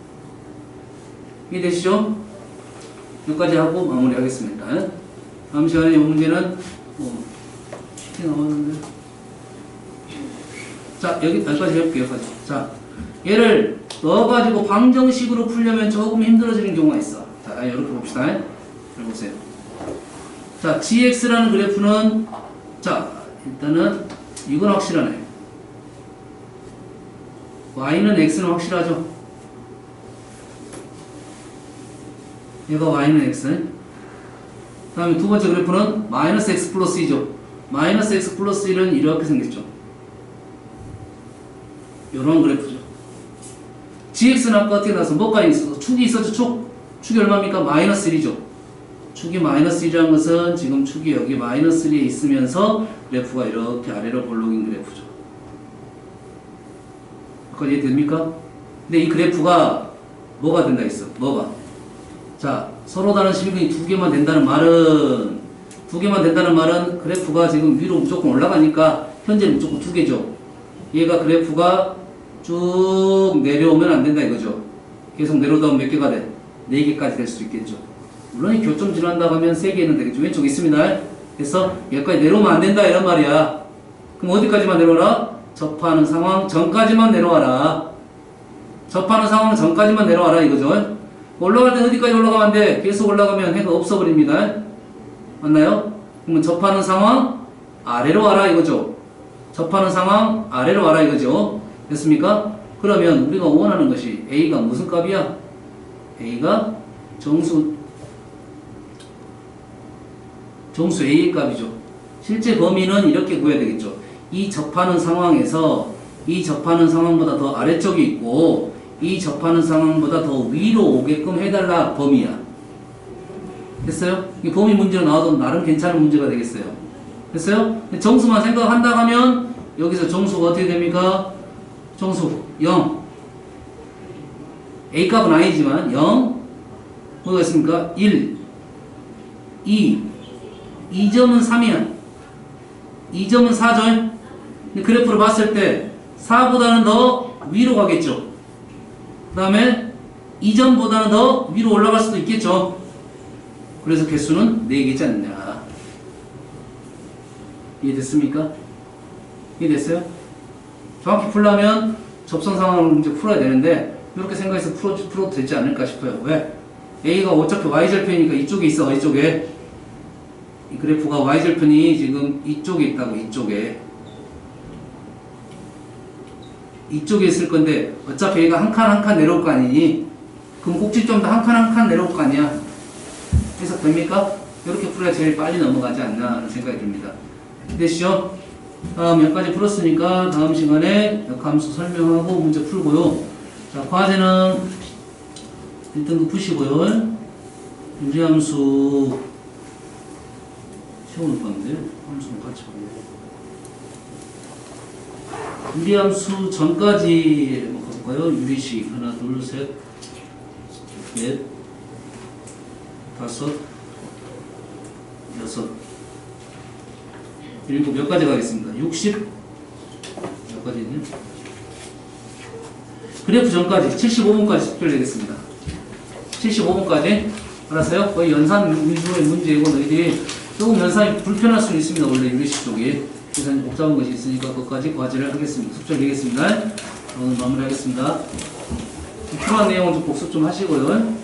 이해되시죠? 여기까지 하고 마무리하겠습니다. 다음 시간에 이 문제는 쉽게 나왔는데 자 여기까지 해볼게요. 여기까지. 자 얘를 넣어가지고 방정식으로 풀려면 조금 힘들어지는 경우가 있어. 자 이렇게 봅시다. 잘 보세요. 자 gx라는 그래프는 자 일단은 이건 확실하네. y는 x는 확실하죠. 얘가 y는 x. 그 다음에 두 번째 그래프는 마이너스 x 플러스 2죠. 마이너스 x 플러스 1은 이렇게 생겼죠. 이런 그래프죠. gx는 아까 어떻게 나왔어? 뭐가 있었어? 축이 있었죠? 축이 얼마입니까? 마이너스 1이죠. 축이 마이너스 1이라는 것은 지금 축이 여기 마이너스 1에 있으면서 그래프가 이렇게 아래로 볼록인 그래프죠. 여기까지 이해됩니까? 근데 이 그래프가 뭐가 된다 했어? 뭐가? 자, 서로 다른 실근이 두 개만 된다는 말은 그래프가 지금 위로 무조건 올라가니까 현재는 무조건 두 개죠. 얘가 그래프가 쭉 내려오면 안 된다 이거죠. 계속 내려오다 보면 몇 개가 돼? 4개까지 될 수 있겠죠. 물론 이 교점 지난다고 하면 3개는 되겠죠. 왼쪽에 있습니다. 그래서 여기까지 내려오면 안 된다 이런 말이야. 그럼 어디까지만 내려와라? 접하는 상황 전까지만 내려와라. 접하는 상황 전까지만 내려와라 이거죠. 올라갈 때 어디까지 올라가면 안 돼? 계속 올라가면 해가 없어버립니다. 맞나요? 그러면 접하는 상황 아래로 와라 이거죠. 접하는 상황 아래로 와라 이거죠. 됐습니까? 그러면 우리가 원하는 것이 A가 무슨 값이야? A가 정수 A의 값이죠. 실제 범위는 이렇게 구해야 되겠죠. 이 접하는 상황에서 이 접하는 상황보다 더 아래쪽이 있고 이 접하는 상황보다 더 위로 오게끔 해달라 범위야. 됐어요? 이 범위 문제로 나와도 나름 괜찮은 문제가 되겠어요. 됐어요? 정수만 생각한다 하면 여기서 정수가 어떻게 됩니까? 정수 0. A값은 아니지만 0. 뭐가 있습니까? 1, 2. 2점은 3이야. 2점은 4죠. 근데 그래프를 봤을 때 4보다는 더 위로 가겠죠. 그 다음에 2점보다는 더 위로 올라갈 수도 있겠죠. 그래서 개수는 4개지 않느냐. 이해됐습니까? 이해됐어요? 정확히 풀려면 접선 상황을 문제 풀어야 되는데 이렇게 생각해서 풀어도 되지 않을까 싶어요. 왜? A가 어차피 Y절편이니까 이쪽에 있어. 이쪽에 이 그래프가 Y절편이 지금 이쪽에 있다고. 이쪽에 있을 건데 어차피 얘가 한 칸 한 칸 내려올 거 아니니? 그럼 꼭지점도 한 칸 한 칸 내려올 거 아니야? 해석됩니까? 이렇게 풀어야 제일 빨리 넘어가지 않나 하는 생각이 듭니다. 됐죠? 다음 여기까지 풀었으니까 다음 시간에 역함수 설명하고 문제 풀고요. 자, 과제는 1등급 푸시고요. 유리함수 시험을 봤는데 함수는 같이 봤네요. 유리함수 전까지 한번 가볼까요? 유리식 하나 둘 셋 넷 다섯 여섯 일곱 몇 가지 가겠습니다. 60 몇 가지 있냐? 그래프 전까지 75번까지 숙별되겠습니다. 75번까지 알았어요? 거의 연산 위주의 문제이고 너희들이 조금 연산이 불편할 수는 있습니다. 원래 유리식 쪽이 계산이 복잡한 것이 있으니까 그것까지 과제를 하겠습니다. 숙제되겠습니다. 오늘 마무리하겠습니다. 필요한 내용은 좀 복습 좀 하시고요.